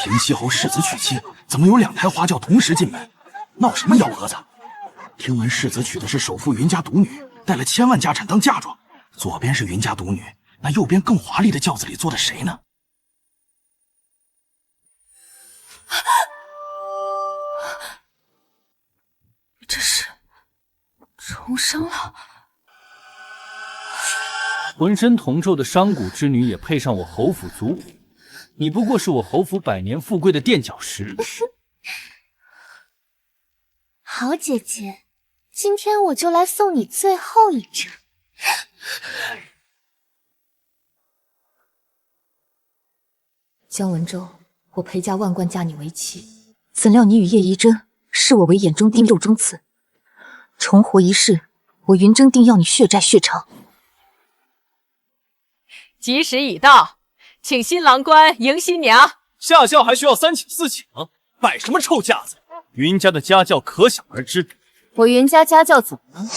平西侯世子娶亲，怎么有2台花轿同时进门？闹什么幺蛾子？听闻世子娶的是首富云家独女，带了1000万家产当嫁妆。左边是云家独女，那右边更华丽的轿子里坐的谁呢？这是重生了。浑身铜臭的商贾之女也配上我侯府族武？你不过是我侯府百年富贵的垫脚石。好姐姐，今天我就来送你最后一程。姜文州，我裴家万贯嫁你为妻，怎料你与叶宜真视我为眼中钉肉中刺，重活一世，我云峥定要你血债血偿。吉时已到，请新郎官迎新娘。下轿还需要3请4请，摆什么臭架子？云家的家教可想而知。我云家家教怎么了？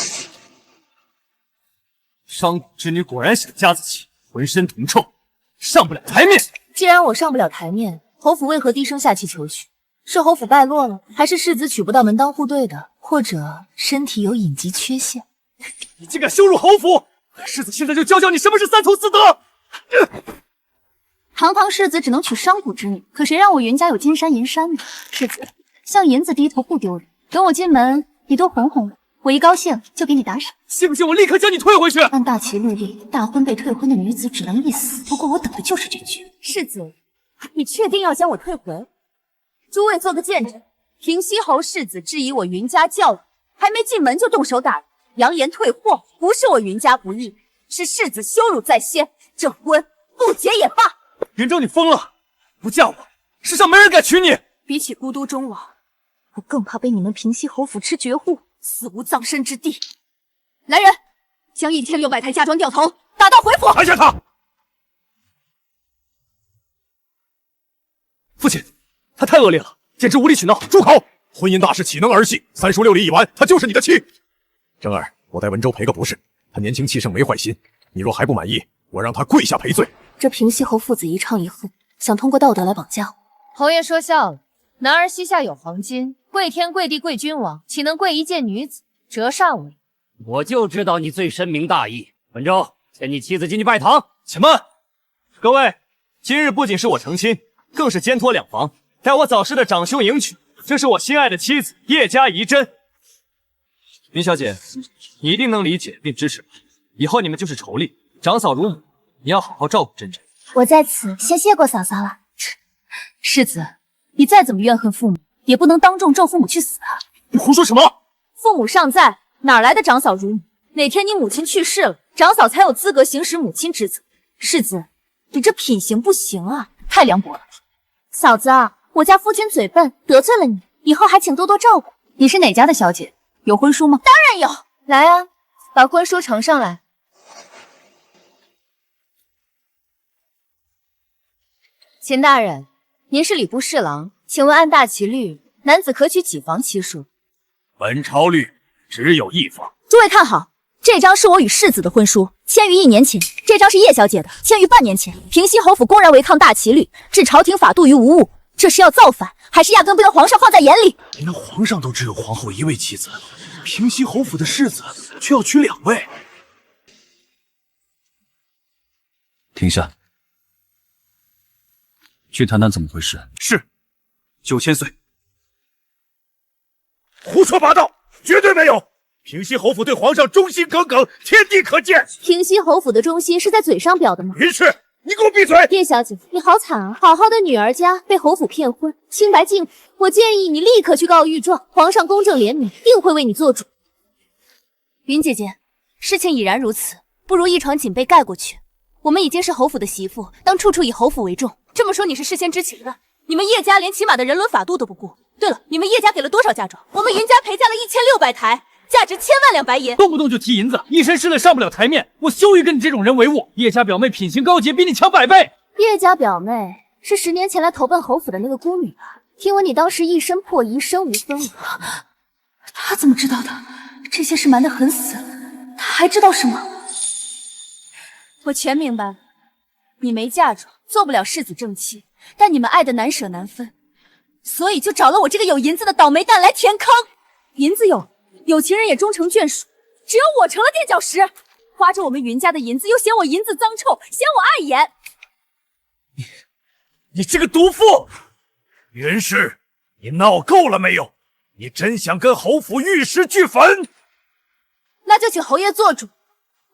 商贾之女果然想家子气，浑身铜臭，上不了台面。既然我上不了台面，侯府为何低声下气求娶？是侯府败落了，还是世子娶不到门当户对的，或者身体有隐疾缺陷？你竟敢羞辱侯府！世子现在就教教你什么是3从4德！堂堂世子只能娶商贾之女，可谁让我云家有金山银山呢？世子向银子低头不丢人，等我进门，你多哄哄我，我一高兴就给你打赏。信不信我立刻将你退回去？按大齐律例，大婚被退婚的女子只能一死，不过我等的就是这句。世子，你确定要将我退回？诸位做个见证，平西侯世子质疑我云家教育，还没进门就动手打人，扬言退货，不是我云家不义，是世子羞辱在先，这婚不结也罢。云峥，你疯了！不嫁我，世上没人敢娶你。比起孤都终老，我更怕被你们平西侯府吃绝户，死无葬身之地。来人，将1600台嫁妆掉头打道回府。拿下他！父亲，他太恶劣了，简直无理取闹。住口！婚姻大事岂能儿戏？3书6礼一完，她就是你的妻。峥儿，我代文州赔个不是，他年轻气盛没坏心，你若还不满意，我让他跪下赔罪。这平西侯父子一唱一和，想通过道德来绑架我。侯爷说笑了，男儿膝下有黄金，跪天跪地跪君王，岂能跪一介女子？折煞我也。我就知道你最深明大义。文州，牵你妻子进去拜堂。且慢，各位，今日不仅是我成亲，更是肩托2房，带我早逝的长兄迎娶。这是我心爱的妻子叶家宜真。云小姐，你一定能理解并支持吧？以后你们就是妯娌，长嫂如母，你要好好照顾珍珍。我在此先谢过嫂嫂了。世子，你再怎么怨恨父母，也不能当众咒父母去死啊！你胡说什么？父母尚在，哪来的长嫂如母？哪天你母亲去世了，长嫂才有资格行使母亲职责。世子，你这品行不行啊，太凉薄了。嫂子啊，我家夫君嘴笨，得罪了你，以后还请多多照顾。你是哪家的小姐？有婚书吗？当然有，来啊，把婚书呈上来。秦大人，您是礼部侍郎，请问按大齐律，男子可娶几房妻数？本朝律只有1房。诸位看好，这张是我与世子的婚书，签于1年前；这张是叶小姐的，签于半年前。平西侯府公然违抗大齐律，置朝廷法度于无物，这是要造反，还是压根不将皇上放在眼里？连皇上都只有皇后1位妻子，平西侯府的世子却要娶2位。停下，去谈谈怎么回事。是，9000岁。胡说八道，绝对没有！平西侯府对皇上忠心耿耿，天地可见。平西侯府的忠心是在嘴上表的吗？云氏，你给我闭嘴！叶小姐，你好惨啊！好好的女儿家被侯府骗婚，清白净。我建议你立刻去告御状，皇上公正怜悯，定会为你做主。云姐姐，事情已然如此，不如一床锦被盖过去。我们已经是侯府的媳妇，当处处以侯府为重。这么说你是事先知情的？你们叶家连起码的人伦法度都不顾。对了，你们叶家给了多少嫁妆？我们云家陪嫁了1600台，价值1000万两白银。动不动就提银子，一身湿了上不了台面，我羞于跟你这种人为伍。叶家表妹品行高洁，比你强100倍。叶家表妹是10年前来投奔侯府的那个孤女吧？听闻你当时一身破衣，身无分文。他怎么知道的？这些事瞒得很死，他还知道什么？我全明白了，你没嫁妆，做不了世子正妻，但你们爱的难舍难分，所以就找了我这个有银子的倒霉蛋来填坑。银子有情人也终成眷属，只有我成了垫脚石，花着我们云家的银子，又嫌我银子脏臭，嫌我碍眼。你这个毒妇！云氏，你闹够了没有？你真想跟侯府玉石俱焚？那就请侯爷做主，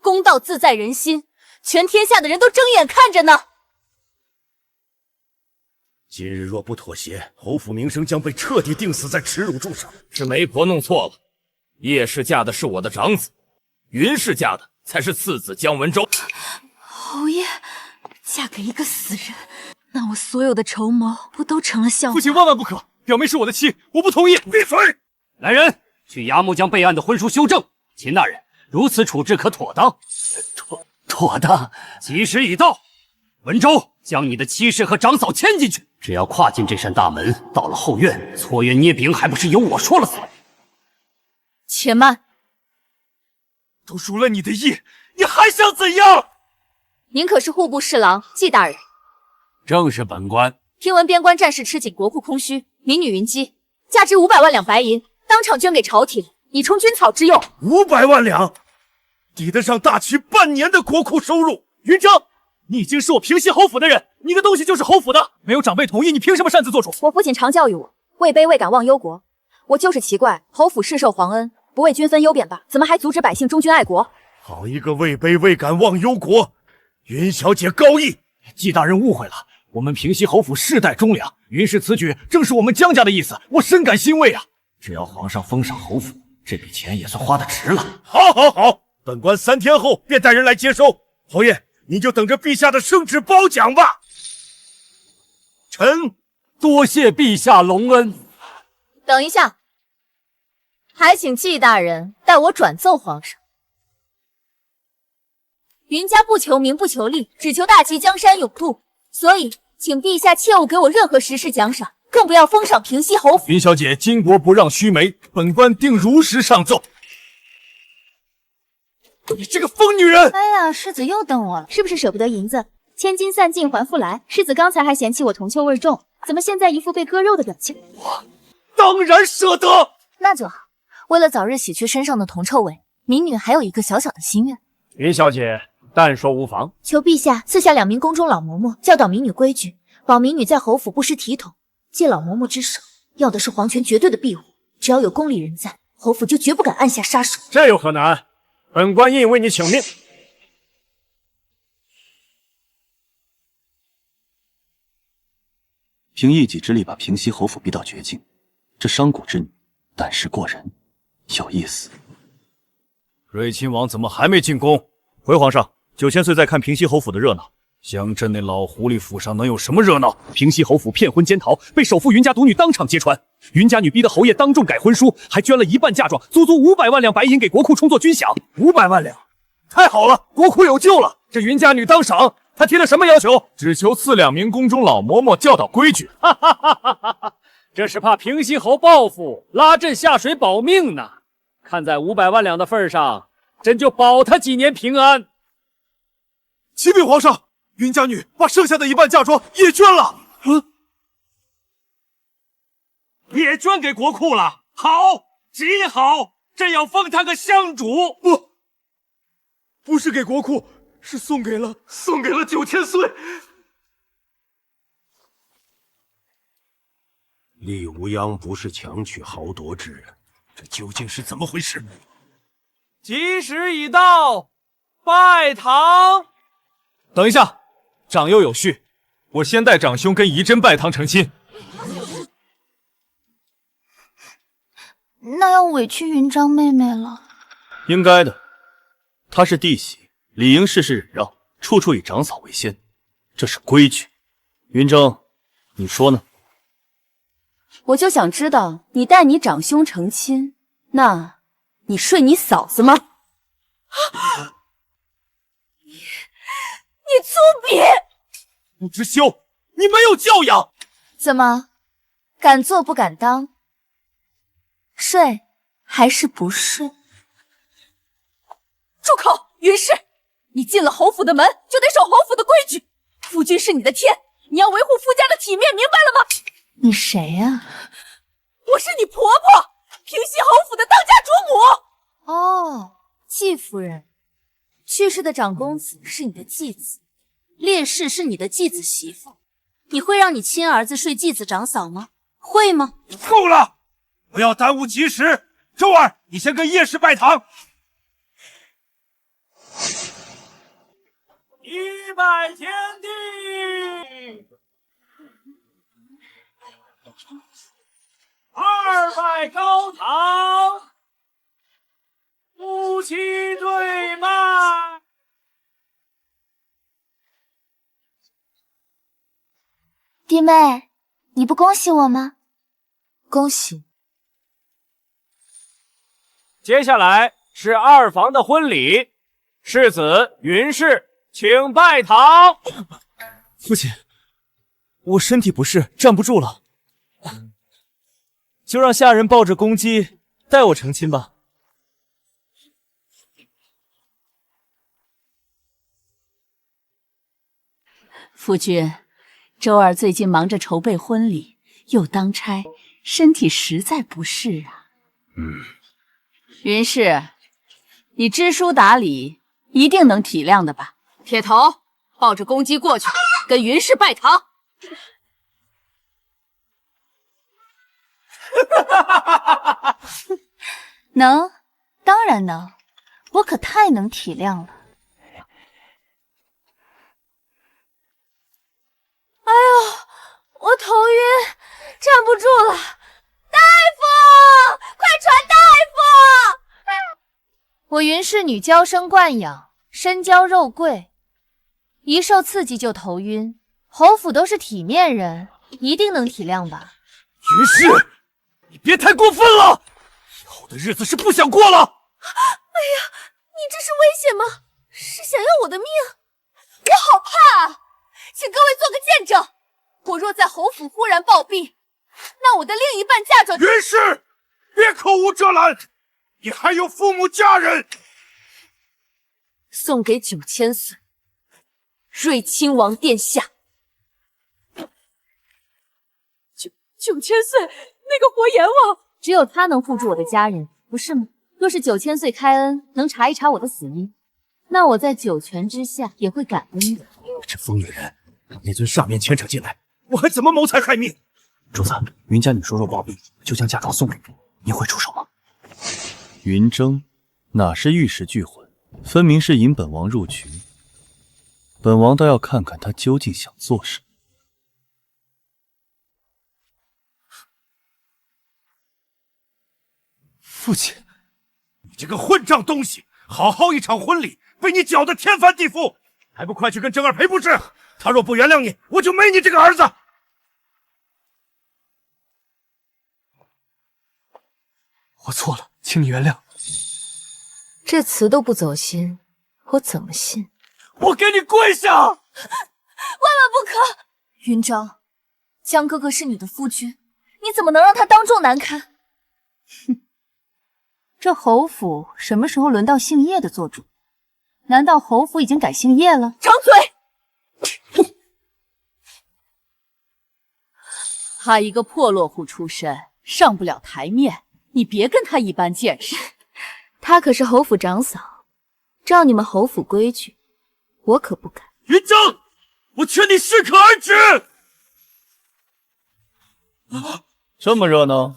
公道自在人心，全天下的人都睁眼看着呢。今日若不妥协，侯府名声将被彻底钉死在耻辱柱上。是媒婆弄错了，叶氏嫁的是我的长子，云氏嫁的才是次子江文州。侯爷，嫁给一个死人，那我所有的筹谋不都成了笑话？父亲万万不可，表妹是我的妻，我不同意。闭嘴！来人，去衙幕将备案的婚书修正。秦大人，如此处置可妥当？妥当。吉时已到，文州，将你的妻室和长嫂牵进去。只要跨进这扇大门，到了后院，搓圆捏饼还不是由我说了算？且慢，都如了你的意，你还想怎样？您可是户部侍郎季大人？正是本官。听闻边关战事吃紧，国库空虚，民女云姬价值500万两白银，当场捐给朝廷，以充军草之用。500万两，抵得上大齐半年的国库收入。云章，你已经是我平西侯府的人，你的东西就是侯府的，没有长辈同意，你凭什么擅自做主？我父亲常教育我，位卑未敢忘忧国。我就是奇怪，侯府世受皇恩，不为均分优贬吧，怎么还阻止百姓忠君爱国？好一个位卑未敢忘忧国！云小姐高义，季大人误会了，我们平西侯府世代忠良，云氏此举正是我们江家的意思，我深感欣慰啊！只要皇上封赏侯府，这笔钱也算花得值了。好，好，好，本官3天后便带人来接收。侯爷，您就等着陛下的圣旨褒奖吧。臣多谢陛下隆恩。等一下，还请季大人代我转奏皇上。云家不求名不求利，只求大齐江山永渡，所以请陛下切勿给我任何实事奖赏，更不要封赏平西侯府。云小姐巾帼不让须眉，本官定如实上奏。你这个疯女人！哎呀，世子又瞪我了，是不是舍不得银子？千金散尽还复来。世子刚才还嫌弃我铜臭味重，怎么现在一副被割肉的表情？我当然舍得。那就好。为了早日洗去身上的铜臭味，民女还有一个小小的心愿。云小姐，但说无妨。求陛下赐下2名宫中老嬷嬷，教导民女规矩，保民女在侯府不失体统。借老嬷嬷之手，要的是皇权绝对的庇护。只要有宫里人在，侯府就绝不敢暗下杀手。这有何难？本官愿意为你请命。凭一己之力把平西侯府逼到绝境，这商贾之女胆识过人，有意思。瑞亲王怎么还没进宫？回皇上，9千岁在看平西侯府的热闹。乡镇那老狐狸府上能有什么热闹？平西侯府骗婚奸逃，被首富云家独女当场揭穿。云家女逼得侯爷当众改婚书，还捐了1半嫁妆，足足500万两白银给国库充作军饷。500万两，太好了，国库有救了！这云家女当赏，她提了什么要求？只求赐2名宫中老嬷嬷教导规矩。哈哈哈哈哈哈！这是怕平西侯报复，拉朕下水保命呢。看在500万两的份上，朕就保他几年平安。启禀皇上，云家女把剩下的1半嫁妆也捐了。也捐给国库了，好，极好，朕要封他个香主。不是给国库，是送给了9千岁。厉无央不是强取豪夺之人，这究竟是怎么回事？吉时已到，拜堂。等一下，长幼有序，我先带长兄跟仪真拜堂成亲。那要委屈云章妹妹了。应该的，她是弟媳，理应事事忍让，处处以长嫂为先，这是规矩。云章，你说呢？我就想知道，你带你长兄成亲，那你睡你嫂子吗？你粗鄙！不知羞，你没有教养！怎么，敢做不敢当？睡还是不睡？住口！云氏，你进了侯府的门，就得守侯府的规矩。夫君是你的天，你要维护夫家的体面，明白了吗？你谁呀？我是你婆婆，平西侯府的当家主母。哦，季夫人，去世的长公子是你的继子，烈士是你的继子媳妇，你会让你亲儿子睡继子长嫂吗？会吗？够了，不要耽误吉时。周儿，你先跟叶氏拜堂。一拜天地，二拜高堂，夫妻对脉。弟妹，你不恭喜我吗？恭喜！接下来是二房的婚礼，世子云氏，请拜堂。父亲，我身体不适，站不住了，就让下人抱着公鸡带我成亲吧。夫君，周儿最近忙着筹备婚礼，又当差，身体实在不适啊。云氏，你知书达理，一定能体谅的吧？铁头，抱着公鸡过去，跟云氏拜堂。能，当然能，我可太能体谅了。哎呦，我头晕，站不住了！大夫，快传大夫！我云氏女娇生惯养，身娇肉贵，一受刺激就头晕。侯府都是体面人，一定能体谅吧？云氏，你别太过分了，以后的日子是不想过了。哎呀，你这是危险吗？是想要我的命？我好怕啊！请各位做个见证，我若在侯府忽然暴毙，那我的另一半嫁妆……云氏，别口无遮拦，你还有父母家人。送给9000岁睿亲王殿下。9000岁，那个活阎王，只有他能护住我的家人，不是吗？若是9000岁开恩，能查一查我的死因，那我在九泉之下也会感恩的。这疯女人，把那尊煞面牵扯进来，我还怎么谋财害命？主子，云家女说若暴毙，就将嫁妆送给你，你会出手吗？云峥哪是玉石俱魂，分明是引本王入局。本王倒要看看他究竟想做什么。父亲，你这个混账东西！好好一场婚礼，被你搅得天翻地覆，还不快去跟郑儿赔不是？他若不原谅你，我就没你这个儿子！我错了，请你原谅。这词都不走心，我怎么信？我给你跪下！万万不可！云峥，江哥哥是你的夫君，你怎么能让他当众难堪？哼，这侯府什么时候轮到姓叶的做主？难道侯府已经改姓叶了？张嘴！他一个破落户出身，上不了台面，你别跟他一般见识。她可是侯府长嫂，照你们侯府规矩，我可不敢。云峥，我劝你适可而止。这么热闹？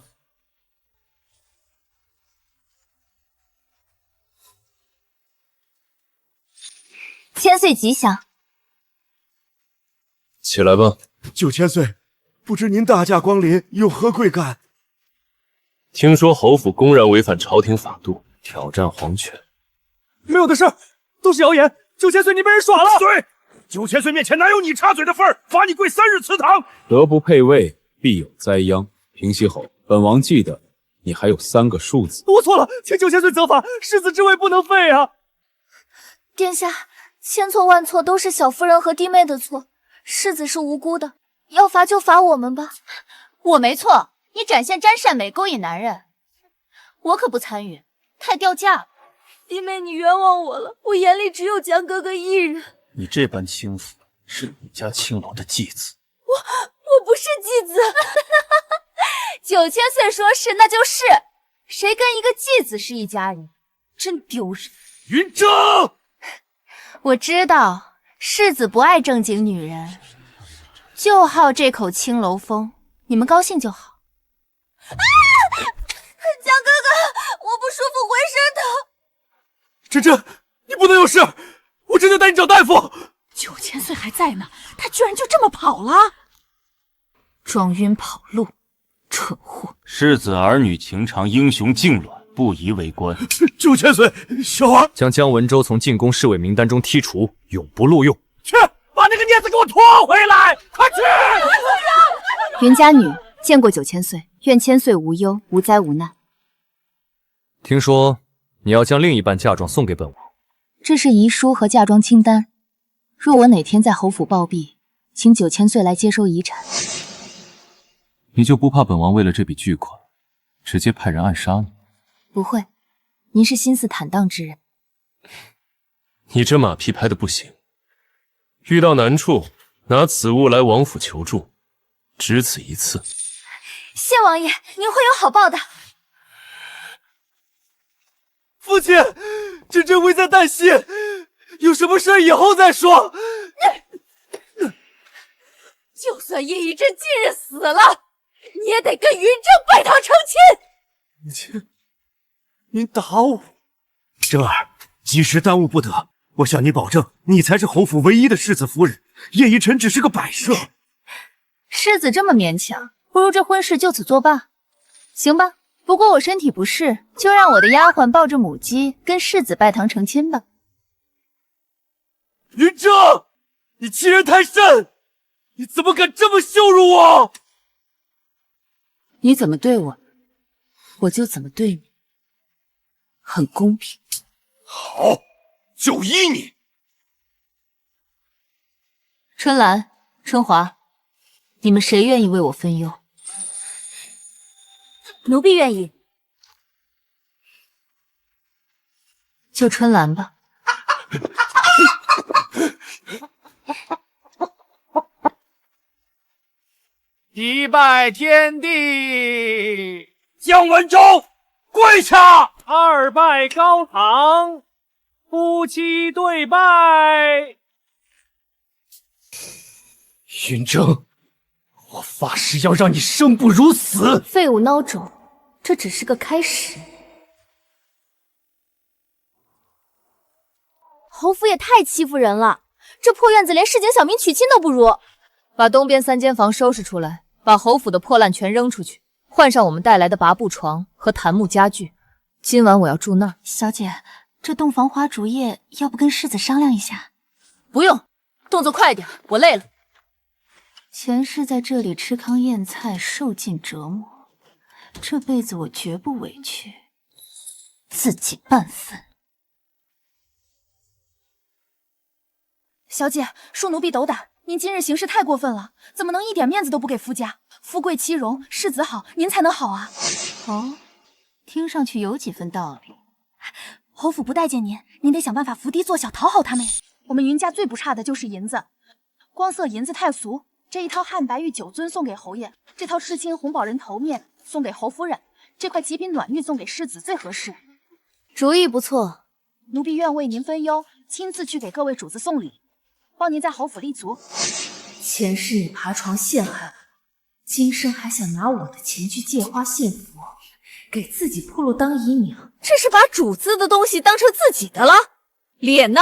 千岁吉祥！起来吧。9000岁，不知您大驾光临，有何贵干？听说侯府公然违反朝廷法度，挑战皇权。没有的事，都是谣言。9000岁，你被人耍了！嘴！9000岁面前哪有你插嘴的份儿？罚你跪3日祠堂。德不配位，必有灾殃。平西侯，本王记得你还有3个庶子。我错了，请9000岁责罚，世子之位不能废啊！殿下，千错万错都是小夫人和弟妹的错，世子是无辜的，要罚就罚我们吧。我没错，你展现真善美，勾引男人，我可不参与，太掉价了。弟妹，你冤枉我了，我眼里只有江哥哥一人。你这般轻浮，是你家青楼的继子，不是继子。9000岁说是那就是，谁跟一个继子是一家人？真丢人！云峥，我知道世子不爱正经女人，就好这口青楼风，你们高兴就好。啊！江哥哥，我不舒服，浑身疼。真真，你不能有事，我这就带你找大夫。9000岁还在呢，他居然就这么跑了，装晕跑路，蠢货！世子儿女情长，英雄静卵，不宜为官。9000岁，小儿将姜文州从进宫侍卫名单中剔除，永不录用。去，把那个镊子给我拖回来，快去！云家女见过9000岁，愿千岁无忧，无灾无难。听说你要将另一半嫁妆送给本王，这是遗书和嫁妆清单。若我哪天在侯府暴毙，请9000岁来接收遗产。你就不怕本王为了这笔巨款，直接派人暗杀你？不会，您是心思坦荡之人。你这马屁拍得不行，遇到难处拿此物来王府求助，只此一次。谢王爷，您会有好报的。父亲，真真危在旦夕，有什么事以后再说。就算叶一真近日死了，你也得跟云峥拜堂成亲。您打我，真儿，即使耽误不得，我向你保证，你才是侯府唯一的世子夫人，叶一晨只是个摆设。世子这么勉强，不如这婚事就此作罢。行吧，不过我身体不适，就让我的丫鬟抱着母鸡跟世子拜堂成亲吧。云峥，你欺人太甚！你怎么敢这么羞辱我？你怎么对我，我就怎么对你，很公平。好，就依你。春兰、春华，你们谁愿意为我分忧？奴婢愿意。就春兰吧。一拜天地，姜文州跪下；二拜高堂，夫妻对拜。云峥，我发誓要让你生不如死！废物孬种，这只是个开始。侯府也太欺负人了，这破院子连市井小民娶亲都不如。把东边3间房收拾出来，把侯府的破烂全扔出去，换上我们带来的拔步床和檀木家具。今晚我要住那儿。小姐，这洞房花烛夜要不跟世子商量一下？不用，动作快点，我累了。前世在这里吃糠咽菜，受尽折磨，这辈子我绝不委屈，自己半分。小姐，恕奴婢斗胆，您今日行事太过分了，怎么能一点面子都不给夫家？富贵妻荣，世子好，您才能好啊！哦，听上去有几分道理。侯府不待见您，您得想办法伏低做小，讨好他们呀。我们云家最不差的就是银子，光色银子太俗，这一套汉白玉9尊送给侯爷，这套赤青红宝人头面送给侯夫人，这块极品暖玉送给世子最合适。主意不错，奴婢愿为您分忧，亲自去给各位主子送礼，帮您在侯府立足。前世你爬床陷害我，今生还想拿我的钱去借花献佛，给自己铺路当姨娘，这是把主子的东西当成自己的了。脸呢？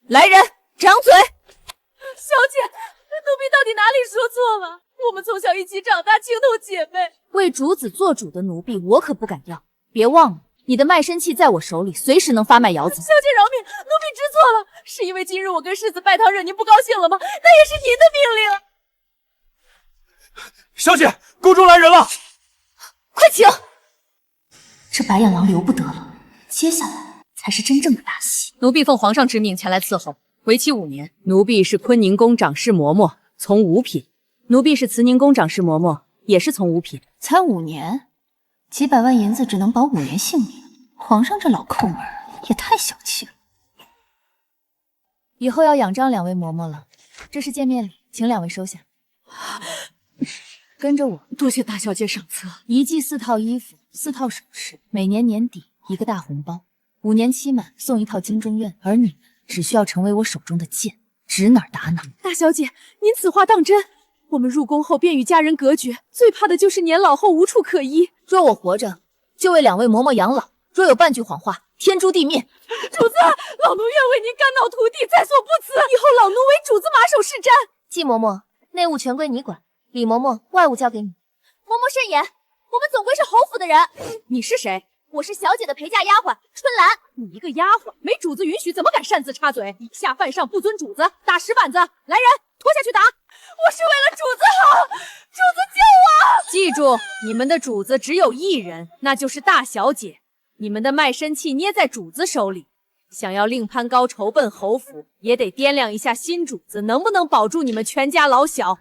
来人，掌嘴！小姐，奴婢到底哪里说错了？我们从小一起长大，情同姐妹。为主子做主的奴婢，我可不敢要。别忘了，你的卖身契在我手里，随时能发卖窑子。小姐饶命，奴婢知错了，是因为今日我跟世子拜堂惹您不高兴了吗？那也是您的命令。小姐，宫中来人了，快请。这白眼狼留不得了，接下来才是真正的大戏。奴婢奉皇上之命前来伺候，为期5年。奴婢是坤宁宫掌事嬷嬷，从5品。奴婢是慈宁宫掌事嬷嬷，也是从5品。才5年，几百万银子只能保5年性命，皇上这老抠门也太小气了。以后要仰仗2位嬷嬷了，这是见面礼，请2位收下。跟着我。多谢大小姐赏策。一季4套衣服，4套首饰，每年年底一个大红包，5年期满送1套金钟院，而你们只需要成为我手中的剑，指哪儿打哪儿。大小姐，您此话当真？我们入宫后便与家人隔绝，最怕的就是年老后无处可依。若我活着，就为2位嬷嬷养老；若有半句谎话，天诛地灭。主子，老奴愿为您肝脑涂地，在所不辞。以后老奴为主子马首是瞻。季嬷嬷，内务全归你管；李嬷嬷，外务交给你。嬷嬷慎言，我们总归是侯府的人。你是谁？我是小姐的陪嫁丫鬟春兰。你一个丫鬟，没主子允许，怎么敢擅自插嘴？以下犯上，不尊主子，打10板子！来人，拖下去打！我是为了主子好，主子救我！记住，你们的主子只有1人，那就是大小姐。你们的卖身契捏在主子手里，想要另攀高仇奔侯府，也得掂量一下新主子能不能保住你们全家老小。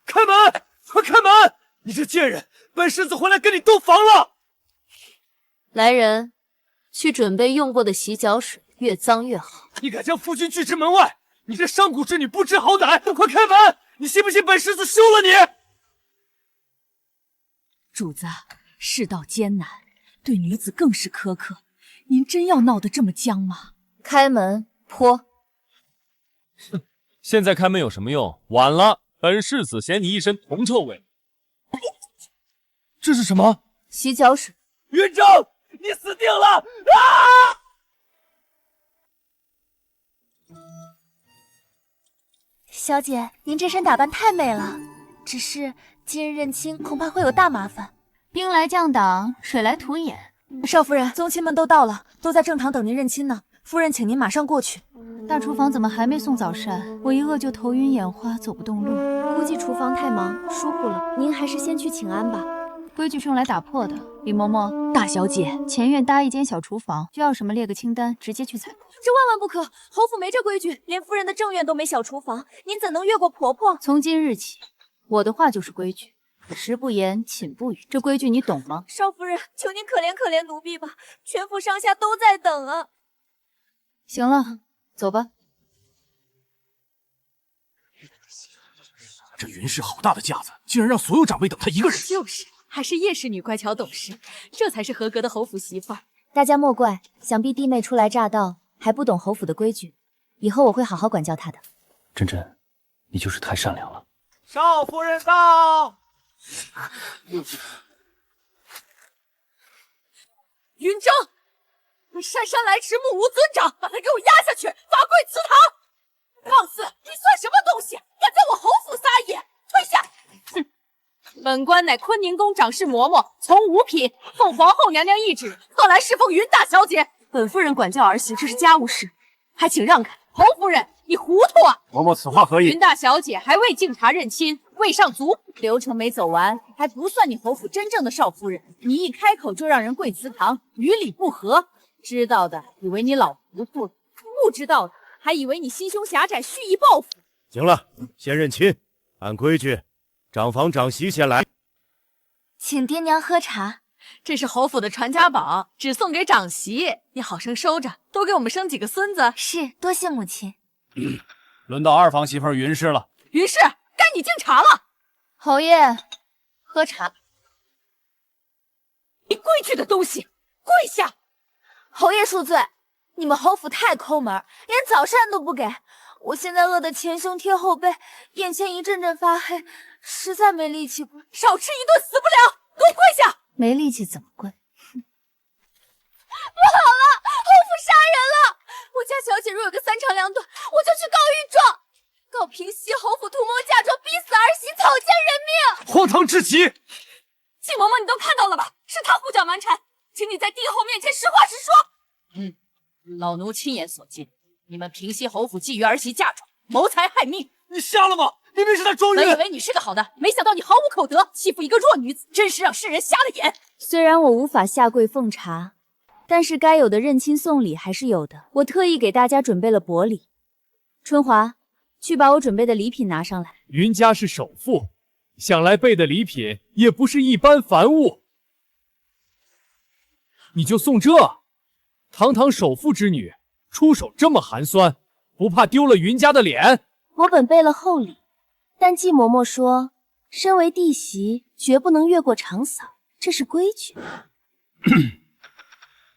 开门！快开门！你这贱人，本世子回来跟你洞房了。来人，去准备用过的洗脚水，越脏越好。你敢将夫君拒之门外？你这上古之女不知好歹！快开门！你信不信本世子休了你？主子，世道艰难，对女子更是苛刻。您真要闹得这么僵吗？开门，泼！哼，现在开门有什么用？晚了，本世子嫌你一身铜臭味。这是什么？洗脚水。云峥，你死定了！啊！小姐，您这身打扮太美了，只是今日认亲恐怕会有大麻烦。兵来将挡，水来土掩。少夫人，宗亲们都到了，都在正堂等您认亲呢。夫人，请您马上过去。大厨房怎么还没送早膳？我一饿就头晕眼花，走不动路。估计厨房太忙，疏忽了。您还是先去请安吧。规矩是用来打破的。李嬷嬷，大小姐，前院搭一间小厨房，需要什么列个清单，直接去采购。这万万不可，侯府没这规矩，连夫人的正院都没小厨房，您怎能越过婆婆？从今日起，我的话就是规矩，食不言，寝不语，这规矩你懂吗？少夫人，求您可怜可怜奴婢吧，全府上下都在等啊。行了，走吧。这云氏好大的架子，竟然让所有长辈等她一个人。就是，还是叶氏女乖巧懂事，这才是合格的侯府媳妇儿。大家莫怪，想必弟妹初来乍到，还不懂侯府的规矩，以后我会好好管教她的。真真，你就是太善良了。少夫人到。云峥，你姗姗来迟，目无尊长，把他给我押下去，罚跪祠堂！放肆！你算什么东西？敢在我侯府撒野？退下！哼！本官乃坤宁宫长侍嬷嬷，从五品，奉皇后娘娘懿旨，特来侍奉云大小姐。本夫人管教儿媳，这是家务事，还请让开。侯夫人，你糊涂啊！嬷嬷，此话何意？云大小姐还未敬茶认亲，未上足，流程没走完，还不算你侯府真正的少夫人。你一开口就让人跪祠堂，与理不合。知道的以为你老糊涂了，不知道的还以为你心胸狭窄，蓄意报复。行了，先认亲，按规矩，长房长媳先来，请爹娘喝茶。这是侯府的传家宝，只送给长媳，你好生收着，多给我们生几个孙子。是，多谢母亲。轮到二房媳妇云氏了。云氏，该你敬茶了。侯爷，喝茶。你规矩的东西，跪下！侯爷恕罪，你们侯府太抠门，连早膳都不给。我现在饿得前胸贴后背，眼前一阵阵发黑，实在没力气跪。少吃一顿死不了，给我跪下！没力气怎么跪？不好了，侯府杀人了！我家小姐若有个3长2短，我就去告御状，告平西侯府图谋嫁妆，逼死儿媳，草菅人命，荒唐至极！季嬷嬷，你都看到了吧？是她胡搅蛮缠，请你在帝后面前实话实说。老奴亲眼所见，你们平西侯府觊觎儿媳嫁妆，谋财害命。你瞎了吗？明明是他装本以为你是个好的，没想到你毫无口德，欺负一个弱女子，真是让世人瞎了眼。虽然我无法下跪奉茶，但是该有的认亲送礼还是有的。我特意给大家准备了薄礼。春华，去把我准备的礼品拿上来。云家是首富，想来备的礼品也不是一般凡物。你就送这？堂堂首富之女，出手这么寒酸，不怕丢了云家的脸？我本备了厚礼，但季嬷嬷说身为弟媳，绝不能越过长嫂，这是规矩。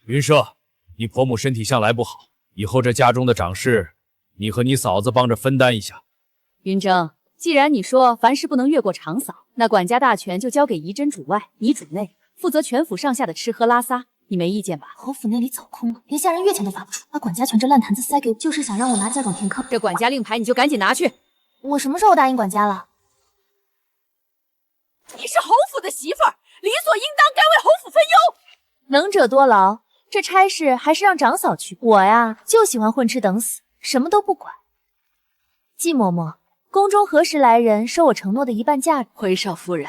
云奢，你婆母身体向来不好，以后这家中的长事，你和你嫂子帮着分担一下。云峥，既然你说凡事不能越过长嫂，那管家大权就交给仪真主外，你主内，负责全府上下的吃喝拉撒，你没意见吧？侯府那里早空了，连下人月钱都发不出，把管家权这烂摊子塞给我，就是想让我拿嫁妆填坑。这管家令牌你就赶紧拿去。我什么时候答应管家了？你是侯府的媳妇儿，理所应当该为侯府分忧。能者多劳，这差事还是让长嫂去。我呀，就喜欢混吃等死，什么都不管。季嬷嬷，宫中何时来人收我承诺的一半嫁妆？回少夫人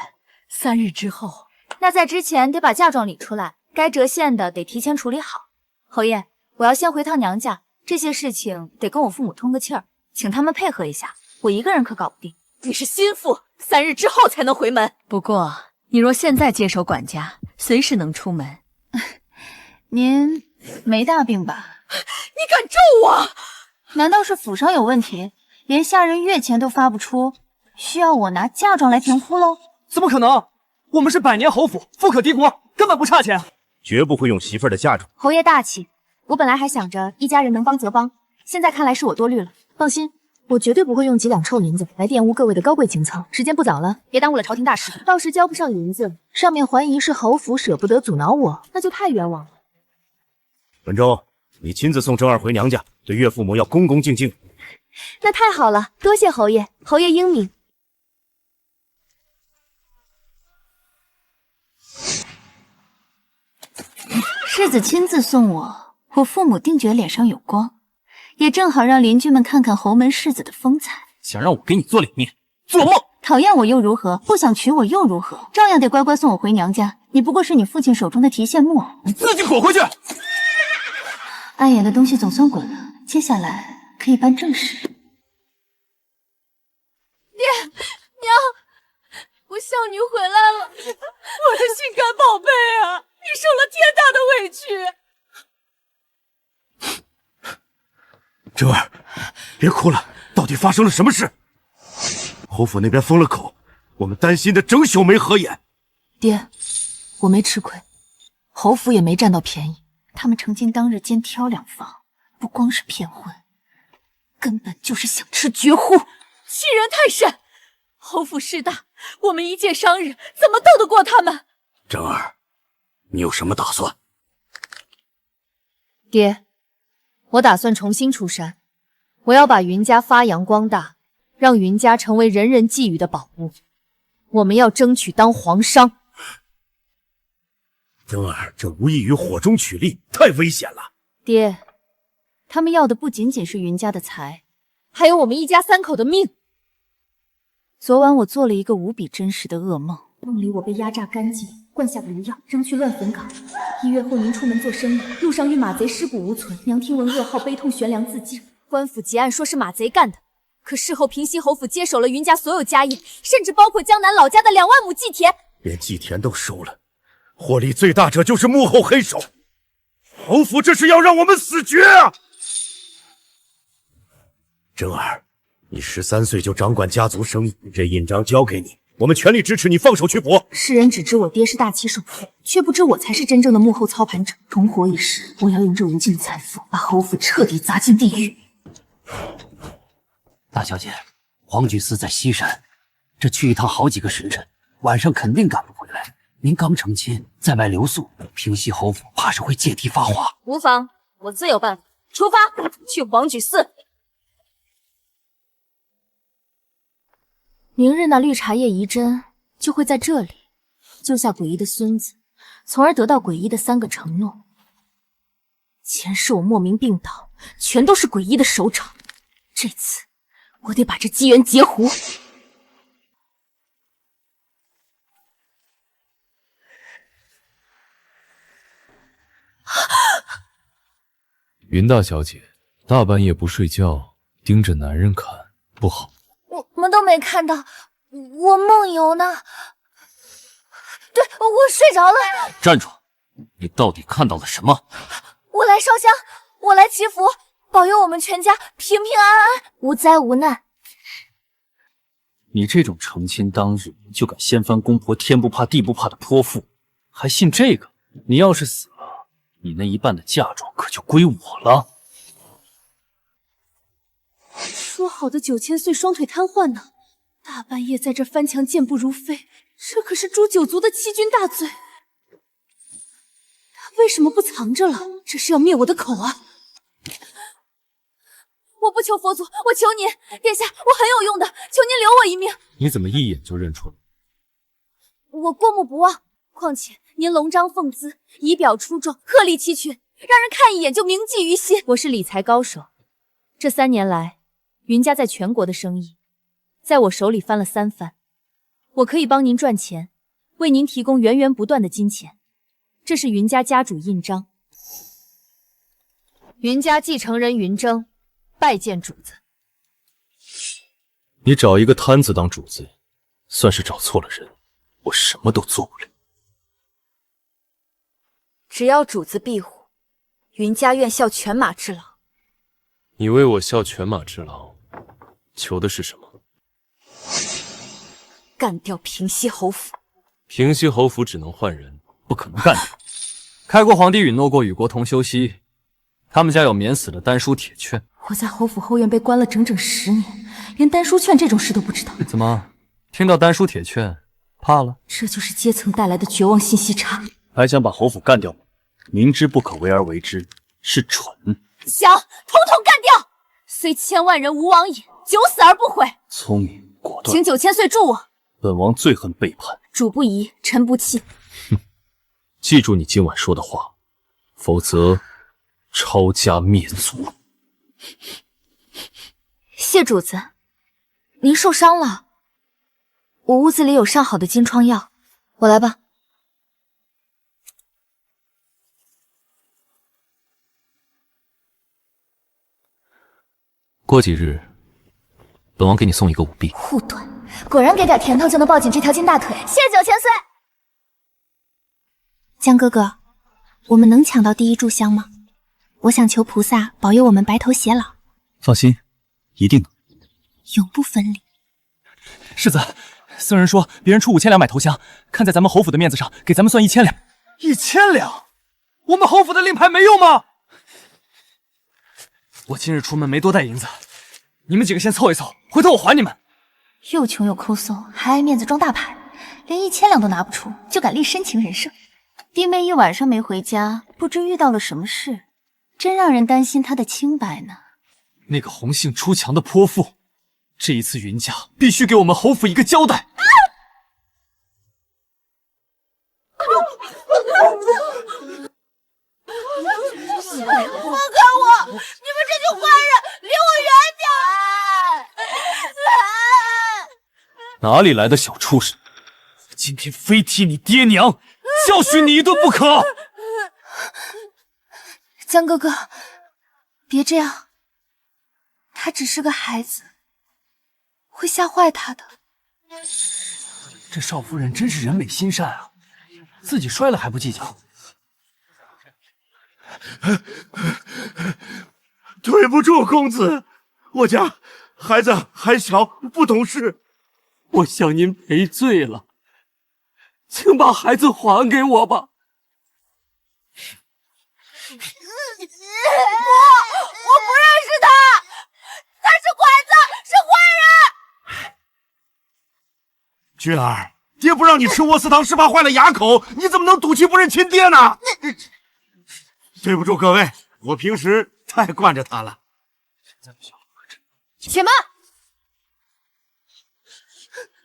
，3日之后。那在之前得把嫁妆理出来，该折现的得提前处理好。侯爷，我要先回趟娘家，这些事情得跟我父母通个气儿，请他们配合一下，我一个人可搞不定。你是心腹，3日之后才能回门。不过你若现在接手管家，随时能出门。您没大病吧？你敢咒我？难道是府上有问题，连下人月钱都发不出，需要我拿嫁妆来填窟窿？怎么可能？我们是百年侯府，富可敌国，根本不差钱。绝不会用媳妇儿的嫁妆。侯爷大气，我本来还想着一家人能帮则帮，现在看来是我多虑了。放心，我绝对不会用几两臭银子来玷污各位的高贵情操。时间不早了，别耽误了朝廷大事，到时交不上银子，上面怀疑是侯府舍不得阻挠我，那就太冤枉了。文州，你亲自送正儿回娘家，对岳父母要恭恭敬敬。那太好了，多谢侯爷，侯爷英明。世子亲自送我，我父母定觉脸上有光，也正好让邻居们看看侯门世子的风采。想让我给你做脸面，做梦！讨厌我又如何？不想娶我又如何？照样得乖乖送我回娘家。你不过是你父亲手中的提线木偶，你自己滚回去！碍眼的东西总算滚了，接下来可以办正事。爹娘，我孝女回来了，我的心肝宝贝啊！你受了天大的委屈。哲儿，别哭了，到底发生了什么事？侯府那边封了口，我们担心的整宿没合眼。爹，我没吃亏，侯府也没占到便宜。他们成亲当日兼挑两房，不光是骗婚，根本就是想吃绝户，欺人太甚！侯府势大，我们一介商人怎么斗得过他们？正儿，你有什么打算？爹，我打算重新出山，我要把云家发扬光大，让云家成为人人觊觎的宝物。我们要争取当皇商。正儿，这无异于火中取栗，太危险了。爹，他们要的不仅仅是云家的财，还有我们一家3口的命。昨晚我做了一个无比真实的噩梦，梦里我被压榨干净，灌下毒药，扔去乱坟岗。1月后您出门做生意，路上遇马贼尸骨无存，娘听闻噩耗，悲痛悬梁自尽。官府结案说是马贼干的，可事后平西侯府接手了云家所有家业，甚至包括江南老家的2万亩祭田，连祭田都收了。获利最大者就是幕后黑手，侯府这是要让我们死绝啊！真儿，你13岁就掌管家族生意，这印章交给你，我们全力支持你放手去搏。世人只知我爹是大旗首富，却不知我才是真正的幕后操盘者。重活一世，我要用这无尽的财富，把侯府彻底砸进地狱。大小姐，黄举寺在西山，这去一趟好几个时辰，晚上肯定赶不回来。您刚成亲，在外留宿，平西侯府怕是会借题发话。无妨，我自有办法。出发，去黄举寺。明日那绿茶叶遗针就会在这里救下诡异的孙子，从而得到诡异的3个承诺。前世我莫名病倒，全都是诡异的手掌。这次我得把这机缘截胡。云大小姐，大半夜不睡觉，盯着男人看不好。我们都没看到，我梦游呢。对，我睡着了。站住！你到底看到了什么？我来烧香，我来祈福，保佑我们全家平平安安，无灾无难。你这种成亲当日就敢掀翻公婆天不怕地不怕的泼妇，还信这个？你要是死了，你那一半的嫁妆可就归我了。说好的9000岁双腿瘫痪呢？大半夜在这翻墙健步如飞，这可是诛九族的欺君大罪。他为什么不藏着了？这是要灭我的口啊！我不求佛祖，我求您，殿下，我很有用的，求您留我一命。你怎么一眼就认出了？我过目不忘，况且您龙章凤姿，仪表出众，鹤立鸡群，让人看一眼就铭记于心。我是理财高手，这3年来，云家在全国的生意，在我手里翻了3番。我可以帮您赚钱，为您提供源源不断的金钱。这是云家家主印章。云家继承人云峥，拜见主子。你找一个摊子当主子，算是找错了人，我什么都做不了。只要主子庇护，云家愿效犬马之劳。你为我效犬马之劳，求的是什么？干掉平西侯府。平西侯府只能换人，不可能干掉。开国皇帝允诺过与国同休息，他们家有免死的丹书铁券。我在侯府后院被关了整整10年，连丹书券这种事都不知道。怎么，听到丹书铁券怕了？这就是阶层带来的绝望信息差。还想把侯府干掉吗？明知不可为而为之，是蠢。想，统统干掉！虽千万人吾往也，九死而不悔。聪明果断，请9000岁助我。本王最恨背叛。主不疑，臣不弃。记住你今晚说的话，否则抄家灭族。谢主子，您受伤了。我屋子里有上好的金疮药，我来吧。过几日，本王给你送一个舞弊。护短，果然给点甜头就能抱紧这条金大腿。谢9000岁。江哥哥，我们能抢到第1炷香吗？我想求菩萨保佑我们白头偕老。放心，一定能。永不分离。世子，僧人说别人出5000两买头香，看在咱们侯府的面子上，给咱们算1000两。1000两？我们侯府的令牌没用吗？我今日出门没多带银子，你们几个先凑一凑，回头我还你们。又穷又抠搜，还爱面子装大牌，连1000两都拿不出，就敢立深情人设。弟妹一晚上没回家，不知遇到了什么事，真让人担心她的清白呢。那个红杏出墙的泼妇，这一次云家必须给我们侯府一个交代。放开我！你们这群坏人，离我远点！哪里来的小畜生？今天非踢你爹娘，教训你一顿不可！江哥哥，别这样，他只是个孩子，会吓坏他的。这少夫人真是人美心善啊，自己摔了还不计较。对不住，公子，我家孩子还小，不懂事。我向您赔罪了，请把孩子还给我吧。我不认识他，他是拐子，是坏人。君儿，爹不让你吃窝丝汤，是怕坏了牙口，你怎么能赌气不认亲爹呢？对不住各位，我平时太惯着他了。且慢，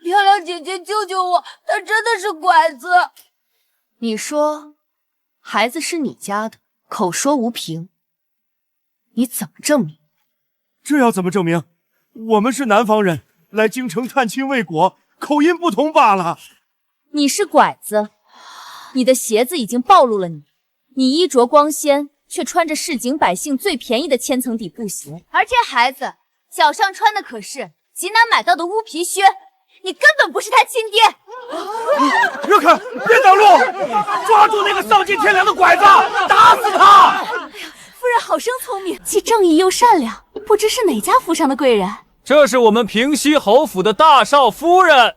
漂亮姐姐救救我，他真的是拐子。你说，孩子是你家的，口说无凭，你怎么证明？这要怎么证明？我们是南方人，来京城探亲未果，口音不同罢了。你是拐子，你的鞋子已经暴露了你。你衣着光鲜，却穿着市井百姓最便宜的千层底布鞋，而这孩子脚上穿的可是极南买到的乌皮靴，你根本不是他亲爹。让开，别挡路！抓住那个丧尽天良的拐子，打死他！夫人好生聪明，既正义又善良，不知是哪家府上的贵人。这是我们平西侯府的大少夫人。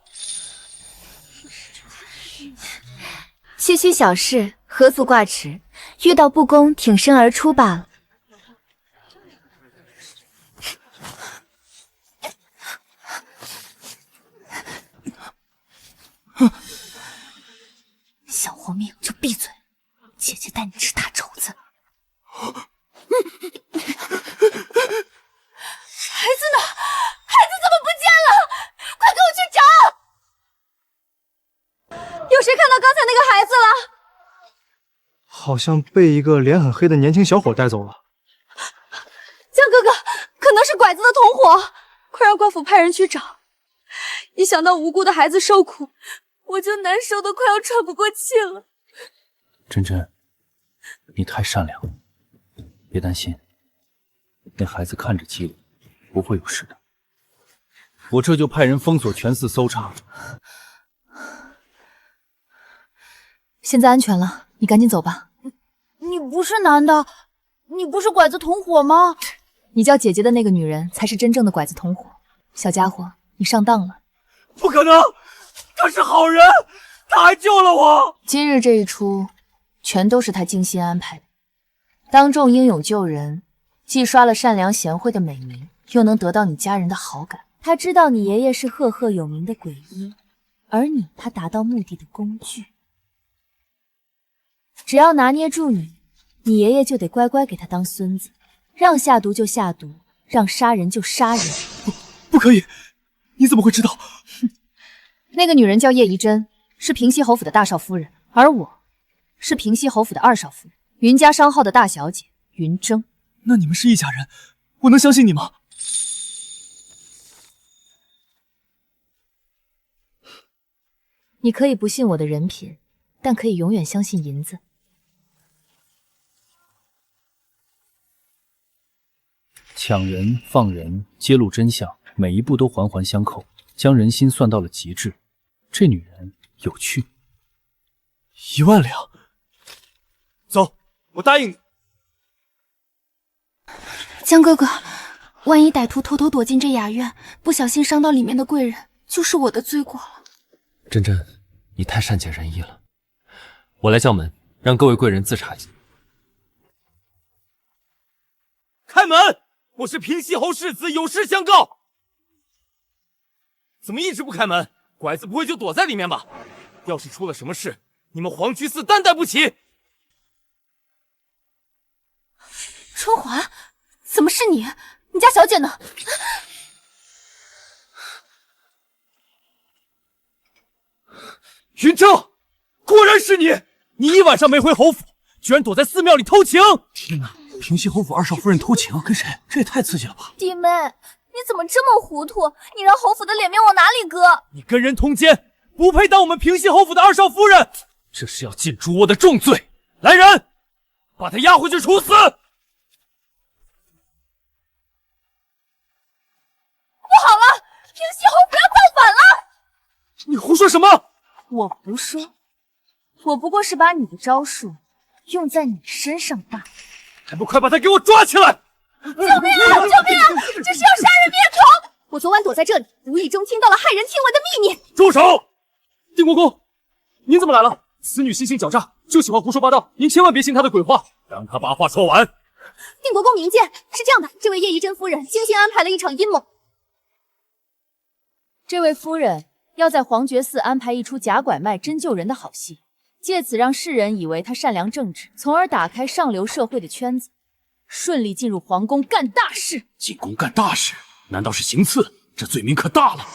区区小事，何足挂齿？遇到不公，挺身而出罢了。小活命，就闭嘴！姐姐带你吃大肘子。孩子呢？孩子怎么不见了？快给我去找！有谁看到刚才那个孩子了？好像被一个脸很黑的年轻小伙带走了。江哥哥，可能是拐子的同伙，快让官府派人去找。一想到无辜的孩子受苦，我就难受的快要喘不过气了。真真，你太善良了，别担心，那孩子看着机灵，不会有事的。我这就派人封锁全寺搜查。现在安全了，你赶紧走吧。你不是男的，你不是拐子同伙吗？你叫姐姐的那个女人才是真正的拐子同伙。小家伙，你上当了。不可能，他是好人，他还救了我。今日这一出，全都是他精心安排的。当众英勇救人，既刷了善良贤惠的美名，又能得到你家人的好感。他知道你爷爷是赫赫有名的鬼医，而你他达到目的的工具。只要拿捏住你，你爷爷就得乖乖给他当孙子，让下毒就下毒，让杀人就杀人。不可以！你怎么会知道？那个女人叫叶怡珍，是平西侯府的大少夫人，而我是平西侯府的二少夫人，云家商号的大小姐云峥。那你们是一家人，我能相信你吗？你可以不信我的人品，但可以永远相信银子。抢人、放人、揭露真相，每一步都环环相扣，将人心算到了极致。这女人有趣。1万两，走，我答应你。江哥哥，万一歹徒偷偷躲进这雅院，不小心伤到里面的贵人，就是我的罪过了。真真，你太善解人意了。我来叫门，让各位贵人自查一下。开门！我是平西侯世子，有事相告。怎么一直不开门？拐子不会就躲在里面吧？要是出了什么事，你们黄居寺担待不起。春华，怎么是你？你家小姐呢？云峥，果然是你！你一晚上没回侯府，居然躲在寺庙里偷情！天哪！平西侯府二少夫人偷情，跟谁？这也太刺激了吧！弟妹，你怎么这么糊涂？你让侯府的脸面往哪里搁？你跟人通奸，不配当我们平西侯府的二少夫人，这是要进诛我的重罪！来人，把他押回去处死！不好了，平西侯府要造反了！你胡说什么？我不说，我不过是把你的招数用在你身上罢了。还不快把他给我抓起来！救命啊！救命啊！这是要杀人灭口！我昨晚躲在这里，无意中听到了骇人听闻的秘密。住手！定国公，您怎么来了？此女心性狡诈，就喜欢胡说八道，您千万别信她的鬼话。让她把话说完。定国公明鉴，是这样的，这位叶怡珍夫人精心安排了一场阴谋。这位夫人要在黄觉寺安排一出假拐卖真救人的好戏，借此让世人以为她善良正直，从而打开上流社会的圈子，顺利进入皇宫干大事。进宫干大事？难道是行刺？这罪名可大了！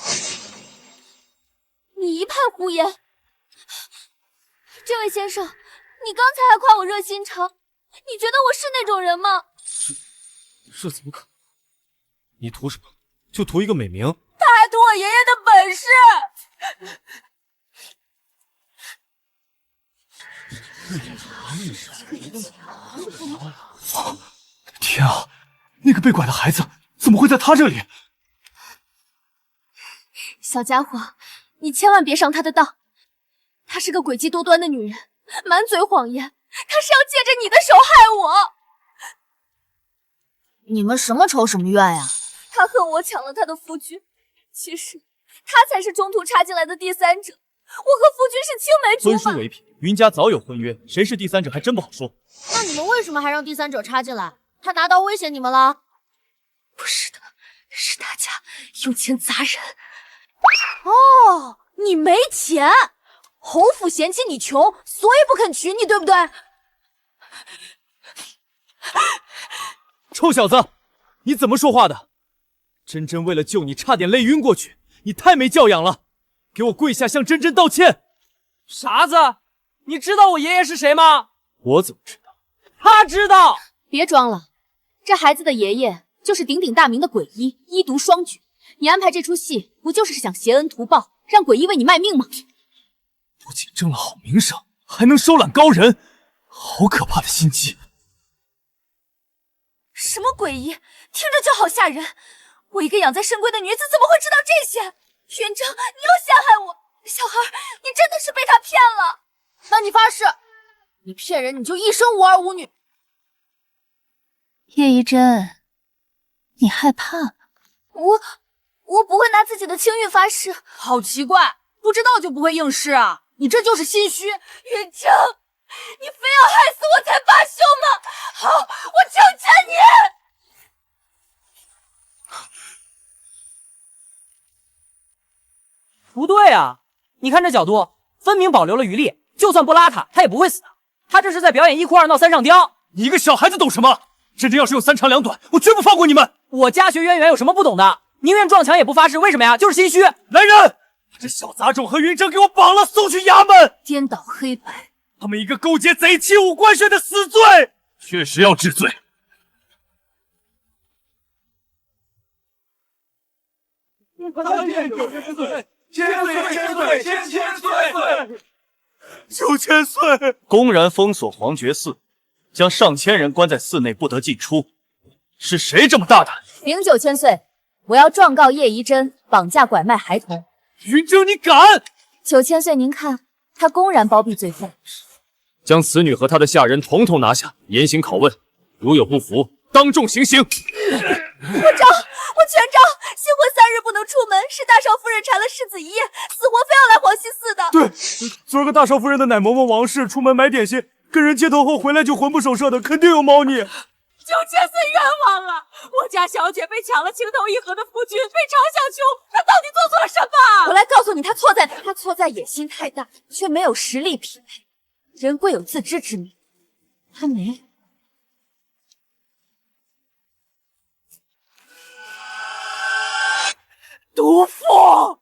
你一派胡言！这位先生，你刚才还夸我热心肠，你觉得我是那种人吗？这怎么可能？你图什么？就图一个美名？他还图我爷爷的本事！天啊，那个被拐的孩子怎么会在他这里？小家伙，你千万别上她的当。她是个诡计多端的女人，满嘴谎言，她是要借着你的手害我。你们什么仇什么怨呀？他恨我抢了他的夫君，其实他才是中途插进来的第三者。我和夫君是青梅竹马。尊叔为凭，云家早有婚约，谁是第三者还真不好说。那你们为什么还让第三者插进来？他拿刀威胁你们了？不是的，是大家用钱砸人。哦，你没钱，侯府嫌弃你穷，所以不肯娶你，对不对？臭小子，你怎么说话的？真真为了救你差点累晕过去，你太没教养了！给我跪下向真真道歉！傻子，你知道我爷爷是谁吗？我怎么知道？他知道。别装了，这孩子的爷爷就是鼎鼎大名的鬼医，医毒双绝。你安排这出戏，不就是想挟恩图报，让鬼医为你卖命吗？不仅挣了好名声，还能收揽高人，好可怕的心机！什么鬼医，听着就好吓人。我一个养在深闺的女子，怎么会知道这些？云峥，你又陷害我！小孩，你真的是被他骗了？那你发誓，你骗人，你就一生无儿无女。叶一真，你害怕？我不会拿自己的清誉发誓。好奇怪，不知道就不会应试啊！你这就是心虚。云峥，你非要害死我才罢休吗？好，我成全你。不对啊，你看这角度，分明保留了余力，就算不拉他，他也不会死的。他这是在表演一哭二闹三上吊。你一个小孩子懂什么？真真要是有三长两短，我绝不放过你们！我家学渊源有什么不懂的？宁愿撞墙也不发誓，为什么呀？就是心虚。来人，把这小杂种和云峥给我绑了，送去衙门！颠倒黑白，他们一个勾结贼，欺侮官税的死罪，确实要治罪。9000岁！公然封锁黄觉寺，将上千人关在寺内不得进出，是谁这么大胆？明9000岁，我要状告叶宜真绑架拐卖孩童。云峥，你敢！9000岁，您看，他公然包庇罪犯，将此女和她的下人统统拿下，严刑拷问，如有不服，当众行刑。我全招！新婚3日不能出门，是大少夫人缠了世子一夜，死活非要来黄溪寺的。对，昨儿个大少夫人的奶嬷嬷王氏出门买点心，跟人接头后回来就魂不守舍的，肯定有猫腻。9000岁冤枉了！我家小姐被抢了情投意合的夫君，被嘲笑穷，她到底做错了什么？我来告诉你，她错在哪？她错在野心太大，却没有实力匹配。人贵有自知之明，她没有。毒妇，我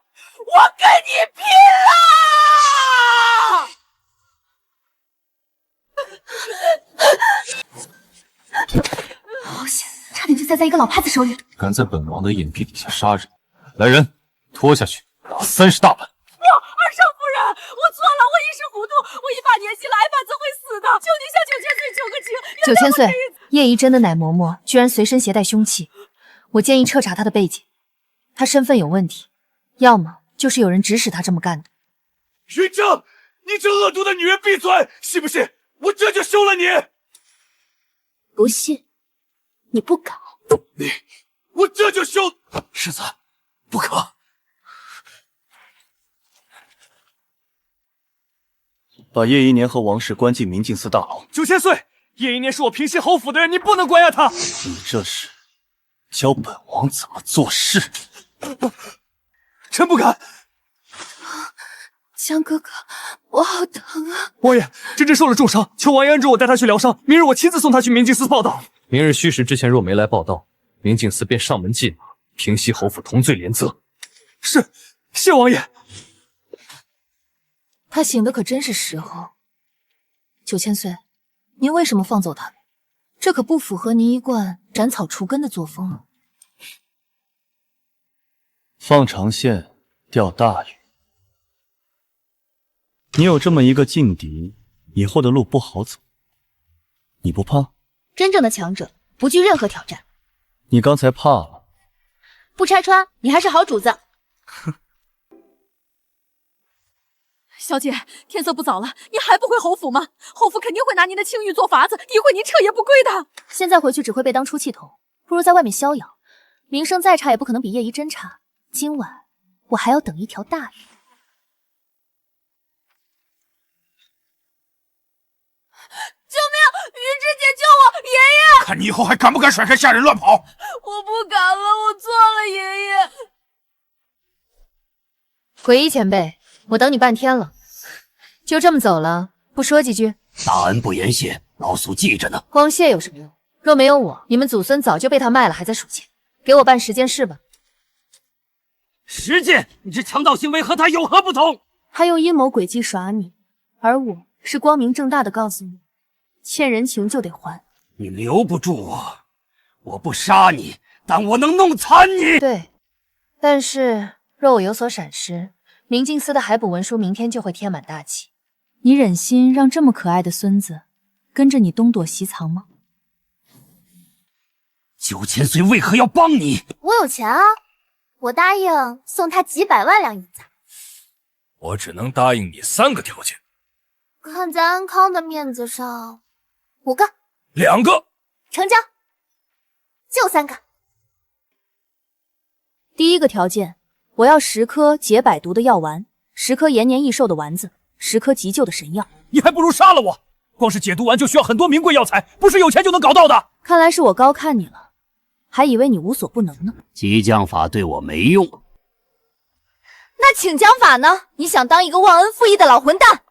跟你拼了！好险，差点就栽在一个老拍子手里。敢在本王的眼皮底下杀人，来人，拖下去，打30大板。二少夫人，我错了，我一时糊涂，我一把年纪来吧，怎会死的？求你向9000岁求个情。9000岁，叶宜真的奶嬷嬷居然随身携带凶器，我建议彻查她的背景。他身份有问题，要么就是有人指使他这么干的。云峥，你这恶毒的女人，闭嘴！信不信我这就休了你？不信，你不敢。我这就休！世子，不可！把叶一年和王氏关进明镜寺大牢。9000岁，叶一年是我平西侯府的人，你不能关押他。你这是教本王怎么做事？臣不敢。江哥哥，我好疼啊！王爷，真真受了重伤，求王爷恩准我带他去疗伤，明日我亲自送他去明镜寺报道。明日戌时之前若没来报道，明镜寺便上门禁马，平西侯府同罪连责。是，谢王爷。他醒的可真是时候。9000岁，您为什么放走他们？这可不符合您一贯斩草除根的作风啊！放长线钓大鱼，你有这么一个劲敌，以后的路不好走。你不怕？真正的强者不惧任何挑战。你刚才怕了。不拆穿，你还是好主子。小姐，天色不早了，你还不回侯府吗？侯府肯定会拿您的清誉做法子，一会您彻夜不归的。现在回去只会被当出气筒，不如在外面逍遥。名声再差也不可能比叶一真差。今晚我还要等一条大鱼。救命！云芝姐救我！爷爷，看你以后还敢不敢甩开下人乱跑！我不敢了，我错了，爷爷。鬼医前辈，我等你半天了，就这么走了，不说几句？大恩不言谢，老苏记着呢。光谢有什么用？若没有我，你们祖孙早就被他卖了，还在数钱。给我办10件事吧。10件？你这强盗行为和他有何不同？他用阴谋诡计耍你，而我是光明正大的告诉你，欠人情就得还。你留不住我，我不杀你，但我能弄残你。对，但是若我有所闪失，明镜司的海捕文书明天就会天满大旗。你忍心让这么可爱的孙子跟着你东躲西藏吗？9000岁为何要帮你？我有钱啊，我答应送他几百万两银子。我只能答应你3个条件。看在安康的面子上，5个，2个，成交，就3个。第一个条件，我要10颗解百毒的药丸，10颗延年益寿的丸子，10颗急救的神药。你还不如杀了我！光是解毒丸就需要很多名贵药材，不是有钱就能搞到的。看来是我高看你了，还以为你无所不能呢。激将法对我没用，那请将法呢？你想当一个忘恩负义的老混蛋？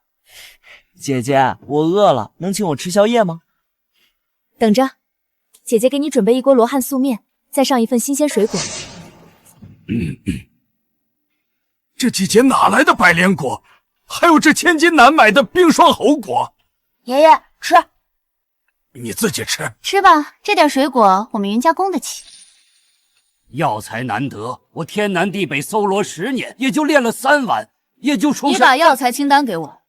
姐姐，我饿了，能请我吃宵夜吗？等着，姐姐给你准备一锅罗汉素面，再上一份新鲜水果。这季节哪来的白莲果？还有这千金难买的冰霜猴果。爷爷吃，你自己吃。吃吧，这点水果我们云家供得起。药材难得，我天南地北搜罗10年，也就炼了3碗，也就出。你把药材清单给我，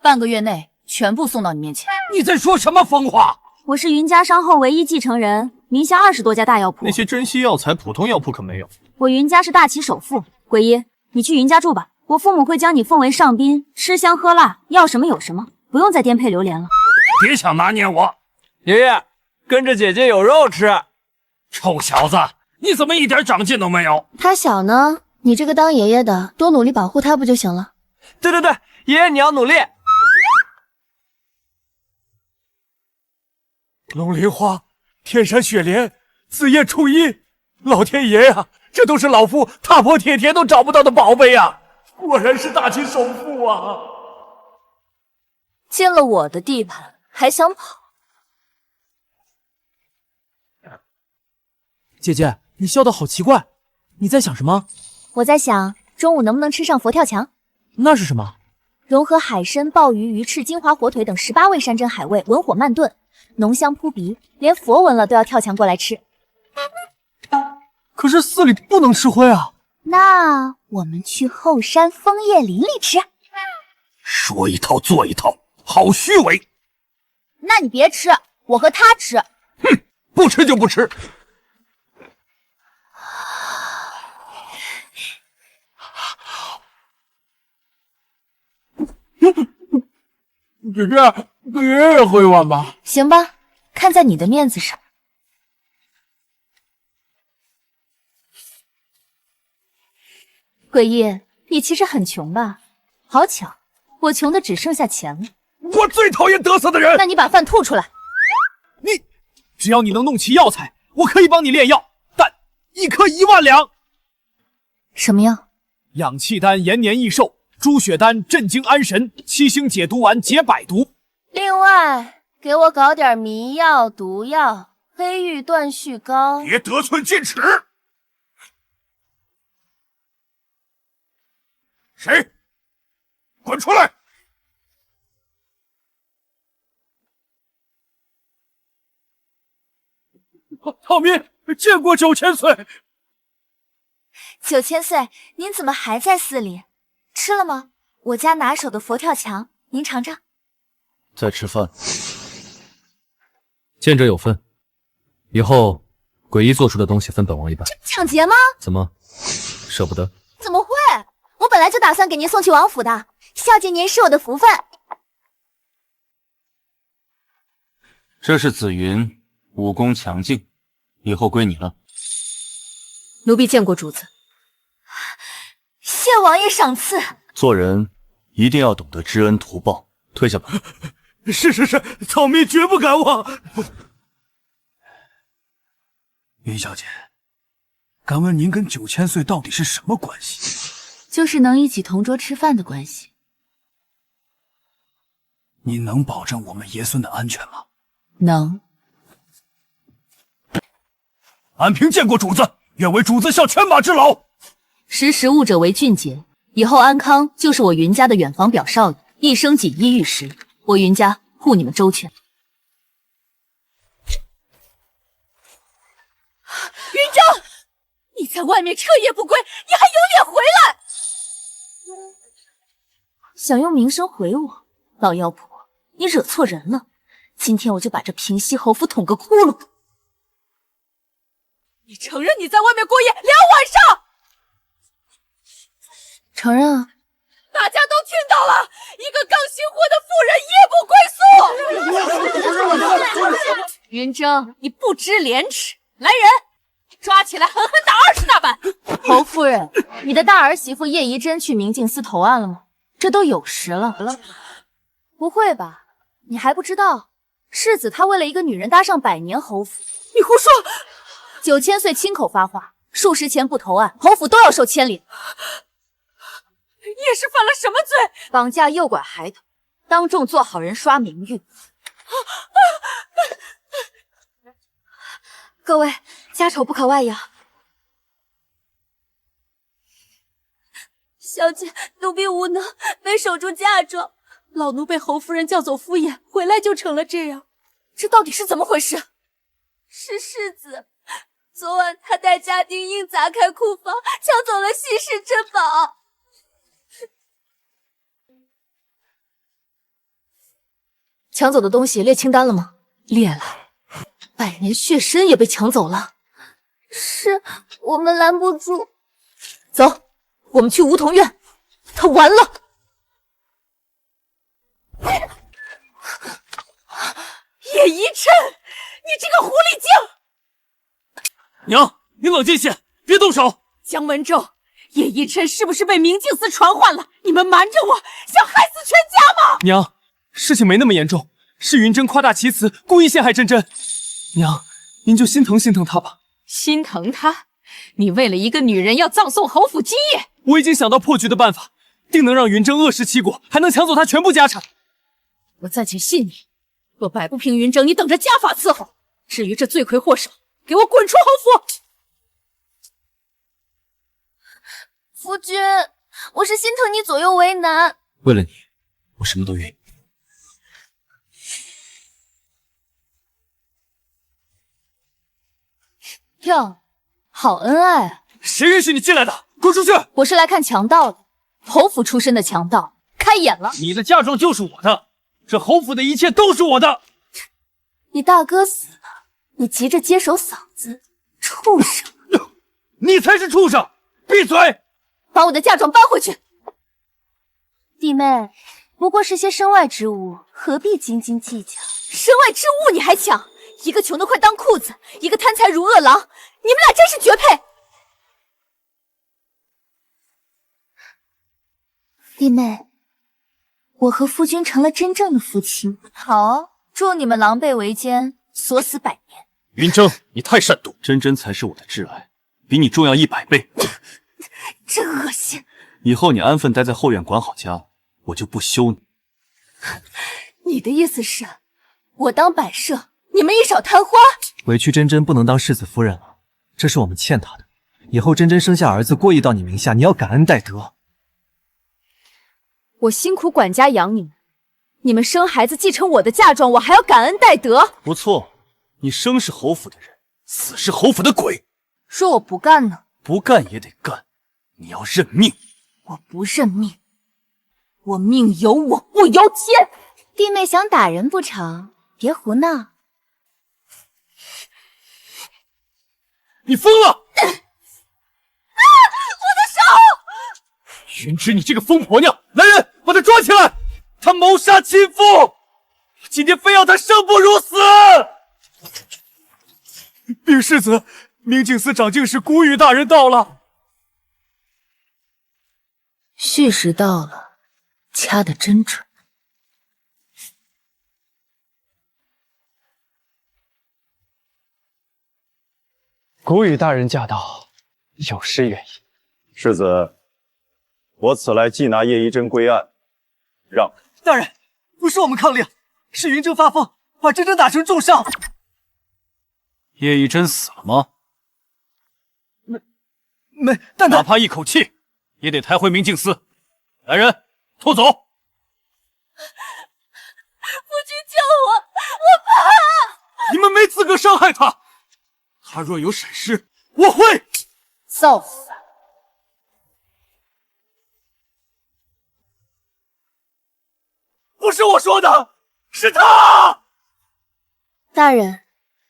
半个月内全部送到你面前。你在说什么疯话？我是云家商后唯一继承人，名下20多家大药铺，那些珍稀药材普通药铺可没有。我云家是大旗首富。鬼医，你去云家住吧，我父母会将你奉为上宾，吃香喝辣，要什么有什么，不用再颠沛流连了。别想拿捏我！爷爷，跟着姐姐有肉吃。臭小子，你怎么一点长进都没有？他小呢，你这个当爷爷的多努力保护他不就行了？对，爷爷你要努力。龙鳞花、天山雪莲、紫叶初一，老天爷呀，这都是老夫踏破铁鞋都找不到的宝贝啊！果然是大秦首富啊！进了我的地盘还想跑？姐姐，你笑得好奇怪，你在想什么？我在想中午能不能吃上佛跳墙？那是什么？融合海参、鲍鱼、鱼翅、金华火腿等18味山珍海味，文火慢炖，浓香扑鼻，连佛闻了都要跳墙过来吃。可是寺里不能吃灰啊。那我们去后山枫叶林里吃。说一套做一套，好虚伪！那你别吃，我和他吃。哼，不吃就不吃。姐姐，给爷爷喝一碗吧。行吧，看在你的面子上。鬼医，你其实很穷吧？好巧，我穷的只剩下钱了。我最讨厌得瑟的人。那你把饭吐出来。只要你能弄齐药材，我可以帮你炼药，但1颗1万两。什么药？养气丹延年益寿，猪血丹镇惊安神，7星解毒丸解百毒。另外，给我搞点迷药、毒药，黑玉断续膏。别得寸进尺！谁？滚出来！浩民，见过9000岁。9000岁，您怎么还在寺里？吃了吗？我家拿手的佛跳墙，您尝尝。在吃饭，见者有份。以后鬼医做出的东西分本王一半。抢劫吗？怎么，舍不得？怎么会？我本来就打算给您送去王府的，孝敬您是我的福分。这是紫云，武功强劲，以后归你了。奴婢见过主子。谢王爷赏赐。做人一定要懂得知恩图报。退下吧。是，草民绝不敢忘。云小姐，敢问您跟9000岁到底是什么关系？就是能一起同桌吃饭的关系。您能保证我们爷孙的安全吗？能。安平见过主子，愿为主子效犬马之劳。识时务者为俊杰，以后安康就是我云家的远房表少爷，一生锦衣玉食，我云家护你们周全。云峥，你在外面彻夜不归，你还有脸回来？想用名声回我，老妖婆，你惹错人了。今天我就把这平西侯府捅个窟窿。你承认你在外面过夜2晚上？承认啊。大家都听到了，一个刚新婚的妇人夜不归宿。云峥，你不知廉耻！来人，抓起来狠狠打20大板！侯夫人，你的大儿媳妇叶宜真去明镜司投案了吗？这都有时了。不会吧？你还不知道，世子他为了一个女人搭上100年侯府。你胡说！9000岁亲口发话，数十前不投案，侯府都要受牵连。叶氏犯了什么罪？绑架诱拐孩童，当众做好人刷名誉。各位，家丑不可外扬。小姐，奴婢无能，没守住嫁妆，老奴被侯夫人叫走敷衍，回来就成了这样。这到底是怎么回事？是世子，昨晚他带家丁硬砸开库房，抢走了稀世珍宝。抢走的东西列清单了吗？列了。100年血参也被抢走了。是我们拦不住。走，我们去梧桐院。他完了。叶宜琛，你这个狐狸精！娘，你冷静些，别动手。姜文正，叶宜琛是不是被明镜司传唤了？你们瞒着我，想害死全家吗？娘，事情没那么严重，是云峥夸大其词，故意陷害珍珍。娘，您就心疼她吧。心疼她？你为了一个女人要葬送侯府基业？我已经想到破局的办法，定能让云峥恶食其果，还能抢走她全部家产。我暂且信你，若摆不平云峥，你等着家法伺候。至于这罪魁祸首，给我滚出侯府！夫君，我是心疼你左右为难。为了你，我什么都愿意。哟，好恩爱啊！谁允许你进来的？滚出去！我是来看强盗的，侯府出身的强盗，开眼了！你的嫁妆就是我的，这侯府的一切都是我的。你大哥死了，你急着接手嫂子，畜生！你才是畜生！闭嘴！把我的嫁妆搬回去。弟妹，不过是些身外之物，何必斤斤计较？身外之物你还抢？一个穷得快当裤子，一个贪财如饿狼，你们俩真是绝配！弟妹，我和夫君成了真正的夫妻。好，祝你们狼狈为奸，锁死100年。云峥，你太善妒，珍珍才是我的挚爱，比你重要100倍。真恶心！以后你安分待在后院管好家，我就不休你。你的意思是，我当摆设？你们一手贪花，委屈珍珍不能当世子夫人了，这是我们欠她的。以后珍珍生下儿子过继到你名下，你要感恩戴德。我辛苦管家养你们，你们生孩子继承我的嫁妆，我还要感恩戴德？不错，你生是侯府的人，死是侯府的鬼。说我不干呢？不干也得干，你要认命。我不认命，我命由我不由天。弟妹想打人不成？别胡闹。你疯了！我的手！云芝，你这个疯婆娘！来人，把她抓起来！她谋杀亲夫，今天非要她生不如死！禀世子，明镜司长竟是古雨大人到了。戌时到了，掐得真准。古雨大人驾到，有失远迎。世子，我此来缉拿叶一真归案，让。大人，不是我们抗令，是云峥发疯，把真真打成重伤。叶一真死了吗？没，但哪怕一口气，也得抬回明镜司。来人，拖走！夫君救我，我怕！你们没资格伤害他。他若有闪失，我会造反！不是我说的，是他。大人，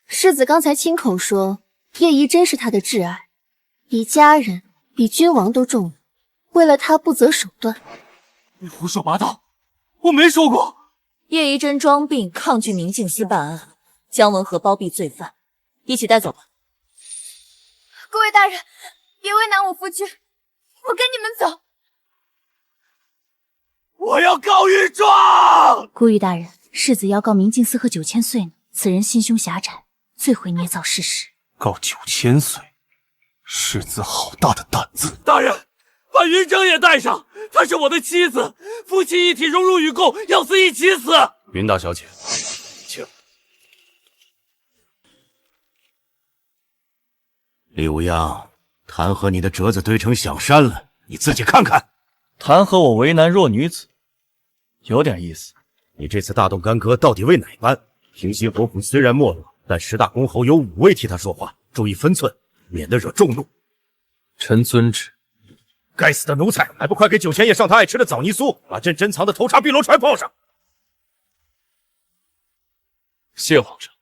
世子刚才亲口说叶怡真是他的挚爱，比家人、比君王都重要，为了他不择手段。你胡说八道，我没说过。叶怡真装病抗拒明镜司办案，姜文和包庇罪犯，一起带走吧。各位大人，别为难我夫君，我跟你们走。我要告御状！顾玉大人，世子要告明镜司和9000岁呢。此人心胸狭窄，最会捏造事实。告9000岁，世子好大的胆子！大人，把云峥也带上，她是我的妻子，夫妻一体，荣辱与共，要死一起死。云大小姐，请。李无恙，弹劾你的折子堆成响山了，你自己看看。弹劾我为难弱女子，有点意思。你这次大动干戈到底为哪般？平西侯府虽然没落，但10大公侯有5位替他说话，注意分寸，免得惹众怒。臣遵旨。该死的奴才，还不快给9000爷上他爱吃的枣泥酥，把朕珍藏的头茶碧螺传泡上！谢皇上。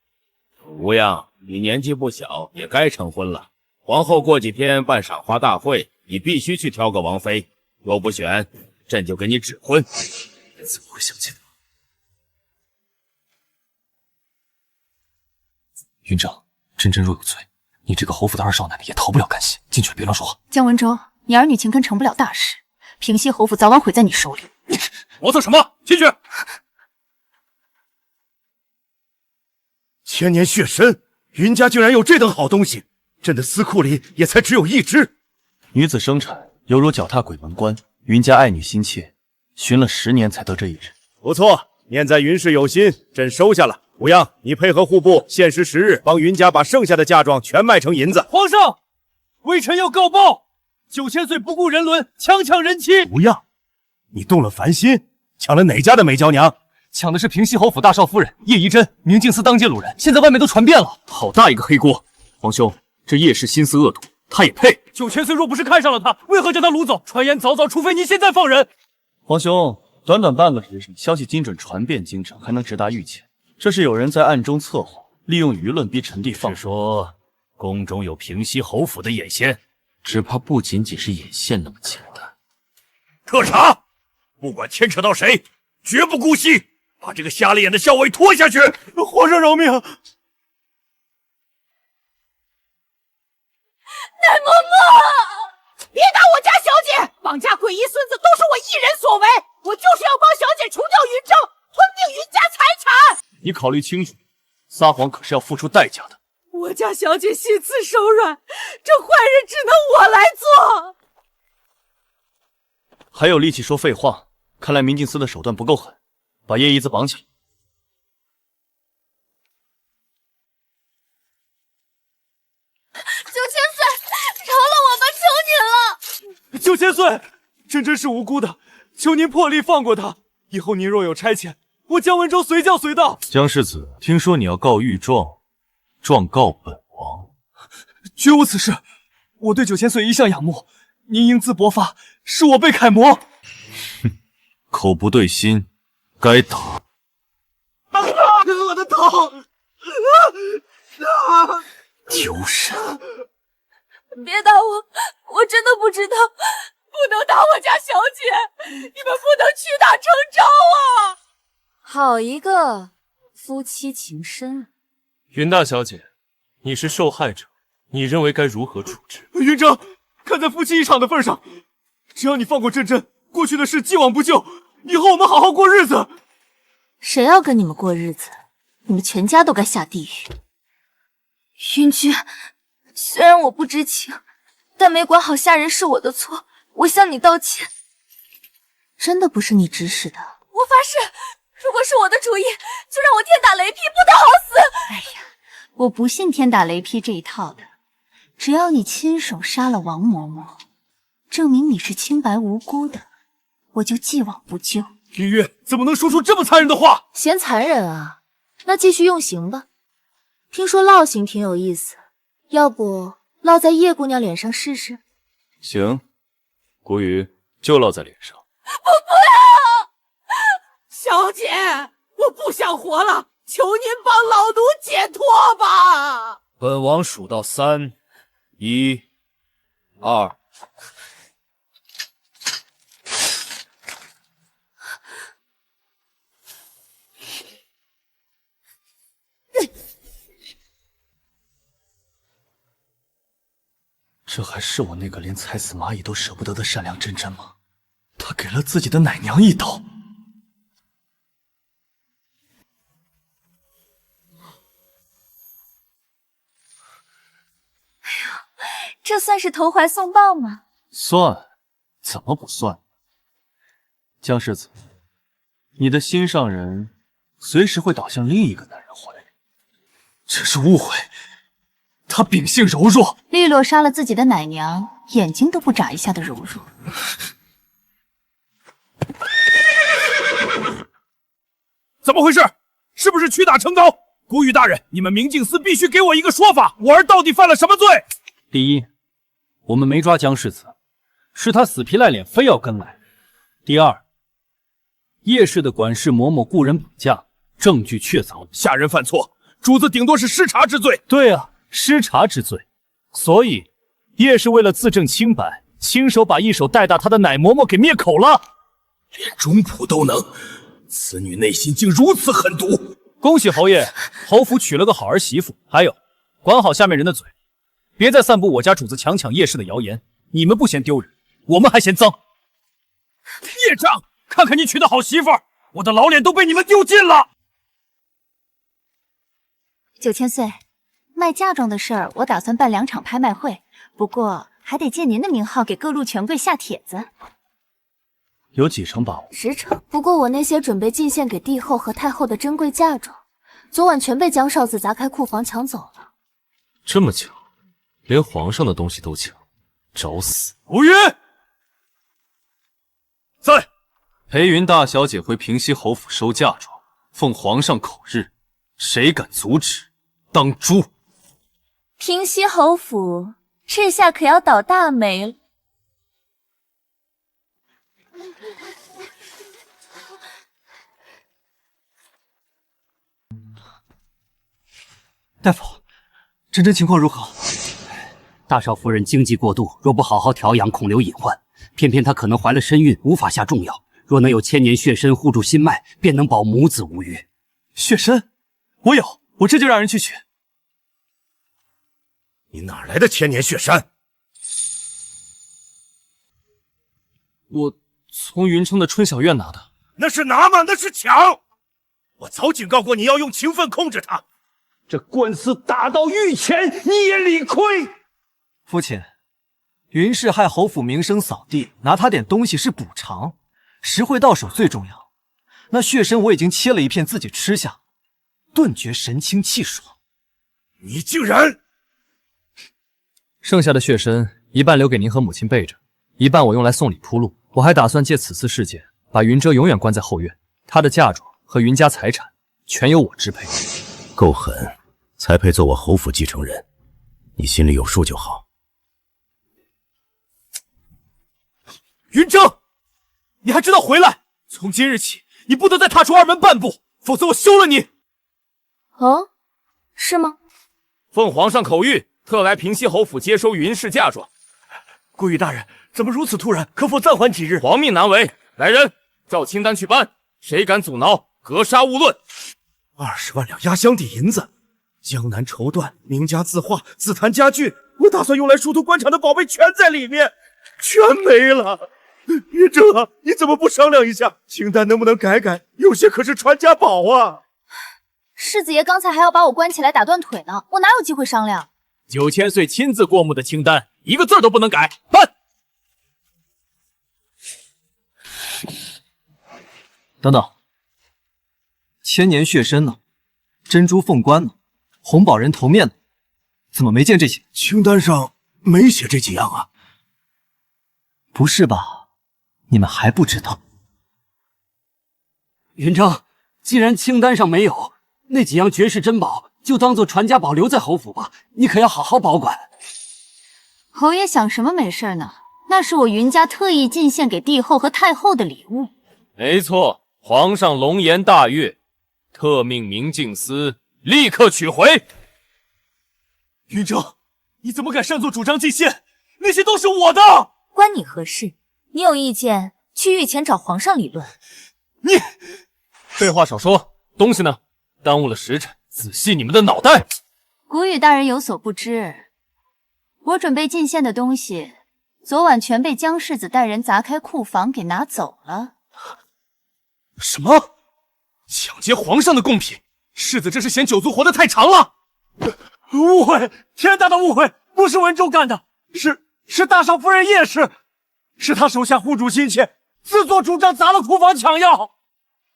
无恙，你年纪不小，也该成婚了。皇后过几天办赏花大会，你必须去挑个王妃。若不选，朕就给你指婚。怎么会相信他？云峥，真真若有罪，你这个侯府的2少奶奶也逃不了干系。进去别乱说话。姜文州，你儿女情根成不了大事，平西侯府早晚毁在你手里。磨蹭什么？进去！千年血参，云家竟然有这等好东西，朕的司库里也才只有1只。女子生产犹如脚踏鬼门关，云家爱女心切，寻了10年才得这一日。不错，念在云氏有心，朕收下了。无恙，你配合户部，限时10日，帮云家把剩下的嫁妆全卖成银子。皇上，微臣要告报，9000岁不顾人伦，强抢人妻。无恙，你动了凡心，抢了哪家的美娇娘？抢的是平西侯府大少夫人叶怡真，明镜司当街掳人，现在外面都传遍了。好大一个黑锅！皇兄，这叶氏心思恶毒，他也配？9000岁若不是看上了他，为何将他掳走？传言早早，除非您现在放人。皇兄，短短半个时辰，消息精准传遍京城，还能直达御前，这是有人在暗中策划，利用舆论逼臣弟放。是说宫中有平西侯府的眼线？只怕不仅仅是眼线那么简单。特查，不管牵扯到谁，绝不姑息，把这个瞎了眼的校尉拖下去。皇上饶命！奶嬷嬷，别打我家小姐！绑架鬼医孙子都是我一人所为，我就是要帮小姐除掉云峥，吞并云家财产。你考虑清楚，撒谎可是要付出代价的。我家小姐心慈手软，这坏人只能我来做。还有力气说废话？看来明镜司的手段不够狠，把叶一子绑起来。饶了我吧，求您了！9000岁，真真是无辜的，求您破例放过他。以后您若有差遣，我姜文州随叫随到。姜世子，听说你要告御状，状告本王？绝无此事，我对9000岁一向仰慕，您英姿勃发，使我辈楷模。哼，口不对心，该打。我的头！丢人！别打我，我真的不知道，不能打我家小姐，你们不能屈打成招啊！好一个夫妻情深啊！云大小姐，你是受害者，你认为该如何处置？云峥，看在夫妻一场的份上，只要你放过真真，过去的事既往不咎，以后我们好好过日子。谁要跟你们过日子？你们全家都该下地狱。云居，虽然我不知情，但没管好下人是我的错，我向你道歉。真的不是你指使的。我发誓，如果是我的主意，就让我天打雷劈，不得好死！哎呀，我不信天打雷劈这一套的。只要你亲手杀了王嬷嬷，证明你是清白无辜的，我就既往不咎。林月怎么能说出这么残忍的话？嫌残忍啊？那继续用刑吧。听说烙刑挺有意思，要不烙在叶姑娘脸上试试？行，古雨就烙在脸上。不要！小姐，我不想活了，求您帮老奴解脱吧！本王数到3，1、2。这还是我那个连踩死蚂蚁都舍不得的善良真真吗？他给了自己的奶娘一刀。这算是投怀送抱吗？算，怎么不算？江世子，你的心上人随时会倒向另一个男人怀里。这是误会，他秉性柔弱，利落杀了自己的奶娘，眼睛都不眨一下的柔弱。怎么回事？是不是屈打成招？古雨大人，你们明镜司必须给我一个说法，我儿到底犯了什么罪？第一，我们没抓江世子，是他死皮赖脸非要跟来。第二，叶氏的管事嬷嬷雇人绑架，证据确凿，下人犯错，主子顶多是失察之罪。对啊，失察之罪。所以叶氏为了自证清白，亲手把一手带大他的奶嬷嬷给灭口了。连中仆都能，此女内心竟如此狠毒。恭喜侯爷，侯府娶了个好儿媳妇。还有，管好下面人的嘴，别再散布我家主子强抢叶氏的谣言。你们不嫌丢人，我们还嫌脏。孽障！看看你娶的好媳妇儿，我的老脸都被你们丢尽了。9000岁，卖嫁妆的事儿，我打算办2场拍卖会，不过还得借您的名号给各路权贵下帖子。有几成把握？10成。不过我那些准备进献给帝后和太后的珍贵嫁妆，昨晚全被江少子砸开库房抢走了。这么巧，连皇上的东西都抢，找死！吴云在。裴云大小姐回平西侯府收嫁妆，奉皇上口日，谁敢阻止，当诛！平西侯府这下可要倒大霉了。大夫，真真情况如何？大少夫人经济过度，若不好好调养，恐留隐患。偏偏她可能怀了身孕，无法下重药。若能有千年血参护住心脉，便能保母子无虞。血参，我有，我这就让人去取。你哪来的千年血参？我从云城的春晓院拿的。那是拿吗？那是抢！我早警告过你要用情分控制他。这官司打到御前，你也理亏。父亲，云氏害侯府名声扫地，拿他点东西是补偿，实惠到手最重要。那血参我已经切了一片自己吃下，顿觉神清气爽。你竟然！剩下的血参一半留给您和母亲备着，一半我用来送礼铺路。我还打算借此次事件把云遮永远关在后院，她的嫁妆和云家财产全由我支配。够狠，才配做我侯府继承人，你心里有数就好。云峥，你还知道回来？从今日起，你不得再踏出二门半步，否则我休了你！哦，是吗？奉皇上口谕，特来平西侯府接收云氏嫁妆。顾宇大人，怎么如此突然？可否暂缓几日？皇命难违，来人，照清单去办，谁敢阻挠，格杀勿论。20万两压箱底银子，江南绸缎、名家字画、紫檀家具，我打算用来疏通官场的宝贝全在里面，全没了。云峥啊，你怎么不商量一下，清单能不能改改？有些可是传家宝啊！世子爷刚才还要把我关起来打断腿呢，我哪有机会商量9000岁亲自过目的清单，一个字都不能改，办！等等，千年血参呢？珍珠凤冠呢？红宝人头面呢？怎么没见这些？清单上没写这几样啊？不是吧？你们还不知道？云峥，既然清单上没有那几样绝世珍宝，就当做传家宝留在侯府吧，你可要好好保管。侯爷想什么美事呢？那是我云家特意进献给帝后和太后的礼物。没错，皇上龙颜大悦，特命明镜司立刻取回。云峥，你怎么敢擅作主张进献？那些都是我的，关你何事？你有意见去御前找皇上理论。你废话少说，东西呢？耽误了时辰，仔细你们的脑袋！谷雨大人有所不知，我准备进献的东西，昨晚全被江世子带人砸开库房给拿走了。什么？抢劫皇上的贡品？世子这是嫌九族活得太长了？误会，天大的误会！不是文州干的，是大少夫人叶氏，是他手下护主心切，自作主张砸了库房抢药。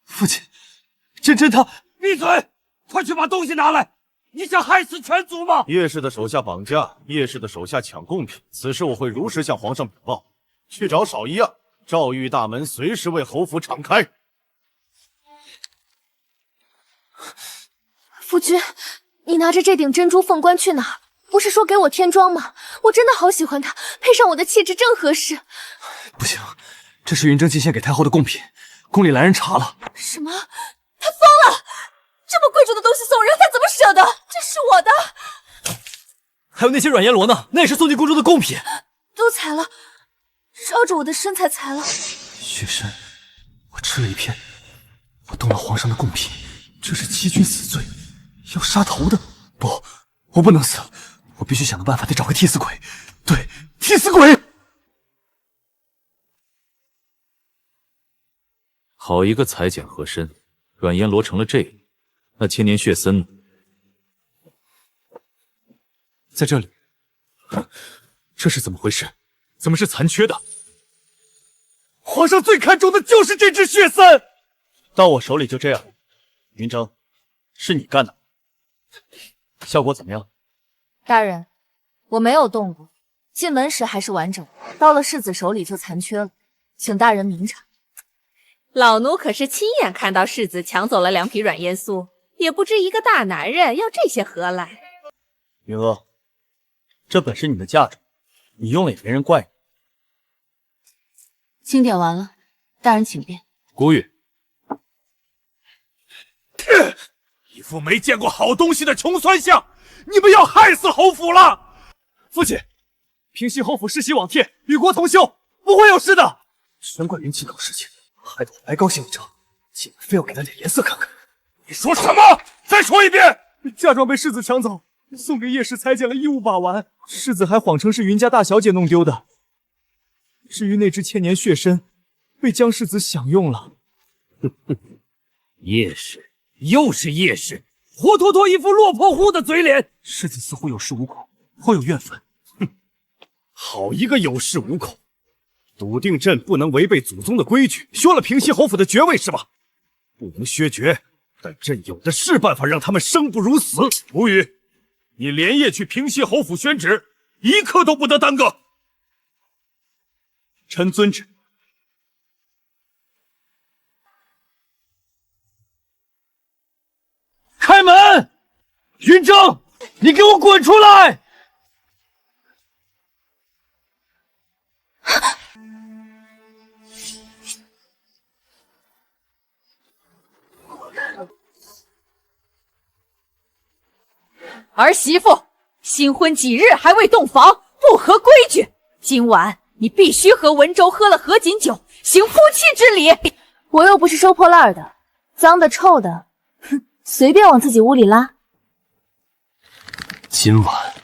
父亲，真真他……闭嘴！快去把东西拿来！你想害死全族吗？叶氏的手下绑架，叶氏的手下抢贡品，此事我会如实向皇上禀报。去找少一样，诏狱大门随时为侯府敞开。夫君，你拿着这顶珍珠凤冠去哪？不是说给我添妆吗？我真的好喜欢它，配上我的气质正合适。不行，这是云峥进献给太后的贡品，宫里来人查了。什么？他疯了！这么贵重的东西送人，他怎么舍得？这是我的。还有那些软阎罗呢？那也是宋靖公主的贡品。都裁了，照着我的身材裁了。血参，我吃了一片，我动了皇上的贡品，这是欺君死罪，要杀头的。不，我不能死，我必须想个办法，得找个替死鬼。对，替死鬼。好一个裁剪合身，软阎罗成了这样，那千年血参呢？在这里。这是怎么回事？怎么是残缺的？皇上最看重的就是这只血参，到我手里就这样。云峥，是你干的，效果怎么样？大人，我没有动过，进门时还是完整的，到了世子手里就残缺了，请大人明察。老奴可是亲眼看到世子抢走了2匹软烟酥，也不知一个大男人要这些何来。云阿，这本是你的嫁妆，你用了也没人怪你。清点完了，大人请便。古雨，一副没见过好东西的穷酸相，你们要害死侯府了！父亲，平西侯府世袭罔替，与国同修，不会有事的。全怪云七搞事情，害得我白高兴一场，进门非要给他点颜色看看。你说什么？再说一遍！嫁妆被世子抢走，送给叶氏裁剪了衣物把玩，世子还谎称是云家大小姐弄丢的。至于那只千年血参，被江世子享用了。叶氏，又是叶氏，活脱脱一副落魄户的嘴脸。世子似乎有恃无恐，颇有怨愤。好一个有恃无恐！笃定朕不能违背祖宗的规矩，削了平西侯府的爵位是吧？不能削爵，但朕有的是办法让他们生不如死。吴宇，你连夜去平西侯府宣旨，一刻都不得耽搁。臣遵旨。开门！云峥，你给我滚出来！儿媳妇，新婚几日还未洞房，不合规矩。今晚你必须和文州喝了合卺酒，行夫妻之礼。我又不是收破烂的，脏的臭的，哼，随便往自己屋里拉。今晚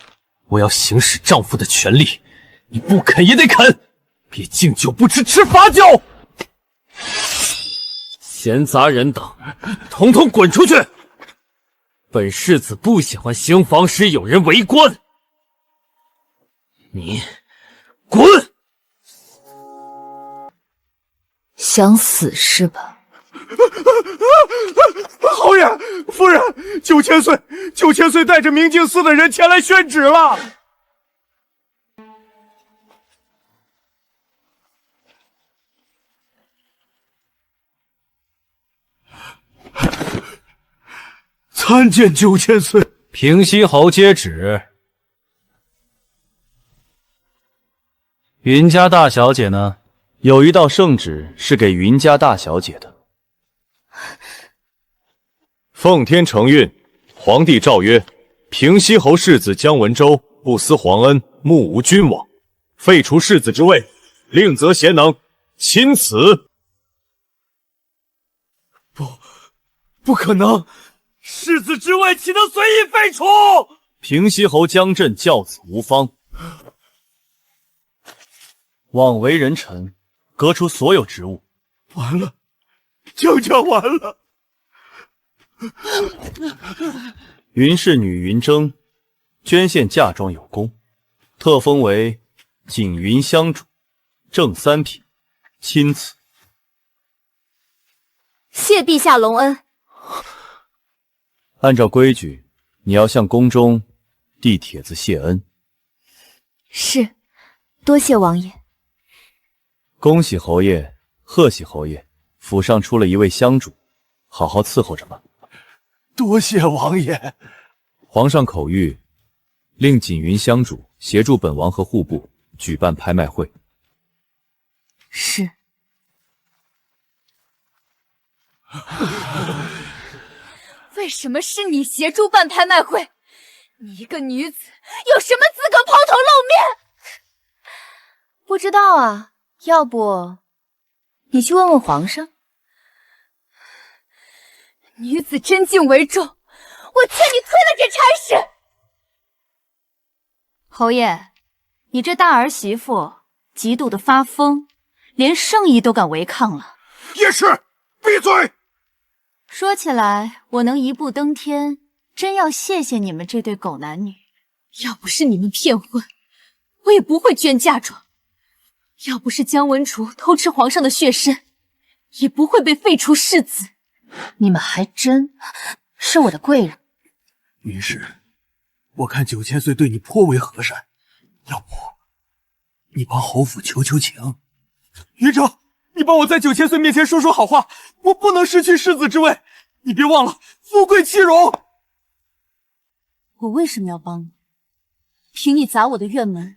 我要行使丈夫的权利，你不肯也得肯！别敬酒不吃吃罚酒！闲杂人等，统统滚出去！本世子不喜欢行房时有人围观。你滚！想死是吧？侯爷，夫人，9000岁带着明镜寺的人前来宣旨了。参见9000岁。平西侯接旨。云家大小姐呢？有一道圣旨是给云家大小姐的。奉天承运，皇帝诏曰：平西侯世子姜文周不思皇恩，目无君王，废除世子之位，另择贤能，钦此。不可能，世子之位岂能随意废除？平西侯姜振教子无方，枉为人臣，革除所有职务。完了，姜家完了。云氏女云筝捐献嫁妆有功，特封为锦云香主，正三品，钦此。谢陛下隆恩。按照规矩，你要向宫中递帖子谢恩。是，多谢王爷。恭喜侯爷，贺喜侯爷，府上出了一位香主，好好伺候着吧。多谢王爷。皇上口谕，令锦云香主协助本王和户部举办拍卖会。是。为什么是你协助办拍卖会？你一个女子有什么资格抛头露面？不知道啊，要不你去问问皇上。女子真敬为重，我劝你退了这差事。侯爷，你这大儿媳妇嫉妒的发疯，连圣意都敢违抗了。叶氏，闭嘴！说起来，我能一步登天，真要谢谢你们这对狗男女。要不是你们骗婚，我也不会捐嫁妆；要不是姜文楚偷吃皇上的血参，也不会被废除世子。你们还真是我的贵人。云氏，我看9000岁对你颇为和善，要不你帮侯府求求情？云峥，你帮我在9000岁面前说说好话，我不能失去世子之位。你别忘了，富贵欺荣。我为什么要帮你？凭你砸我的院门，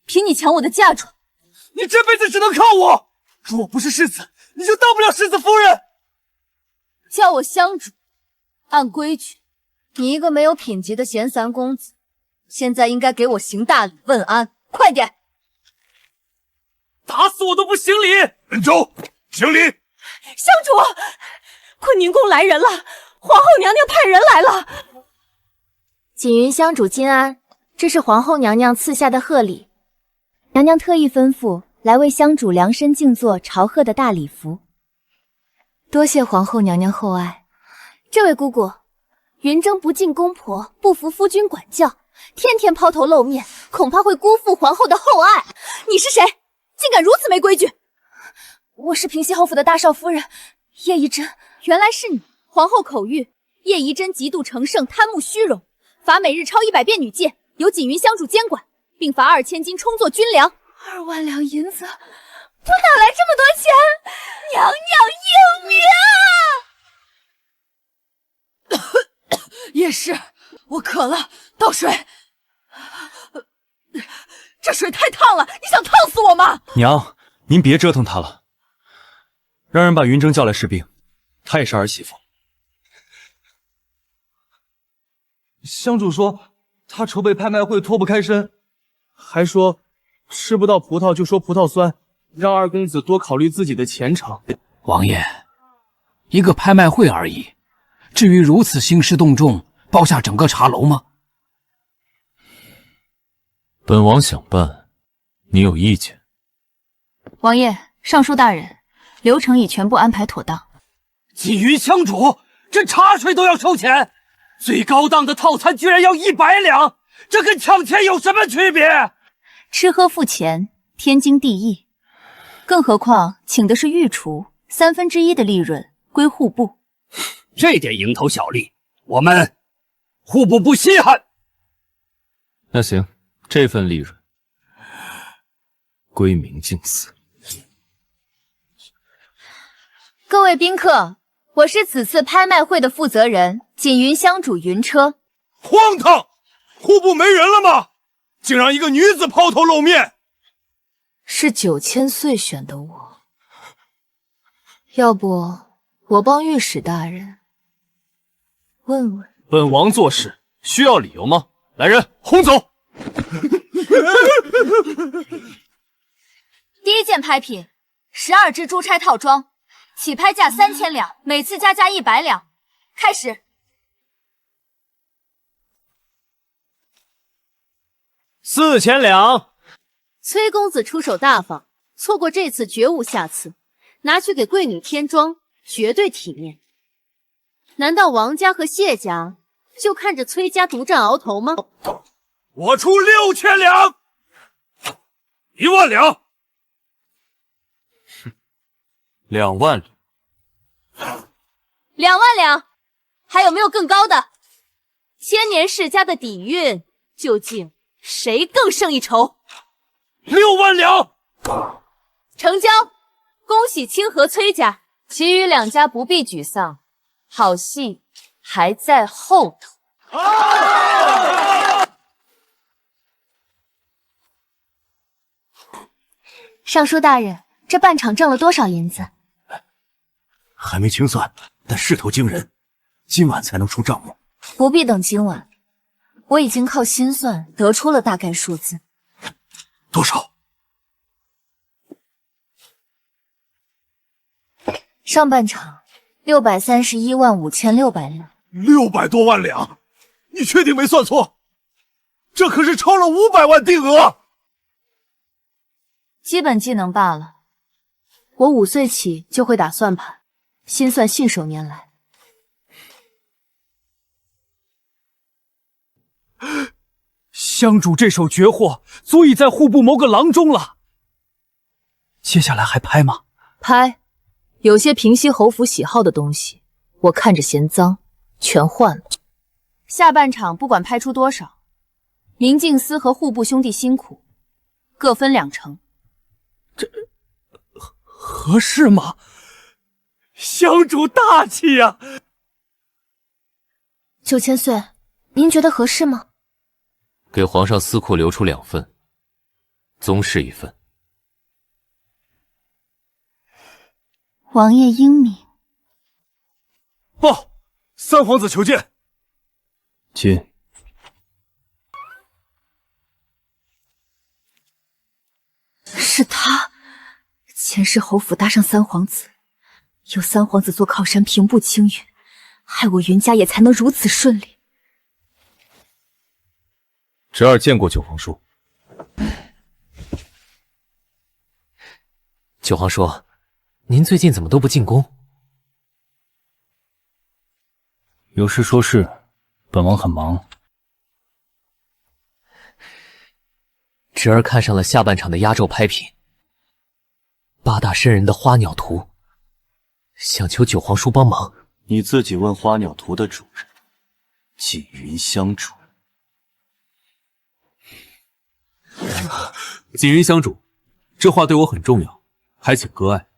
凭你抢我的嫁妆，你这辈子只能靠我。如果不是世子，你就当不了世子夫人。叫我香主，按规矩，你一个没有品级的闲散公子，现在应该给我行大礼问安，快点！打死我都不行礼。文州，行礼。香主，坤宁宫来人了，皇后娘娘派人来了。锦云香主金安，这是皇后娘娘赐下的贺礼，娘娘特意吩咐来为香主量身静坐朝贺的大礼服。多谢皇后娘娘厚爱。这位姑姑，云筝不敬公婆，不服夫君管教，天天抛头露面，恐怕会辜负皇后的厚爱。你是谁？竟敢如此没规矩！我是平西侯府的大少夫人叶宜真。原来是你！皇后口谕，叶宜真嫉妒成盛，贪慕虚荣，罚每日抄100遍女诫，由锦云香主监管，并罚2000金充作军粮。2万两银子，我哪来这么多钱？娘娘英明啊！叶氏，我渴了，倒水。这水太烫了，你想烫死我吗？娘，您别折腾她了，让人把云筝叫来试病，她也是儿媳妇。香主说她筹备拍卖会脱不开身，还说吃不到葡萄就说葡萄酸，让二公子多考虑自己的前程。王爷，一个拍卖会而已，至于如此兴师动众，包下整个茶楼吗？本王想办，你有意见？王爷，尚书大人，流程已全部安排妥当。锦云香主，这茶水都要收钱，最高档的套餐居然要100两，这跟抢钱有什么区别？吃喝付钱，天经地义。更何况请的是御厨，1/3的利润归户部。这点蝇头小利，我们户部不稀罕。那行，这份利润归明镜司。各位宾客，我是此次拍卖会的负责人，锦云香主云车。荒唐！户部没人了吗？竟让一个女子抛头露面！是9000岁选的我，要不我帮御史大人问问。本王做事需要理由吗？来人，轰走！第一件拍品，12只珠钗套装，起拍价3000两，每次加价100两。开始。4000两。崔公子出手大方，错过这次绝无下次，拿去给贵女添妆，绝对体面。难道王家和谢家就看着崔家独占鳌头吗？我出6000两，10000两，2万两，2万两，还有没有更高的？千年世家的底蕴，究竟谁更胜一筹？6万两，成交！恭喜清河崔家，其余2家不必沮丧，好戏还在后头。尚书大人，这半场挣了多少银子？还没清算，但势头惊人，今晚才能出账目。不必等今晚，我已经靠心算得出了大概数字。多少？上半场6315600两，600多万两，你确定没算错？这可是超了500万定额。基本技能罢了，我5岁起就会打算盘，心算信手拈来。香主这手绝货足以在户部谋个郎中了。接下来还拍吗？拍，有些平西侯府喜好的东西，我看着嫌脏，全换了。下半场不管拍出多少，明镜司和户部兄弟辛苦，各分2成。这合适吗？香主大气呀！9000岁，您觉得合适吗？给皇上司库留出2份，宗室1份。王爷英明。报，三皇子求见。进。是他，前世侯府搭上三皇子，有三皇子做靠山平步青云，害我云家也才能如此顺利。侄儿见过九皇叔。九皇叔，您最近怎么都不进宫？有事说事，本王很忙。侄儿看上了下半场的压轴拍品，8大神人的花鸟图，想求九皇叔帮忙。你自己问花鸟图的主人，锦云香主。锦云香主，这话对我很重要，还请割爱。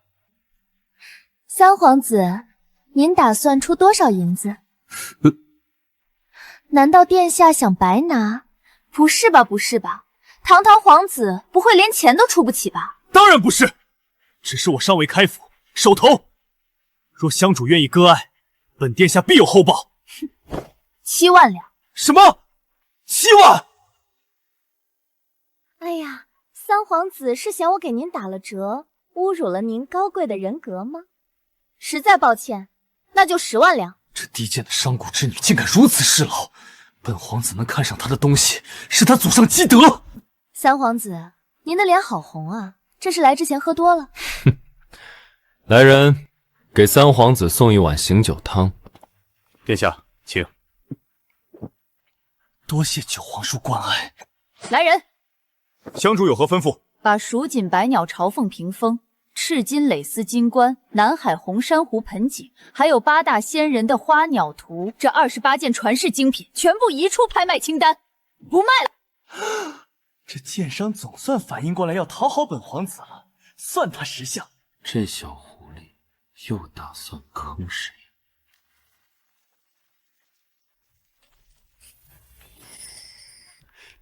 三皇子，您打算出多少银子？难道殿下想白拿？不是吧，不是吧？堂堂皇子不会连钱都出不起吧？当然不是，只是我尚未开府，手头。若香主愿意割爱，本殿下必有厚报。7万两。什么？7万？哎呀，三皇子是嫌我给您打了折，侮辱了您高贵的人格吗？实在抱歉，那就10万两。这低贱的商贾之女竟敢如此示老，本皇子能看上她的东西，是她祖上积德。三皇子，您的脸好红啊，这是来之前喝多了？来人，给三皇子送一碗醒酒汤。殿下，请。多谢九皇叔关爱。来人，香主有何吩咐？把蜀锦百鸟朝凤屏风、赤金蕾丝金冠、南海红珊瑚盆景，还有8大仙人的花鸟图，这28件传世精品全部移出拍卖清单，不卖了。这剑商总算反应过来要讨好本皇子了，算他识相。这小狐狸又打算坑谁？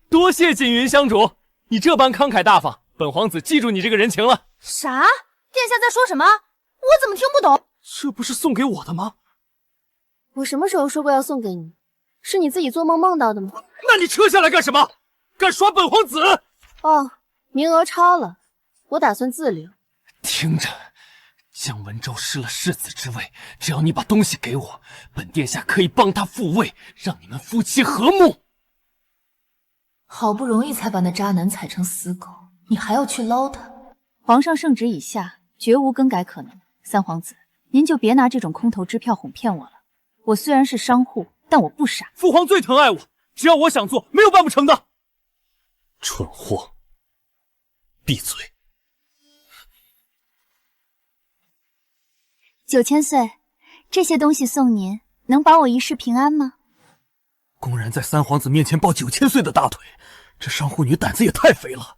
多谢锦云香主，你这般慷慨大方，本皇子记住你这个人情了。啥？殿下在说什么？我怎么听不懂？这不是送给我的吗？我什么时候说过要送给你？是你自己做梦梦到的吗？那你撤下来干什么？敢耍本皇子？哦，名额超了，我打算自留。听着，姜文州失了世子之位，只要你把东西给我，本殿下可以帮他复位，让你们夫妻和睦。好不容易才把那渣男踩成死狗，你还要去捞他？皇上圣旨已下，绝无更改可能。三皇子，您就别拿这种空头支票哄骗我了。我虽然是商户，但我不傻。父皇最疼爱我，只要我想做，没有办不成的。蠢货，闭嘴！9000岁，这些东西送您，能保我一世平安吗？公然在三皇子面前抱9000岁的大腿，这商户女胆子也太肥了。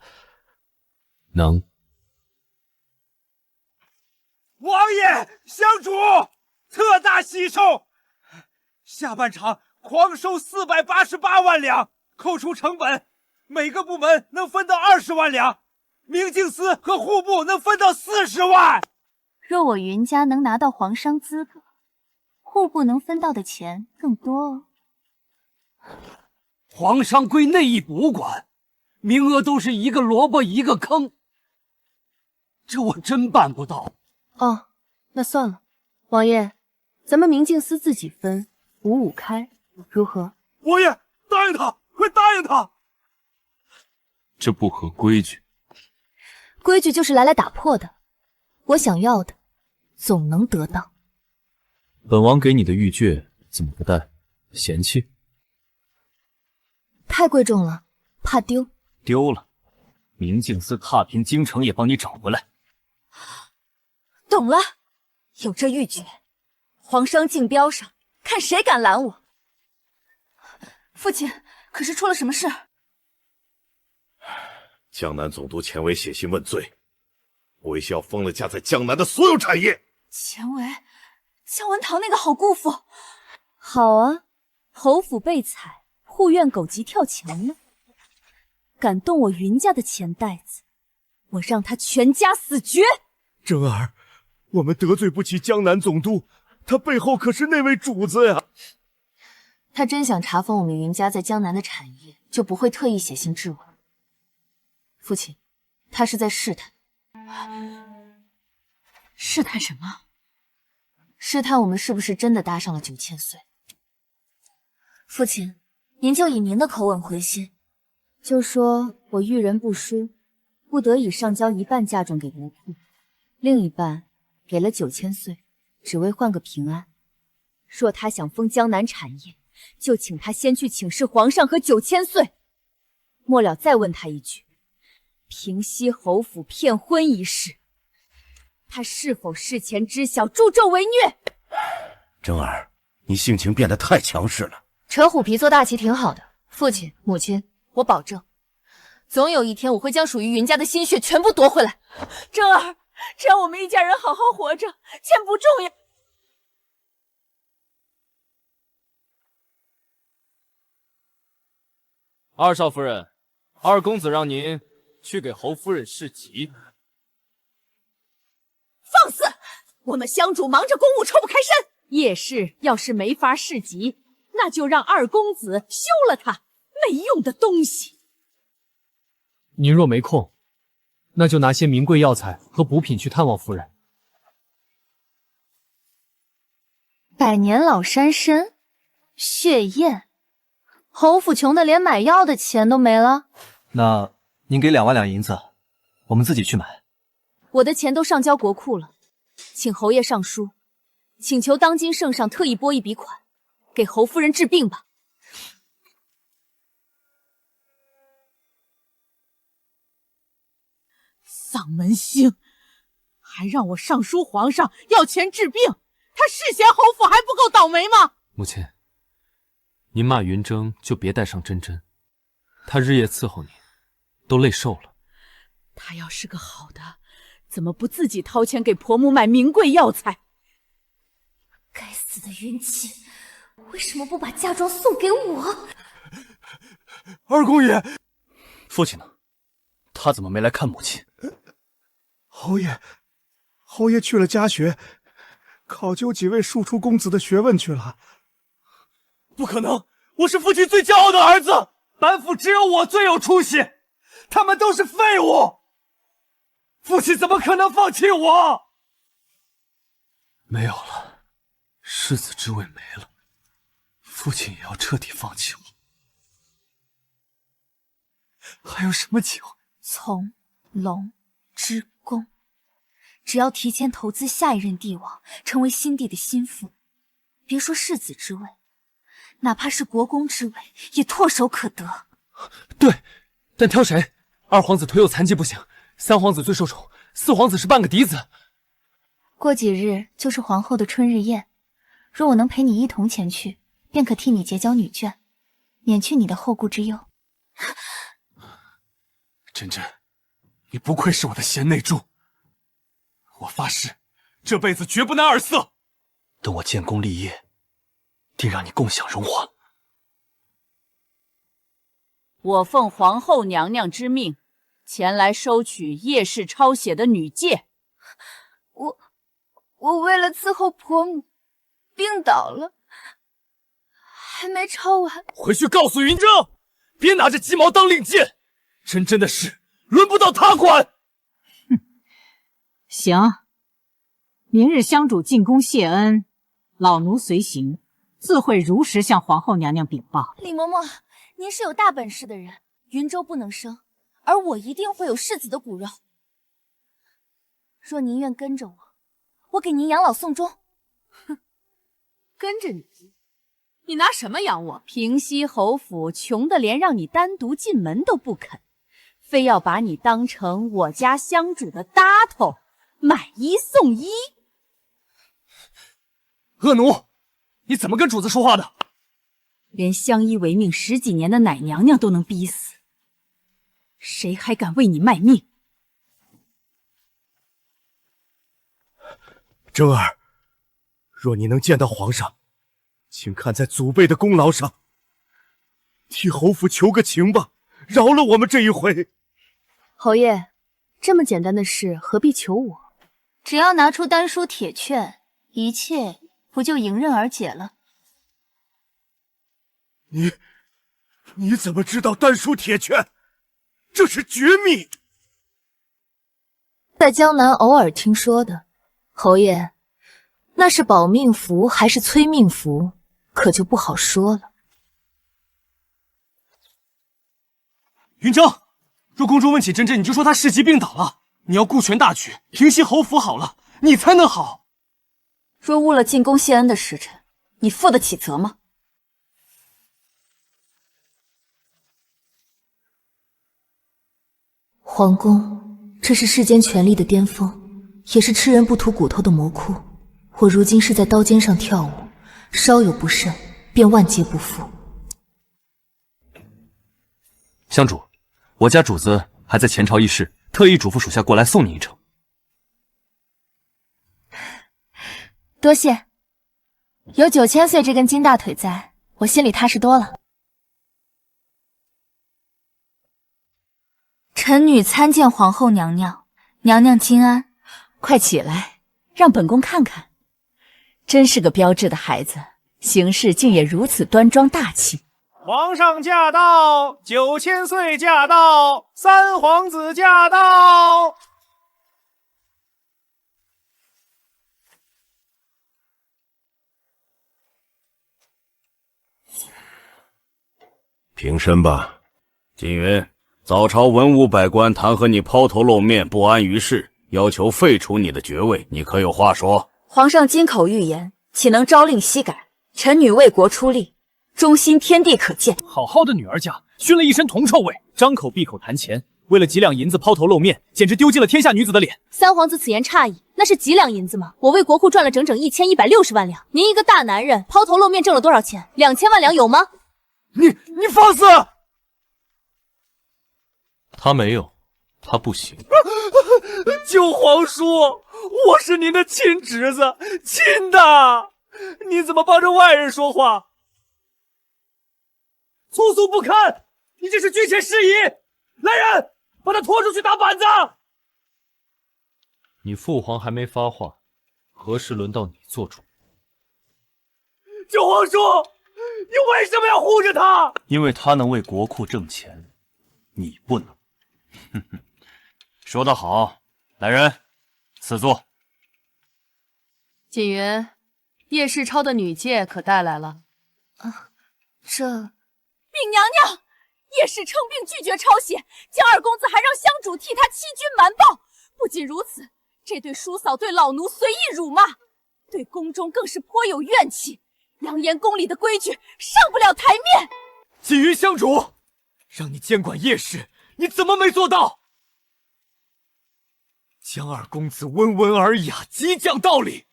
能。王爷、香主，特大喜寿！下半场狂收488万两，扣除成本，每个部门能分到20万两，明镜司和户部能分到40万。若我云家能拿到皇商资格，户部能分到的钱更多哦。皇商归内议补管，名额都是一个萝卜一个坑，这我真办不到。哦，那算了，王爷，咱们明镜司自己分，55开，如何？王爷，答应他，快答应他！这不合规矩。规矩就是来打破的，我想要的，总能得到。本王给你的玉珏怎么不带？嫌弃？太贵重了，怕丢。丢了，明镜司踏平京城也帮你找回来。懂了，有这玉珏，皇商竞标上，看谁敢拦我。父亲，可是出了什么事？江南总督钱维写信问罪，韦孝封了家在江南的所有产业。钱维，姜文堂那个好姑父。好啊，侯府被踩，护院狗急跳墙呢。敢动我云家的钱袋子，我让他全家死绝。珍儿，我们得罪不起江南总督，他背后可是那位主子呀。他真想查封我们云家在江南的产业，就不会特意写信质问。父亲，他是在试探。试探什么？试探我们是不是真的搭上了9000岁。父亲，您就以您的口吻回信，就说我遇人不淑，不得已上交1半嫁妆给吴铺，另一半给了9000岁，只为换个平安。若他想封江南产业，就请他先去请示皇上和9000岁。末了再问他一句，平西侯府骗婚一事，他是否事前知晓助纣为虐？珍儿，你性情变得太强势了。扯虎皮做大旗挺好的，父亲、母亲，我保证，总有一天我会将属于云家的心血全部夺回来。珍儿，只要我们一家人好好活着，钱不重要。二少夫人，二公子让您去给侯夫人侍疾。放肆！我们香主忙着公务抽不开身，夜市要是没法侍疾，那就让二公子休了他，没用的东西。您若没空，那就拿些名贵药材和补品去探望夫人。百年老山参，血燕，侯府穷的连买药的钱都没了。那您给2万两银子，我们自己去买。我的钱都上交国库了，请侯爷上书，请求当今圣上特意拨一笔款，给侯夫人治病吧。丧门星，还让我上书皇上要钱治病，他是嫌侯府还不够倒霉吗？母亲，您骂云峥就别带上真真，她日夜伺候您，都累瘦了。他要是个好的，怎么不自己掏钱给婆母买名贵药材？该死的云气，为什么不把嫁妆送给我？二公爷，父亲呢？他怎么没来看母亲？侯爷去了家学，考究几位庶出公子的学问去了。不可能！我是父亲最骄傲的儿子，本府只有我最有出息，他们都是废物。父亲怎么可能放弃我？没有了，世子之位没了，父亲也要彻底放弃我。还有什么机会？从龙之宫，只要提前投资下一任帝王，成为新帝的心腹，别说世子之位，哪怕是国公之位也唾手可得。对，但挑谁？2皇子腿有残疾不行，3皇子最受宠，4皇子是半个嫡子。过几日就是皇后的春日宴，若我能陪你一同前去，便可替你结交女眷，免去你的后顾之忧。真真，你不愧是我的贤内助，我发誓，这辈子绝不男儿色。等我建功立业，定让你共享荣华。我奉皇后娘娘之命，前来收取叶氏抄写的女戒。我为了伺候婆母，病倒了，还没抄完。回去告诉云峥，别拿着鸡毛当令箭。真真的事轮不到他管。行，明日香主进宫谢恩，老奴随行，自会如实向皇后娘娘禀报。李嬷嬷，您是有大本事的人，云州不能生，而我一定会有世子的骨肉。若您愿跟着我，我给您养老送终。哼，跟着你？你拿什么养我？平西侯府穷得连让你单独进门都不肯，非要把你当成我家香主的搭头，买1送1。恶奴，你怎么跟主子说话的？连相依为命10几年的奶娘娘都能逼死，谁还敢为你卖命？征儿，若你能见到皇上，请看在祖辈的功劳上，替侯府求个情吧，饶了我们这一回。侯爷，这么简单的事何必求我？只要拿出丹书铁券，一切不就迎刃而解了？你怎么知道丹书铁券？这是绝密。在江南偶尔听说的。侯爷，那是保命符还是催命符，可就不好说了。云峥，若公主问起真真，你就说她世疾病倒了。你要顾全大局，平息侯府好了，你才能好。若误了进宫谢恩的时辰，你负得起责吗？皇宫，这是世间权力的巅峰。也是吃人不吐骨头的魔窟，我如今是在刀尖上跳舞，稍有不慎，便万劫不复。香主，我家主子还在前朝议事，特意嘱咐属下过来送你一程。多谢，有9000岁这根金大腿在，我心里踏实多了。臣女参见皇后娘娘，娘娘金安。快起来，让本宫看看，真是个标致的孩子，行事竟也如此端庄大气。皇上驾到，9000岁驾到，3皇子驾到。平身吧。锦云，早朝文武百官弹劾你抛头露面，不安于世，要求废除你的爵位，你可有话说？皇上金口玉言，岂能朝令夕改？臣女为国出力，忠心天地可鉴。好好的女儿家，熏了一身铜臭味，张口闭口谈钱，为了几两银子抛头露面，简直丢尽了天下女子的脸。三皇子此言差矣，那是几两银子吗？我为国库赚了整整1160万两，您一个大男人抛头露面挣了多少钱？2000万两有吗？你放肆！他没有，他不行。九皇叔，我是您的亲侄子，亲的，你怎么帮着外人说话？粗俗不堪！你这是拒绝事宜！来人，把他拖出去打板子！你父皇还没发话，何时轮到你做主？九皇叔，你为什么要护着他？因为他能为国库挣钱，你不能。哼哼，说得好，来人，赐座。锦云，叶世超的女妾可带来了？这禀娘娘，叶氏称病拒绝抄写，江二公子还让香主替他欺君瞒报。不仅如此，这对叔嫂对老奴随意辱骂，对宫中更是颇有怨气，扬言宫里的规矩上不了台面。锦云香主，让你监管叶氏，你怎么没做到？江二公子温文尔雅，极讲道理，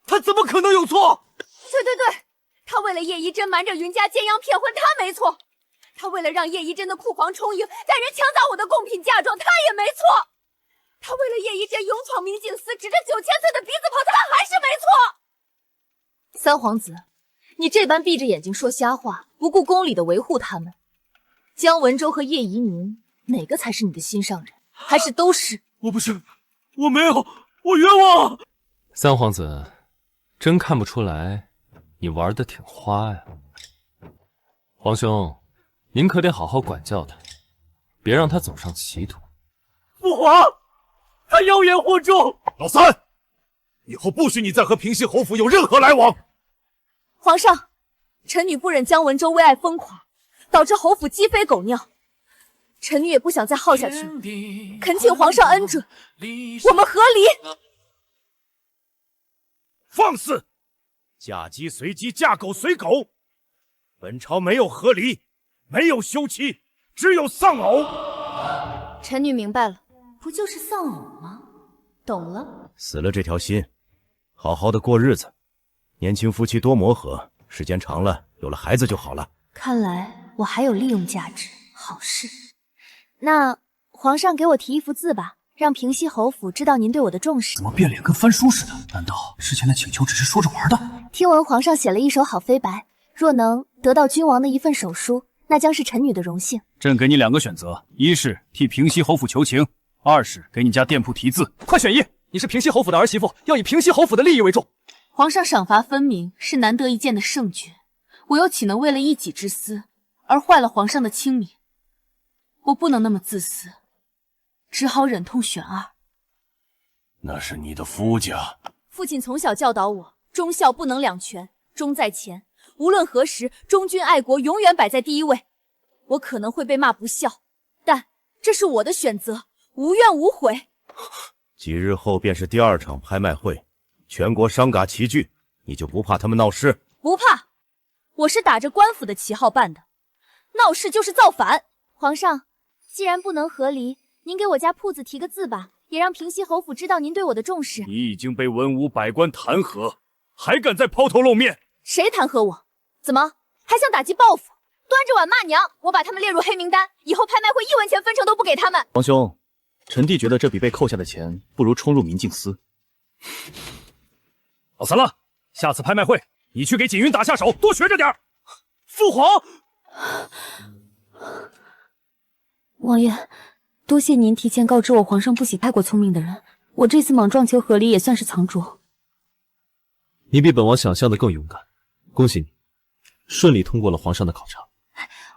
他怎么可能有错？对，他为了叶一真瞒着云家奸阳骗婚，他没错；他为了让叶一真的库房充盈，带人强砸我的贡品嫁妆，他也没错；他为了叶一真勇闯明镜司，指着9000岁的鼻子跑，他还是没错。三皇子，你这般闭着眼睛说瞎话，不顾宫里的维护他们，江文州和叶怡宁哪个才是你的心上人？还是都是？我不是，我没有，我冤枉！三皇子，真看不出来，你玩得挺花呀。皇兄，您可得好好管教他，别让他走上歧途。父皇，他妖言惑众！老三，以后不许你再和平西侯府有任何来往。皇上，臣女不忍江文州为爱疯狂，导致侯府鸡飞狗尿，臣女也不想再耗下去，恳请皇上恩准，我们和离。放肆！嫁鸡随鸡，嫁狗随狗。本朝没有和离，没有休妻，只有丧偶。臣女明白了，不就是丧偶吗？懂了。死了这条心，好好的过日子。年轻夫妻多磨合，时间长了，有了孩子就好了。看来我还有利用价值，好事。那皇上给我题一幅字吧，让平西侯府知道您对我的重视。怎么变脸跟翻书似的？难道之前的请求只是说着玩的？听闻皇上写了一手好飞白，若能得到君王的一份手书，那将是臣女的荣幸。朕给你2个选择：一是替平西侯府求情，2是给你家店铺题字。快选一！你是平西侯府的儿媳妇，要以平西侯府的利益为重。皇上赏罚分明，是难得一见的圣决，我又岂能为了一己之私而坏了皇上的清明？我不能那么自私，只好忍痛选2。那是你的夫家。父亲从小教导我，忠孝不能两全，忠在前，无论何时，忠君爱国永远摆在第一位。我可能会被骂不孝，但这是我的选择，无怨无悔。几日后便是第2场拍卖会，全国商贾齐聚，你就不怕他们闹事？不怕，我是打着官府的旗号办的，闹事就是造反。皇上，既然不能和离，您给我家铺子题个字吧，也让平西侯府知道您对我的重视。你已经被文武百官弹劾，还敢再抛头露面？谁弹劾我？怎么还想打击报复？端着碗骂娘！我把他们列入黑名单，以后拍卖会1文钱分成都不给他们。皇兄，臣弟觉得这笔被扣下的钱不如冲入明镜司。老三了，下次拍卖会你去给锦云打下手，多学着点。父皇，王爷，多谢您提前告知我，皇上不喜太过聪明的人。我这次莽撞求和离也算是藏拙。你比本王想象的更勇敢，恭喜你，顺利通过了皇上的考察。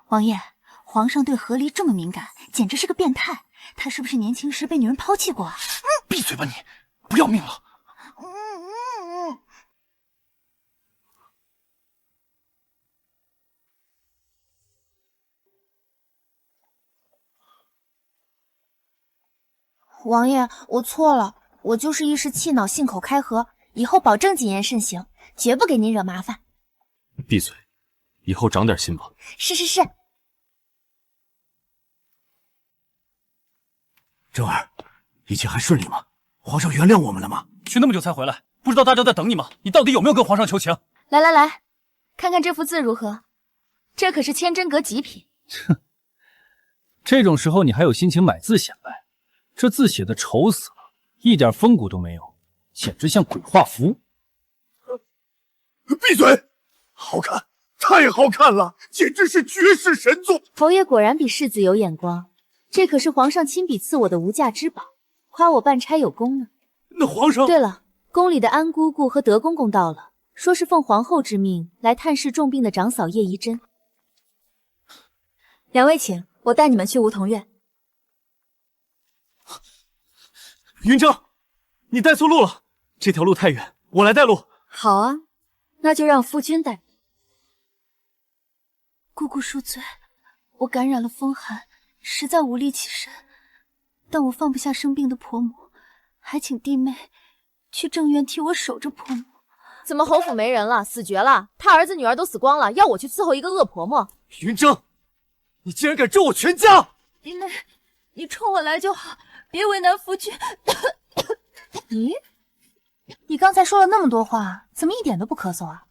王爷，皇上对和离这么敏感，简直是个变态。他是不是年轻时被女人抛弃过啊？闭嘴吧你，不要命了！王爷，我错了，我就是一时气恼，信口开河，以后保证谨言慎行，绝不给您惹麻烦。闭嘴，以后长点心吧。是是是。正儿，一切还顺利吗？皇上原谅我们了吗？去那么久才回来，不知道大家在等你吗？你到底有没有跟皇上求情？来来来，看看这幅字如何？这可是千真阁极品。哼，这种时候你还有心情买字显摆？这字写的丑死了，一点风骨都没有，简直像鬼画符。闭嘴！好看，太好看了，简直是绝世神作。侯爷果然比世子有眼光，这可是皇上亲笔赐我的无价之宝，夸我办差有功呢。那皇上……对了，宫里的安姑姑和德公公到了，说是奉皇后之命来探视重病的长嫂叶宜真。两位请，我带你们去梧桐院。云峥，你带错路了，这条路太远，我来带路。好啊，那就让夫君带。姑姑恕罪，我感染了风寒，实在无力起身，但我放不下生病的婆母，还请弟妹去正院替我守着婆母。怎么侯府没人了，死绝了？他儿子女儿都死光了，要我去伺候一个恶婆婆？云峥，你竟然敢咒我全家！弟妹，你冲我来就好，别为难夫君。咦，你刚才说了那么多话，怎么一点都不咳嗽啊？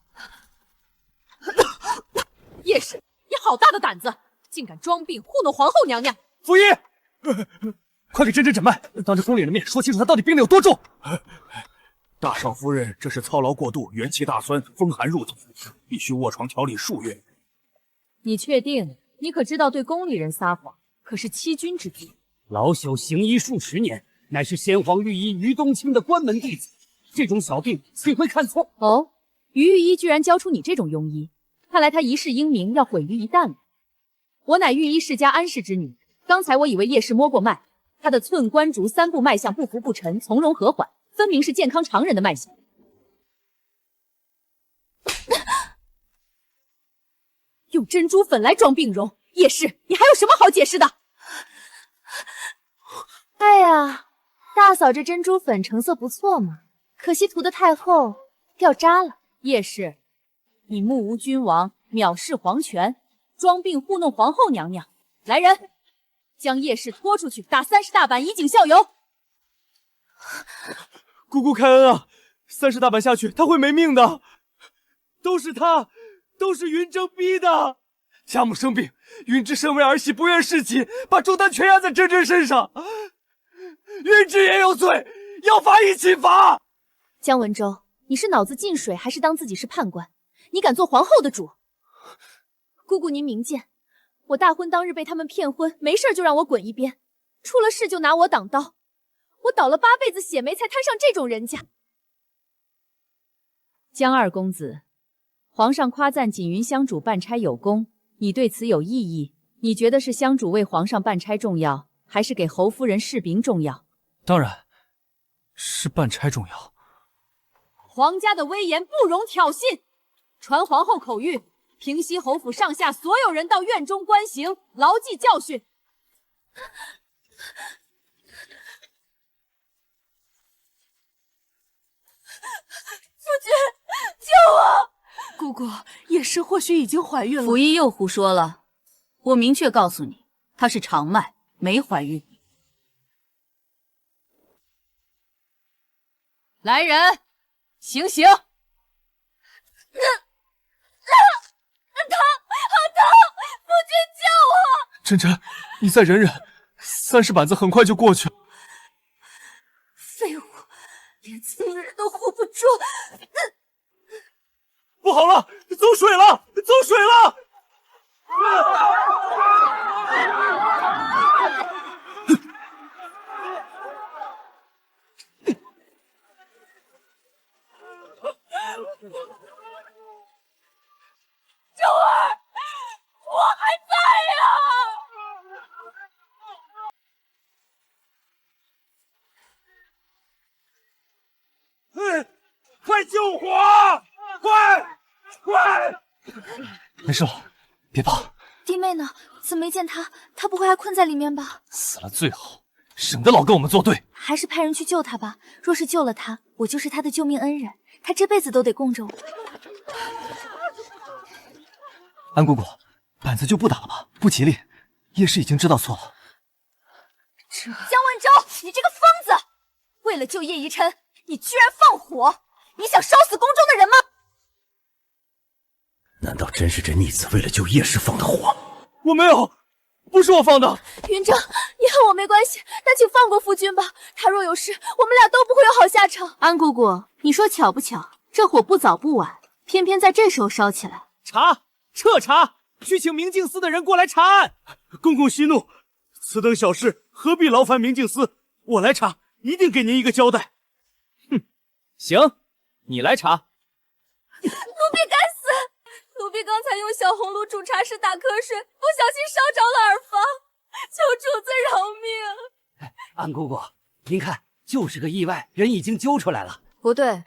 叶氏，你好大的胆子，竟敢装病糊弄皇后娘娘！傅仪，快给珍珍诊脉，当着宫里人面说清楚她到底病得有多重。大少夫人这是操劳过度，元气大酸，风寒入体，必须卧床调理数月。你确定？你可知道对宫里人撒谎可是欺君之罪？老朽行医数10年，乃是先皇御医于冬青的关门弟子，这种小病岂会看错？哦，于御医居然教出你这种庸医，看来他一世英名要毁于一旦了。我乃御医世家安氏之女，刚才我以为叶氏摸过脉，他的寸关竹3步脉象不浮不沉，从容和缓，分明是健康常人的脉象。用珍珠粉来装病容，叶氏，你还有什么好解释的？哎呀，大嫂这珍珠粉成色不错嘛，可惜涂得太厚，掉渣了。叶氏，你目无君王，藐视皇权，装病糊弄皇后娘娘。来人，将叶氏拖出去，打30大板以儆效尤。姑姑开恩啊，30大板下去，她会没命的。都是他，都是云峥逼的。家母生病，云芝身为儿媳不愿侍寝，把重担全压在珍珍身上。云芝也有罪，要罚一起罚。姜文州，你是脑子进水还是当自己是判官？你敢做皇后的主？姑姑您明鉴，我大婚当日被他们骗婚，没事就让我滚一边，出了事就拿我挡刀，我倒了8辈子血霉才摊上这种人家。姜二公子，皇上夸赞锦云香主办差有功，你对此有异议？你觉得是香主为皇上办差重要，还是给侯夫人侍病重要？当然是办差重要。皇家的威严不容挑衅，传皇后口谕，平西侯府上下所有人到院中观刑，牢记教训。夫君，救我！姑姑，叶氏或许已经怀孕了。溥仪又胡说了，我明确告诉你，她是长脉，没怀孕。来人，行刑！好疼！夫君救我！珍珍，你再忍忍，30板子很快就过去了。废物，连亲人都护不住。不好了，走水了，走水了！九儿，我还在呀！快救火！快！没事了，别怕。弟妹呢？怎么没见她？她不会还困在里面吧？死了最好，省得老跟我们作对。还是派人去救他吧。若是救了他，我就是他的救命恩人，他这辈子都得供着我。安姑姑，板子就不打了吧，不吉利。叶氏已经知道错了。姜文周，你这个疯子！为了救叶宜琛，你居然放火！你想烧死宫中的人吗？难道真是这逆子为了救叶氏放的火？我没有，不是我放的。云峥，你恨我没关系，但请放过夫君吧。他若有事，我们俩都不会有好下场。安姑姑，你说巧不巧？这火不早不晚，偏偏在这时候烧起来。查，彻查，去请明镜司的人过来查案。公公息怒，此等小事何必劳烦明镜司？我来查，一定给您一个交代。哼，行，你来查。奴婢该死！奴婢刚才用小红炉煮茶时打瞌睡，不小心烧着了耳房，求主子饶命！安姑姑，您看，就是个意外，人已经揪出来了。不对，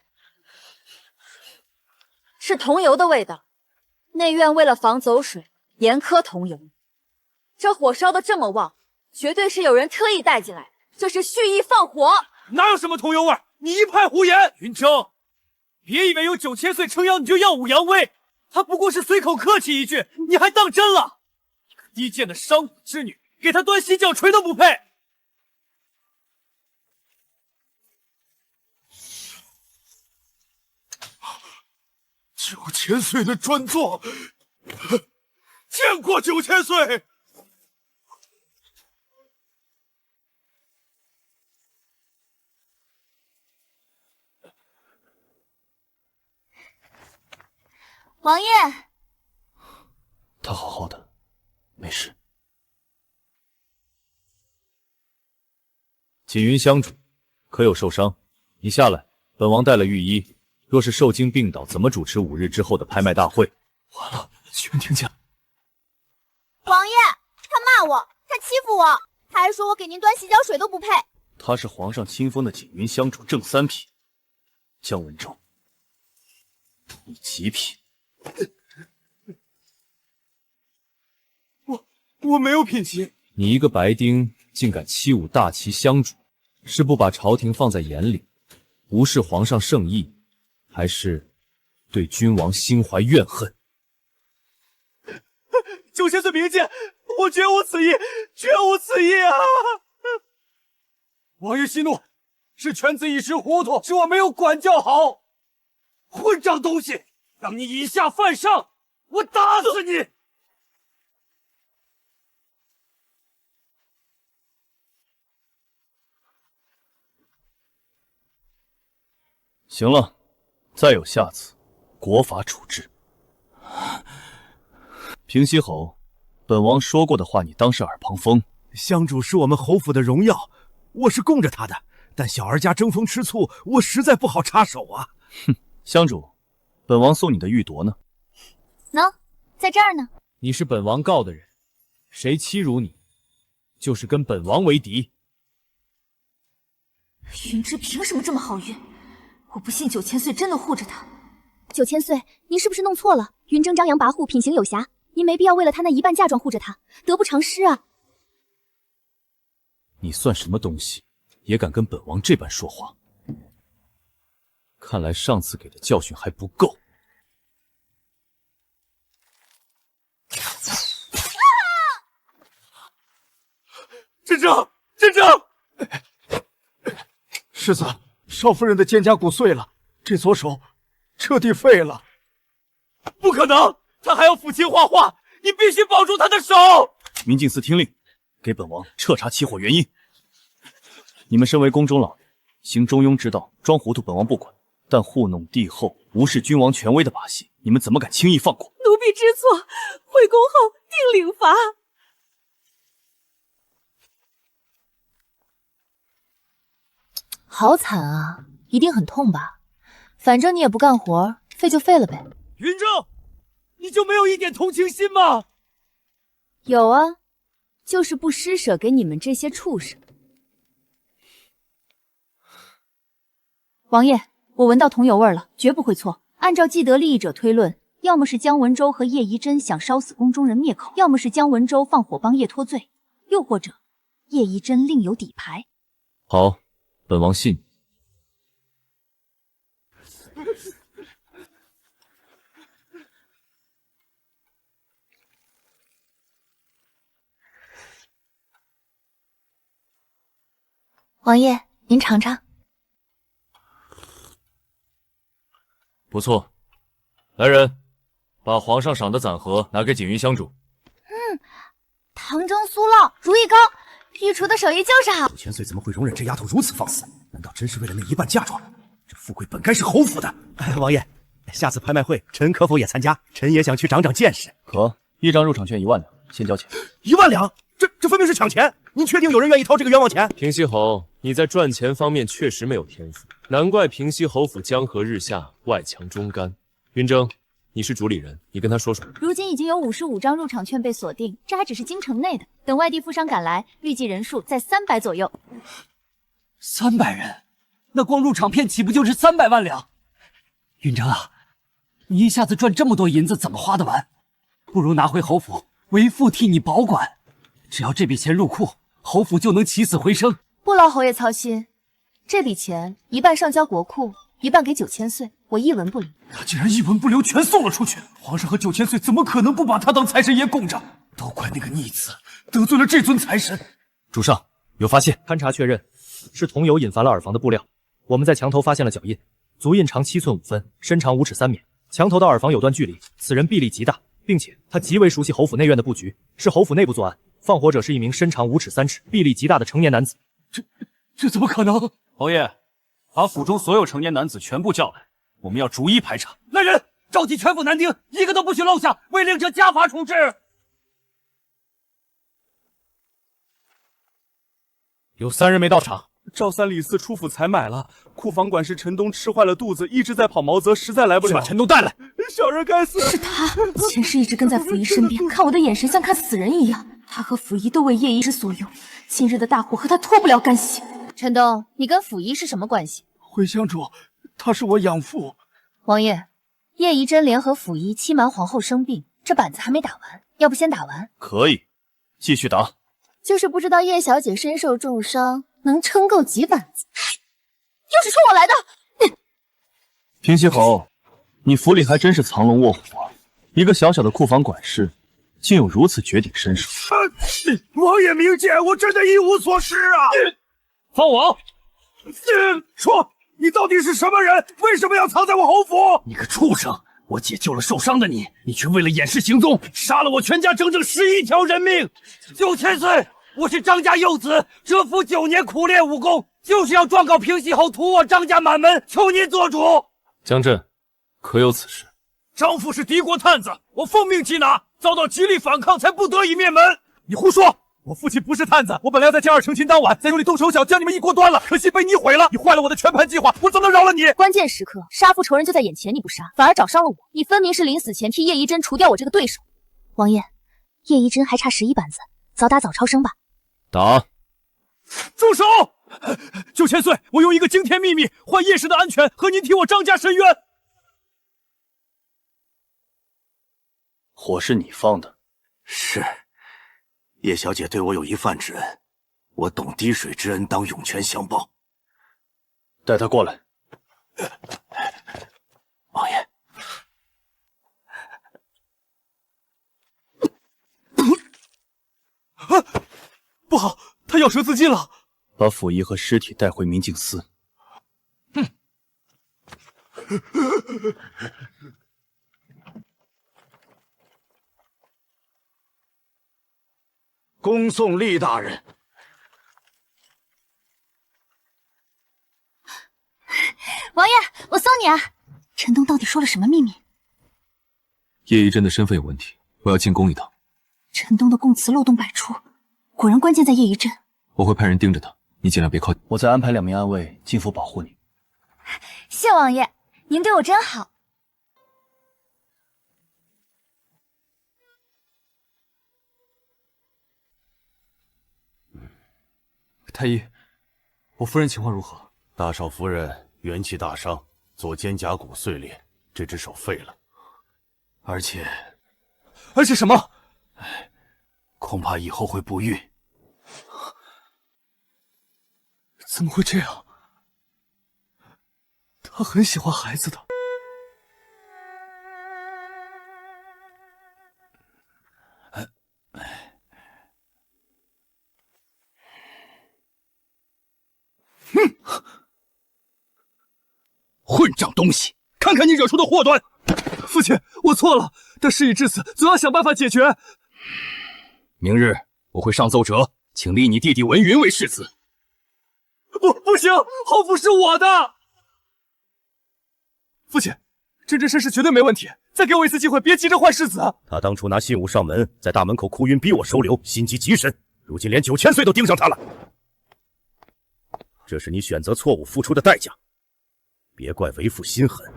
是桐油的味道。内院为了防走水，严苛桐油。这火烧得这么旺，绝对是有人特意带进来，这是蓄意放火。哪有什么桐油味？你一派胡言！云峥，别以为有9000岁撑腰你就耀武扬威，他不过是随口客气一句，你还当真了？一个低贱的商贾之女，给他端洗脚锤都不配。9000岁的专座，见过9000岁。王爷，他好好的，没事。锦云香主，可有受伤？你下来，本王带了御医。若是受惊病倒，怎么主持5日之后的拍卖大会？完了，全听见。王爷，他骂我，他欺负我，他还说我给您端洗脚水都不配。他是皇上亲封的锦云香主正3品，姜文周，你几品？我没有品级。你一个白丁竟敢欺侮大齐香主，是不把朝廷放在眼里，无视皇上圣意，还是对君王心怀怨恨？9000岁明鉴，我绝无此意，绝无此意啊！王爷息怒，是犬子一时糊涂，是我没有管教好。混账东西，让你以下犯上，我打死你！行了，再有下次，国法处置。平西侯，本王说过的话，你当是耳旁风。香主是我们侯府的荣耀，我是供着他的，但小儿家争风吃醋，我实在不好插手啊。哼，香主，本王送你的玉铎呢？喏，在这儿呢。你是本王告的人，谁欺辱你，就是跟本王为敌。云芝凭什么这么好运？我不信9000岁真的护着他。9000岁，您是不是弄错了？云峥张扬跋扈，品行有瑕，您没必要为了他那一半嫁妆护着他，得不偿失啊！你算什么东西，也敢跟本王这般说话？看来上次给的教训还不够。真正，真正，世子，少夫人的肩胛骨碎了，这左手彻底废了。不可能，他还要抚琴画画，你必须保住他的手。明镜司听令，给本王彻查起火原因。你们身为宫中老人，行中庸之道，装糊涂本王不管，但糊弄帝后、无视君王权威的把戏，你们怎么敢轻易放过？奴婢知错，回宫后定领罚。好惨啊，一定很痛吧？反正你也不干活，废就废了呗。云峥，你就没有一点同情心吗？有啊，就是不施舍给你们这些畜生。王爷，我闻到桐油味了，绝不会错。按照既得利益者推论，要么是姜文周和叶宜真想烧死宫中人灭口，要么是姜文周放火帮叶脱罪，又或者叶一真另有底牌。好，本王信。王爷，您尝尝。不错，来人，把皇上赏的攒盒拿给锦云香主。糖蒸酥酪，如意糕，御厨的手艺就是好。9千岁怎么会容忍这丫头如此放肆？难道真是为了那一半嫁妆？这富贵本该是侯府的。王爷，下次拍卖会臣可否也参加？臣也想去长长见识。可，一张入场券1万两，先交钱。1万两？这分明是抢钱！您确定有人愿意掏这个冤枉钱？平西侯，你在赚钱方面确实没有天赋，难怪平西侯府江河日下，外强中干。云峥，你是主理人，你跟他说说。如今已经有55张入场券被锁定，这还只是京城内的，等外地富商赶来，预计人数在300左右。300人，那光入场片岂不就是300万两？云峥啊，你一下子赚这么多银子，怎么花得完？不如拿回侯府，为父替你保管。只要这笔钱入库，侯府就能起死回生。不劳侯爷操心，这笔钱一半上交国库，一半给9千岁，我一文不留。他竟然一文不留，全送了出去。皇上和9千岁怎么可能不把他当财神爷供着？都怪那个逆子得罪了这尊财神。主上有发现，勘察确认是桐油引发了耳房的布料。我们在墙头发现了脚印，足印长7寸5分，身长5尺3冕。墙头到耳房有段距离，此人臂力极大，并且他极为熟悉侯府内院的布局，是侯府内部作案。放火者是一名身长5尺3尺、臂力极大的成年男子。这怎么可能？侯爷，把府中所有成年男子全部叫来，我们要逐一排查。来人，召集全府男丁，一个都不许漏下，违令者家法处置。有3人没到场。赵三李四出府采买了，库房管事陈东吃坏了肚子，一直在跑毛泽，实在来不了。把陈东带来。小人该死。是他，前世一直跟在溥仪身边，看我的眼神像看死人一样。他和溥仪都为叶一之所用，今日的大祸和他脱不了干系。陈东，你跟溥仪是什么关系？回乡主，他是我养父。王爷，叶宜真联合溥仪欺瞒皇后生病，这板子还没打完，要不先打完？可以，继续打。就是不知道叶小姐身受重伤，能撑够几板子？又是冲我来的！平西侯，你府里还真是藏龙卧虎啊！一个小小的库房管事，竟有如此绝顶身手。王爷明鉴，我真的一无所失啊！放我！说，你到底是什么人？为什么要藏在我侯府？你个畜生！我解救了受伤的你，你却为了掩饰行踪，杀了我全家整整11条人命。9千岁，我是张家幼子，蛰伏9年苦练武功，就是要状告平西侯屠我张家满门，求您做主。江震，可有此事？张父是敌国探子，我奉命缉拿，遭到极力反抗，才不得已灭门。你胡说！我父亲不是探子，我本来要在江二成亲当晚，在这里动手脚，将你们一锅端了，可惜被你毁了。你坏了我的全盘计划，我怎么能饶了你？关键时刻，杀父仇人就在眼前，你不杀，反而找伤了我。你分明是临死前替叶宜真除掉我这个对手。王爷，叶宜真还差11板子，早打早超生吧。打！住手！9千岁，我用一个惊天秘密换叶氏的安全，和您替我张家申冤。火是你放的？是。叶小姐对我有一饭之恩，我懂滴水之恩，当涌泉相报。带她过来。王爷，不好，他咬舌自尽了。把溥仪和尸体带回明镜司。恭送厉大人。王爷，我送你啊！陈东到底说了什么秘密？叶宜真的身份有问题，我要进宫一趟。陈东的供词漏洞百出，果然关键在叶宜真。我会派人盯着他，你尽量别靠近。我再安排2名暗卫进府保护你。谢王爷，您对我真好。太医，我夫人情况如何？大少夫人元气大伤，左肩胛骨碎裂，这只手废了，而且什么？恐怕以后会不孕。怎么会这样？他很喜欢孩子的。混账东西！看看你惹出的祸端！父亲，我错了，但事已至此，总要想办法解决。明日我会上奏折，请立你弟弟文云为世子。不行，侯府是我的。父亲，真真身世绝对没问题，再给我一次机会，别急着换世子。他当初拿信物上门，在大门口哭晕逼我收留，心机极深，如今连9000岁都盯上他了。这是你选择错误付出的代价，别怪为父心狠。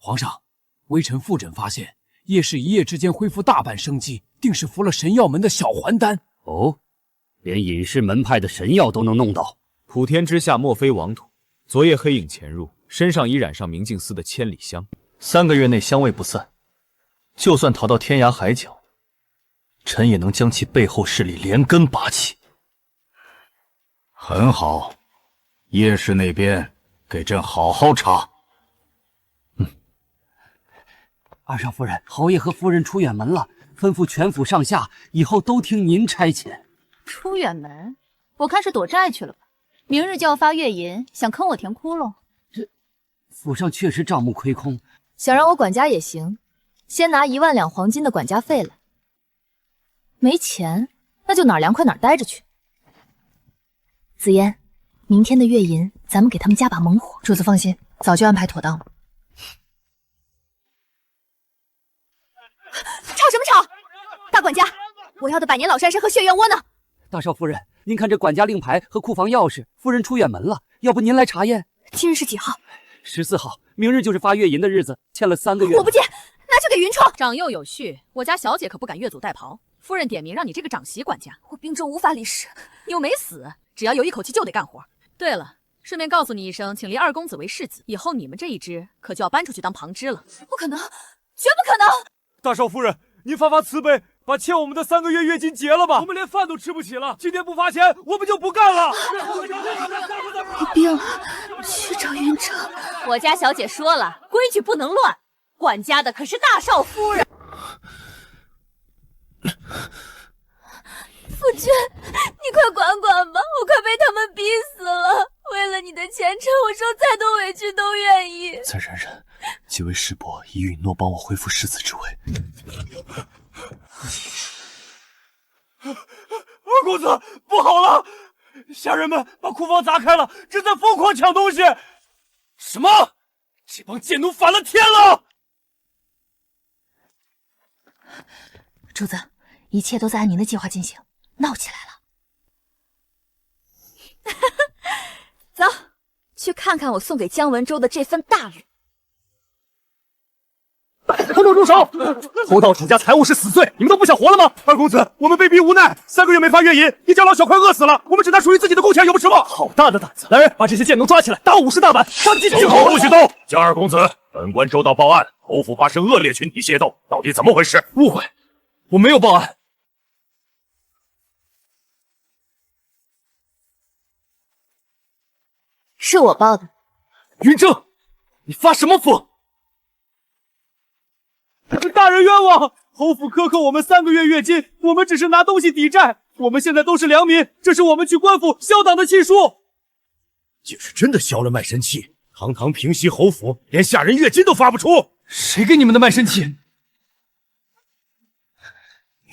皇上，微臣复诊发现，叶氏一夜之间恢复大半生机，定是服了神药门的小还丹。哦，连隐士门派的神药都能弄到。普天之下莫非王土。昨夜黑影潜入，身上已染上明镜司的千里香，3个月内香味不散。就算逃到天涯海角，臣也能将其背后势力连根拔起。很好，叶氏那边给朕好好查。二少夫人，侯爷和夫人出远门了，吩咐全府上下以后都听您差遣。出远门？我看是躲债去了吧。明日就要发月银，想坑我填窟窿？这府上确实账目亏空，想让我管家也行，先拿1万两黄金的管家费来。没钱，那就哪儿凉快哪儿待着去。紫嫣，明天的月银咱们给他们加把猛火。主子放心，早就安排妥当了。吵什么吵？大管家，我要的百年老山参和血燕窝呢？大少夫人，您看这管家令牌和库房钥匙，夫人出远门了，要不您来查验？今日是几号？14号，明日就是发月银的日子，欠了3个月。我不借，那就给云冲。长幼有序，我家小姐可不敢越俎代庖。夫人点名让你这个长媳管家，我病重无法理事，又没死，只要有一口气就得干活。对了，顺便告诉你一声，请立2公子为世子，以后你们这一支可就要搬出去当旁支了。不可能，绝不可能！大少夫人，您发慈悲，把欠我们的3个月月金结了吧，我们连饭都吃不起了。今天不发钱，我们就不干了。我病了，去找云城。我家小姐说了，规矩不能乱，管家的可是大少夫人。夫君，你快管管吧，我快被他们逼死了。为了你的前程，我受再多委屈都愿意。再忍忍，几位师伯已允诺帮我恢复世子之位。二公子，不好了！下人们把库房砸开了，正在疯狂抢东西。什么？这帮贱奴反了天了！主子，一切都在按您的计划进行，闹起来了。走，去看看我送给姜文州的这份大礼。统统住手！偷盗主家财物是死罪，你们都不想活了吗？二公子，我们被逼无奈，3个月没发月银，一家老小快饿死了，我们只拿属于自己的工钱，有什么？好大的胆子！来人，把这些贱奴抓起来，打50大板，杀鸡儆猴！不许动！江二公子，本官周到报案，侯府发生恶劣群体械斗，到底怎么回事？误会，我没有报案。是我报的。云正，你发什么疯？大人冤枉！侯府克扣我们3个月月金，我们只是拿东西抵债。我们现在都是良民，这是我们去官府销党的契书。竟是真的销了卖身契，堂堂平西侯府，连下人月金都发不出。谁给你们的卖身契？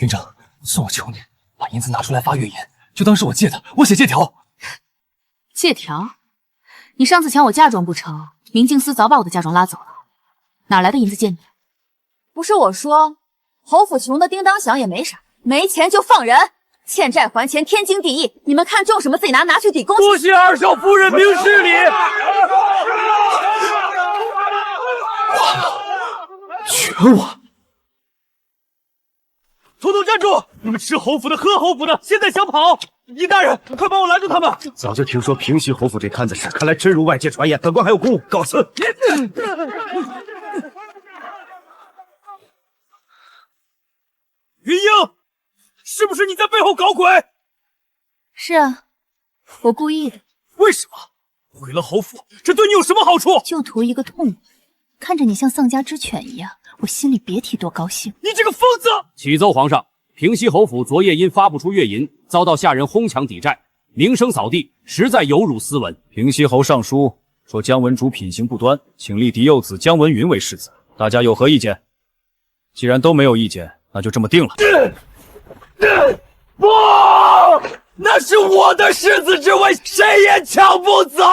云正，算我求你，把银子拿出来发月银，就当是我借的，我写借条。借条？你上次抢我嫁妆不成，明镜司早把我的嫁妆拉走了，哪来的银子借你？不是我说，侯府穷的叮当响也没啥，没钱就放人，欠债还钱天经地义。你们看重什么，自己拿去抵公。多谢二少夫人明事理。完了，全完！统统站住！你们吃侯府的，喝侯府的，现在想跑！尹大人，快帮我拦住他们！早就听说平西侯府这摊子事，看来真如外界传言。本官还有公务，告辞。云英，是不是你在背后搞鬼？是啊，我故意的。为什么？毁了侯府，这对你有什么好处？就图一个痛快，看着你像丧家之犬一样，我心里别提多高兴。你这个疯子！启奏皇上，平西侯府昨夜因发不出月银，遭到下人哄抢抵债，名声扫地，实在有辱斯文。平西侯上书说姜文竹品行不端，请立嫡幼子姜文云为世子，大家有何意见？既然都没有意见，那就这么定了。不，那是我的世子之位，谁也抢不走。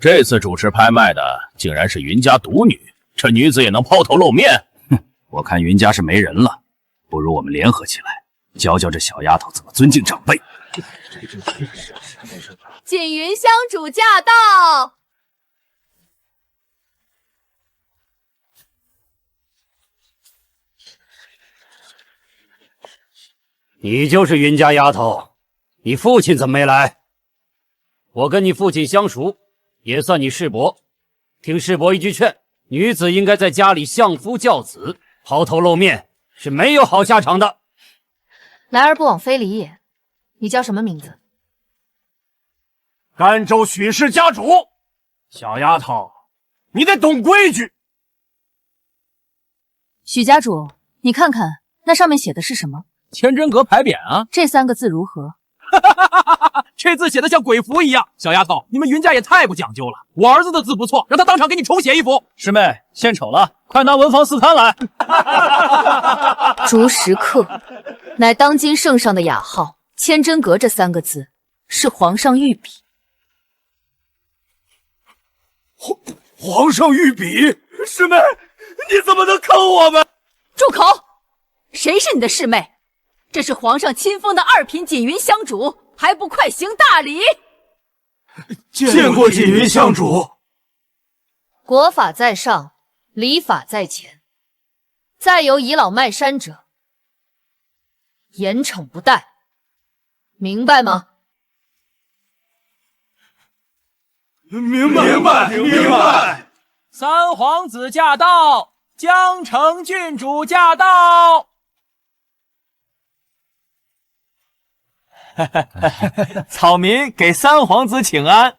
这次主持拍卖的竟然是云家独女，这女子也能抛头露面？哼，我看云家是没人了，不如我们联合起来，教教这小丫头怎么尊敬长辈。锦云香主驾到！你就是云家丫头，你父亲怎么没来？我跟你父亲相熟，也算你世伯。听世伯一句劝，女子应该在家里相夫教子，抛头露面是没有好下场的。来而不往非礼也。你叫什么名字？甘州许氏家主。小丫头，你得懂规矩。许家主，你看看那上面写的是什么？千真阁牌匾啊！这3个字如何？这字写的像鬼符一样。小丫头，你们云家也太不讲究了。我儿子的字不错，让他当场给你重写一幅。师妹，献丑了，快拿文房四摊来。竹石刻，乃当今圣上的雅号。千真阁这3个字是皇上御笔。皇上御笔，师妹，你怎么能坑我们？住口！谁是你的师妹？这是皇上亲封的2品锦云香主，还不快行大礼！见过锦云香主。国法在上，礼法在前。再有倚老卖山者，严惩不贷，明白吗？明白。三皇子驾到，江城郡主驾到。草民给三皇子请安。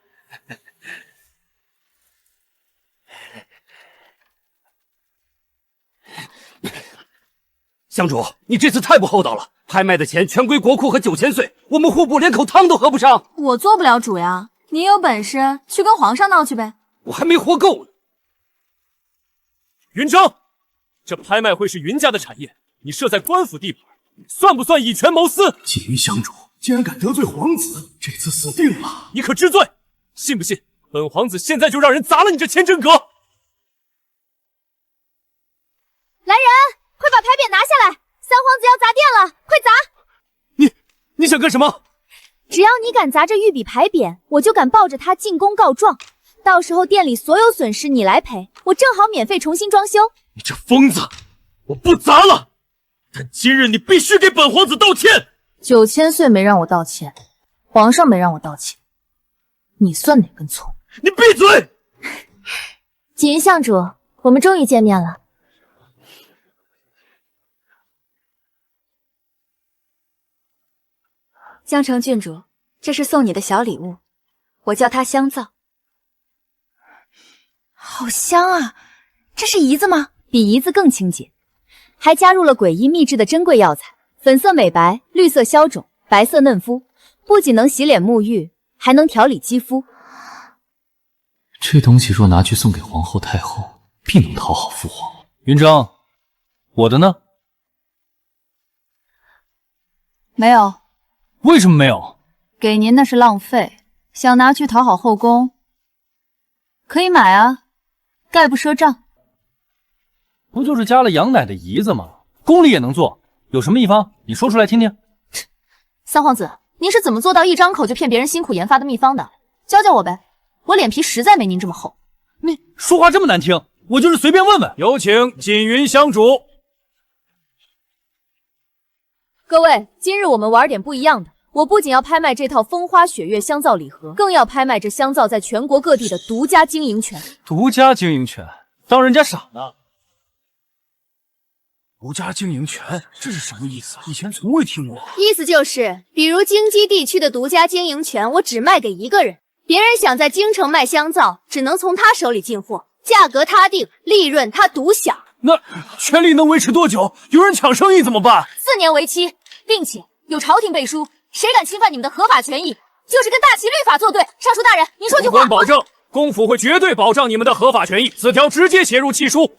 香主，你这次太不厚道了！拍卖的钱全归国库和9000岁，我们户部连口汤都喝不上。我做不了主呀，你有本事去跟皇上闹去呗。我还没活够呢。云章，这拍卖会是云家的产业，你设在官府地盘，算不算以权谋私？锦云香主竟然敢得罪皇子，这次死定了！你可知罪？信不信本皇子现在就让人砸了你这千真阁？来人，快把牌匾拿下来！三皇子要砸店了，快砸！你想干什么？只要你敢砸这御笔牌匾，我就敢抱着它进宫告状。到时候店里所有损失你来赔，我正好免费重新装修。你这疯子，我不砸了，但今日你必须给本皇子道歉。9000岁没让我道歉，皇上没让我道歉，你算哪根葱？你闭嘴！锦云相主，我们终于见面了。江城郡主，这是送你的小礼物，我叫它香皂。好香啊！这是胰子吗？比胰子更清洁，还加入了诡异秘制的珍贵药材，粉色美白，绿色消肿，白色嫩肤，不仅能洗脸沐浴，还能调理肌肤。这东西若拿去送给皇后太后，必能讨好父皇。云章，我的呢？没有。为什么没有？给您那是浪费，想拿去讨好后宫，可以买啊，概不赊账。不就是加了羊奶的胰子吗？宫里也能做，有什么秘方？你说出来听听。三皇子，您是怎么做到一张口就骗别人辛苦研发的秘方的？教教我呗，我脸皮实在没您这么厚。你说话这么难听，我就是随便问问。有请锦云香主。各位，今日我们玩点不一样的。我不仅要拍卖这套风花雪月香皂礼盒，更要拍卖这香皂在全国各地的独家经营权。独家经营权？当人家傻呢？独家经营权，这是什么意思啊？以前从未听过。意思就是，比如京畿地区的独家经营权，我只卖给一个人。别人想在京城卖香皂，只能从他手里进货，价格他定，利润他独享。那权力能维持多久？有人抢生意怎么办？4年为期，并且有朝廷背书，谁敢侵犯你们的合法权益，就是跟大齐律法作对。尚书大人，您说句话。本官保证，公府会绝对保障你们的合法权益。此条直接写入契书。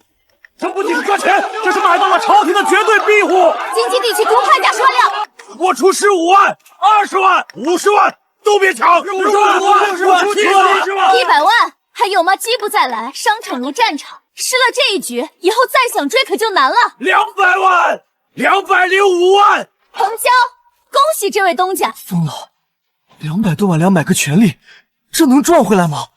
这不仅是赚钱，这是买到了朝廷的绝对庇护。京畿地区独派价10万两，我出15万、20万、50万。都别抢！65万、60万、70万、100万，还有吗？机不再来，商场如战场，失了这一局，以后再想追可就难了。200万、205万，成交！恭喜这位东家。疯了，200多万2买个权利，这能赚回来吗？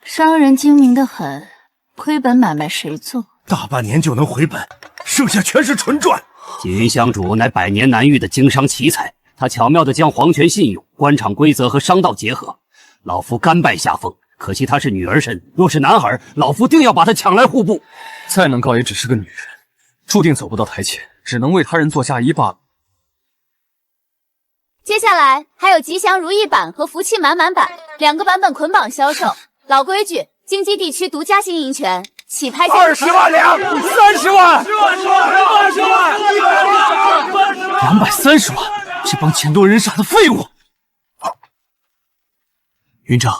商人精明得很，亏本买卖谁做？大半年就能回本，剩下全是纯赚。锦云香主乃百年难遇的经商奇才。他巧妙地将皇权信用、官场规则和商道结合，老夫甘拜下风。可惜他是女儿身，若是男孩，老夫定要把他抢来户部。再能高也只是个女人，注定走不到台前，只能为他人做嫁衣罢了。接下来还有吉祥如意版和福气满满版2个版本捆绑销售。老规矩，京畿地区独家经营权，起拍价20万两、30万、20万、230万。这帮钱多人傻的废物！云长，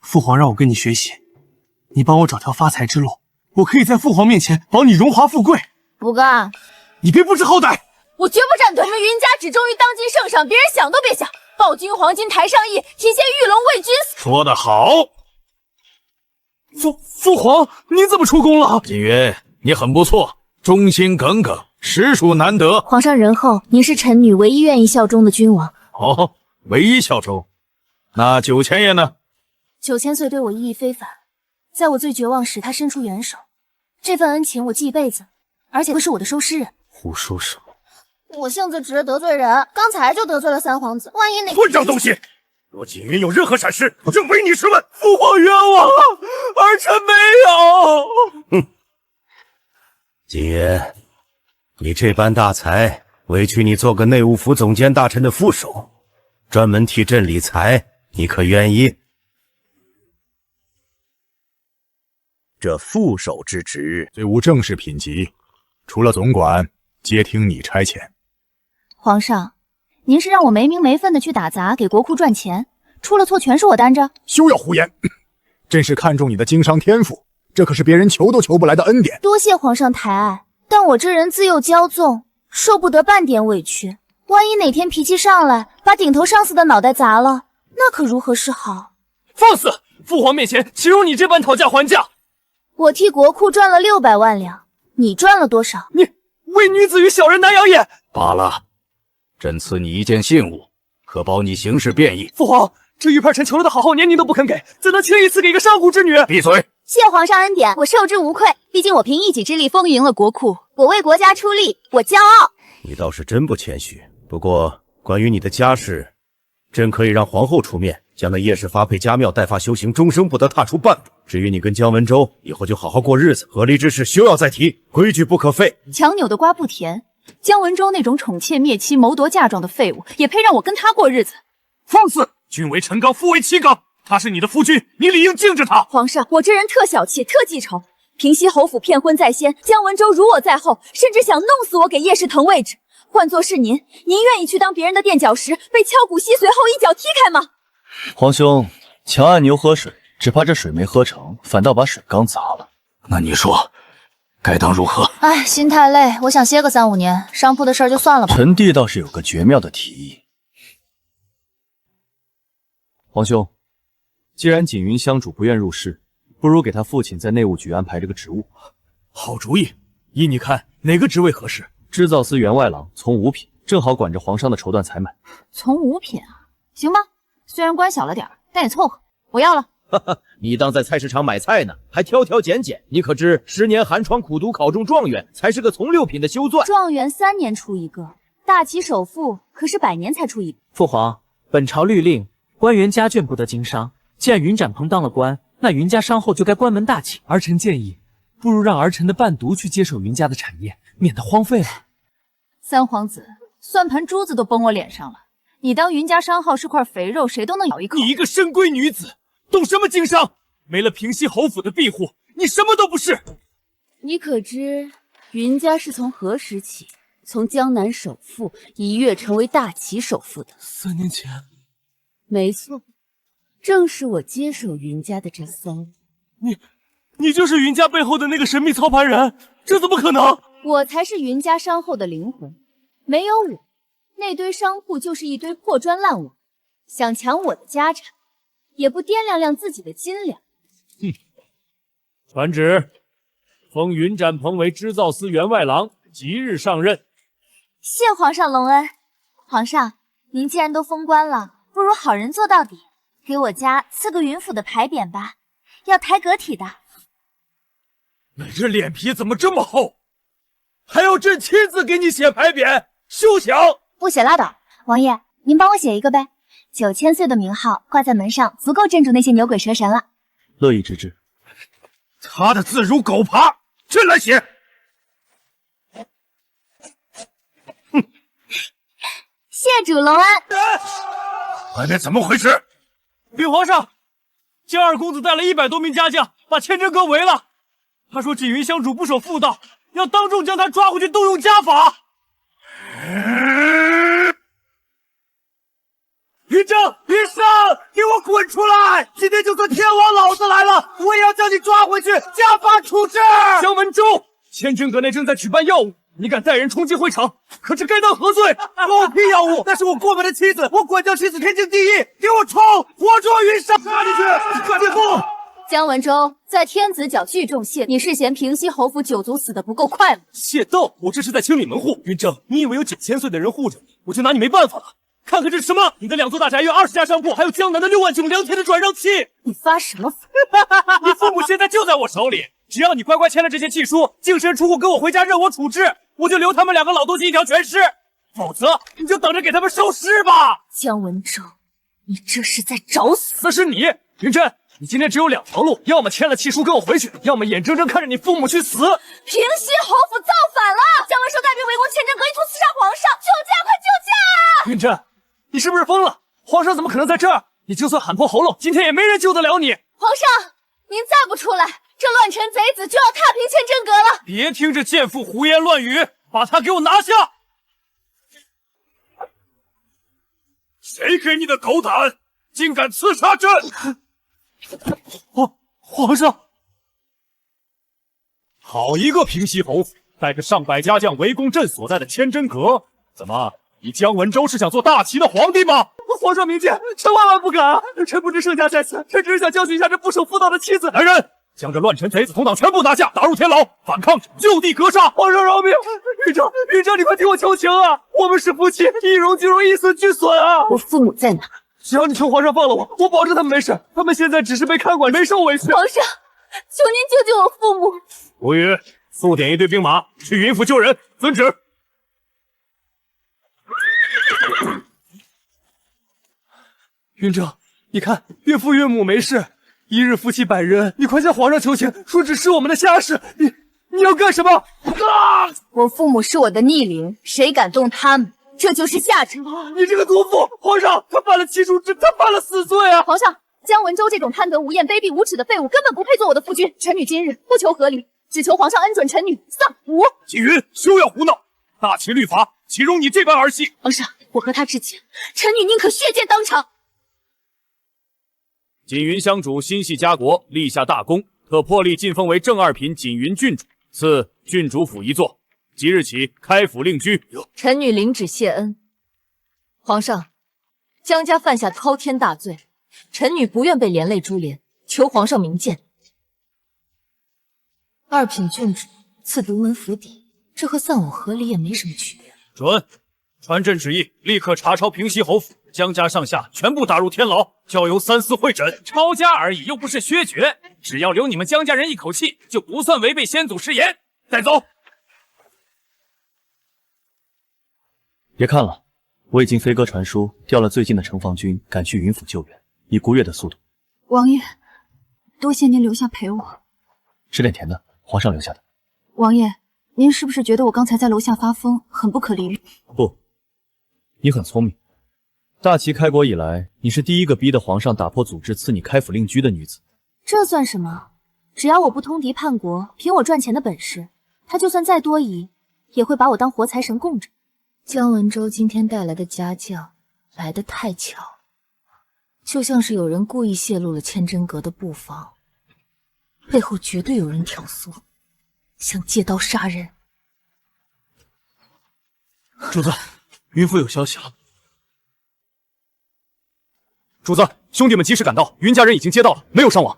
父皇让我跟你学习，你帮我找条发财之路，我可以在父皇面前保你荣华富贵。不干！你别不知好歹！我绝不站队！你们云家只忠于当今圣上，别人想都别想。暴君黄金台上意，体现玉龙为君死。说得好！父皇，您怎么出宫了？锦云，你很不错，忠心耿耿。实属难得。皇上仁厚，您是臣女唯一愿意效忠的君王。哦，唯一效忠。那9千爷呢？9千岁对我意义非凡，在我最绝望时，他伸出援手，这份恩情我记一辈子，而且会是我的收尸人。胡说什么？我性子直，得罪人，刚才就得罪了三皇子，万一哪……混账东西！若锦云有任何闪失，我任为你审问。父皇冤枉啊，儿臣没有。哼，锦云。你这般大才，委屈你做个内务府总监大臣的副手，专门替朕理财，你可愿意？这副手之职最无正式品级，除了总管，皆听你差遣。皇上，您是让我没名没分的去打杂，给国库赚钱，出了错全是我担着？休要胡言！朕是看中你的经商天赋，这可是别人求都求不来的恩典。多谢皇上抬爱。但我这人自幼骄纵，受不得半点委屈。万一哪天脾气上来，把顶头上司的脑袋砸了，那可如何是好？放肆！父皇面前岂容你这般讨价还价？我替国库赚了600万两，你赚了多少？你为女子与小人难养也。罢了，朕赐你一件信物，可保你行事便宜。父皇，这玉佩臣求了的好年您都不肯给，怎能轻易赐给一个商贾之女？闭嘴！谢皇上恩典，我受之无愧。毕竟我凭一己之力丰盈了国库，我为国家出力，我骄傲。你倒是真不谦虚。不过关于你的家事，朕可以让皇后出面，将那叶氏发配家庙，代发修行，终生不得踏出半步。至于你跟姜文周，以后就好好过日子，合离之事休要再提，规矩不可废。强扭的瓜不甜，姜文周那种宠妾灭妻、谋夺嫁妆的废物，也配让我跟他过日子？放肆！君为臣纲，父为妻纲。他是你的夫君，你理应敬着他。皇上，我这人特小气，特记仇。平西侯府骗婚在先，姜文周如我在后，甚至想弄死我，给叶世腾位置。换作是您，您愿意去当别人的垫脚石，被敲骨吸随后一脚踢开吗？皇兄，强按牛喝水，只怕这水没喝成，反倒把水缸砸了。那你说，该当如何？哎，心太累，我想歇个3、5年，商铺的事儿就算了吧。臣弟倒是有个绝妙的提议。皇兄，既然锦云香主不愿入仕，不如给他父亲在内务局安排这个职务。好主意，依你看，哪个职位合适？制造司员外郎，从五品，正好管着皇上的绸缎采买。从5品啊，行吧，虽然官小了点，但也凑合，我要了。哈哈，你当在菜市场买菜呢，还挑挑拣拣。你可知10年寒窗苦读考中状元，才是个从6品的修撰。状元3年出一个，大大齐首富可是100年才出一笔。父皇，本朝律令，官员家眷不得经商。既然云展鹏当了官，那云家商后就该关门大起。儿臣建议，不如让儿臣的伴读去接手云家的产业，免得荒废了。三皇子，算盘珠子都崩我脸上了，你当云家商号是块肥肉，谁都能咬一口。你一个深闺女子，懂什么经商？没了平西侯府的庇护，你什么都不是。你可知云家是从何时起，从江南首富一跃成为大齐首富的？3年前。没错，正是我接手云家的这3年。你就是云家背后的那个神秘操盘人，这怎么可能？我才是云家商后的灵魂，没有我，那堆商铺就是一堆破砖烂瓦，想抢我的家产，也不掂量量自己的斤两。传旨，封云展鹏为织造司员外郎，即日上任。谢皇上隆恩。皇上，您既然都封官了，不如好人做到底，给我家赐个云府的牌匾吧，要抬阁体的。你这脸皮怎么这么厚？还要朕亲自给你写牌匾？休想！不写拉倒，王爷，您帮我写一个呗。9000岁的名号挂在门上，足够镇住那些牛鬼蛇神了。乐意之至。他的字如狗爬，朕来写。谢主隆恩。外面怎么回事？禀皇上，江二公子带了100多名家将，把千真阁围了。他说锦云香主不守妇道，要当众将他抓回去动用家法。云正、云上，给我滚出来！今天就算天王老子来了，我也要将你抓回去，家法处置。姜文州，千真阁内正在举办药物，你敢带人冲击会场，可是该当何罪？狗屁药物，那是我过门的妻子，我管教妻子天经地义。给我冲！活捉云上，杀进去！快点放！姜文州，在天子脚聚众械，你是嫌平西侯府9族死得不够快吗？械斗，我这是在清理门户。云正，你以为有9000岁的人护着你，我就拿你没办法了？看看这是什么！你的2座大宅院、20家商铺，还有江南的6万顷良田的转让契，你发什么疯？你父母现在就在我手里，只要你乖乖签了这些契书，净身出户跟我回家任我处置，我就留他们2个老东西一条全尸，否则你就等着给他们收尸吧！姜文州，你这是在找死！那是你，云真。你今天只有2条路，要么签了契书跟我回去，要么眼睁睁看着你父母去死。平西侯府造反了！姜文寿带兵围攻千真阁，意图刺杀皇上！救驾！快救驾！云真，你是不是疯了？皇上怎么可能在这儿？你就算喊破喉咙，今天也没人救得了你。皇上，您再不出来，这乱臣贼子就要踏平千真阁了！别听这贱妇胡言乱语，把他给我拿下！谁给你的狗胆，竟敢刺杀朕？皇上，好一个平西侯府，带着上百家将围攻朕所在的千真阁，怎么？你姜文州是想做大齐的皇帝吗？皇上明鉴，臣万万不敢！臣不知圣驾在此，臣只是想教训一下这不守妇道的妻子。来人，将这乱臣贼子同党全部拿下，打入天牢！反抗者就地格杀！皇上饶命！云正，云正，你快听我求情啊！我们是夫妻，一荣俱荣，一损俱损啊！我父母在哪？只要你求皇上放了我，我保证他们没事。他们现在只是被看管，没受委屈。皇上，求您救救我父母！吴宇，速点一队兵马去云府救人。遵旨。云正，你看岳父岳母没事，一日夫妻百日恩，你快向皇上求情，说只是我们的家事。你要干什么？啊！我父母是我的逆鳞，谁敢动他们？这就是下场！你这个毒妇！皇上，他犯了7处他犯了死罪啊！皇上，姜文州这种贪得无厌、卑鄙无耻的废物，根本不配做我的夫君。臣女今日不求合理，只求皇上恩准臣女丧母。纪云，休要胡闹！大齐律法岂容你这般儿戏？皇上，我和他之间，臣女宁可血溅当场。锦云香主心系家国，立下大功，特破例晋封为正2品锦云郡主，赐郡主府一座。即日起开府令居。臣女领旨谢恩。皇上，江家犯下滔天大罪，臣女不愿被连累株连，求皇上明鉴。2品郡主赐独门府邸，这和丧偶和离也没什么区别。准，传朕旨意，立刻查抄平西侯府，江家上下全部打入天牢，交由3司会诊。抄家而已，又不是削爵，只要留你们江家人一口气，就不算违背先祖誓言。带走。别看了，我已经飞鸽传书，调了最近的城防军赶去云府救援，以古月的速度。王爷，多谢您留下陪我。吃点甜的，皇上留下的。王爷，您是不是觉得我刚才在楼下发疯，很不可理喻？不，你很聪明。大齐开国以来，你是第一个逼得皇上打破祖制赐你开府令居的女子。这算什么？只要我不通敌叛国，凭我赚钱的本事，他就算再多疑，也会把我当活财神供着。姜文州今天带来的家将来得太巧，就像是有人故意泄露了千真阁的布防，背后绝对有人挑唆，想借刀杀人。主子，云府有消息了。主子，兄弟们及时赶到，云家人已经接到了，没有伤亡。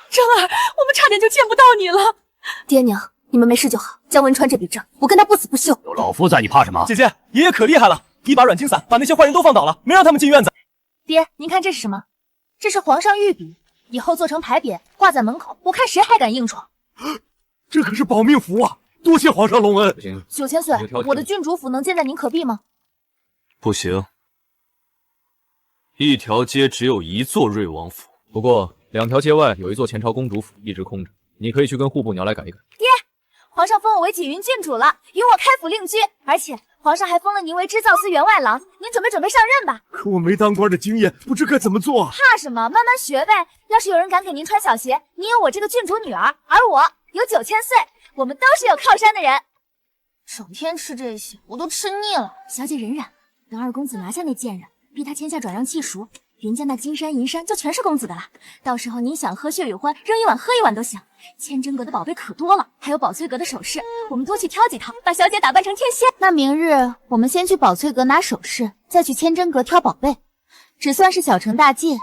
正儿，我们差点就见不到你了。爹娘，你们没事就好。姜文川这笔账，我跟他不死不休。有老夫在，你怕什么？姐姐，爷爷可厉害了，一把软筋伞把那些坏人都放倒了，没让他们进院子。爹，您看这是什么？这是皇上御笔，以后做成牌匾挂在门口，我看谁还敢硬闯。这可是保命符啊！多谢皇上隆恩。9000岁，我的郡主府能建在您可避吗？不行，一条街只有一座瑞王府。不过2条街外有一座前朝公主府，一直空着，你可以去跟户部娘来改一改。爹，皇上封我为锦云郡主了，允我开府令居，而且皇上还封了您为织造司员外郎，您准备上任吧。可我没当官的经验，不知该怎么做。怕什么？慢慢学呗。要是有人敢给您穿小鞋，您有我这个郡主女儿，而我有9000岁，我们都是有靠山的人。整天吃这些，我都吃腻了。小姐忍忍，等二公子拿下那贱人，逼他签下转让契书，云家那金山银山就全是公子的了。到时候您想喝血与欢，扔一碗喝一碗都行。千真阁的宝贝可多了，还有宝翠阁的首饰，我们多去挑几套，把小姐打扮成天仙。那明日我们先去宝翠阁拿首饰，再去千真阁挑宝贝，只算是小惩大戒。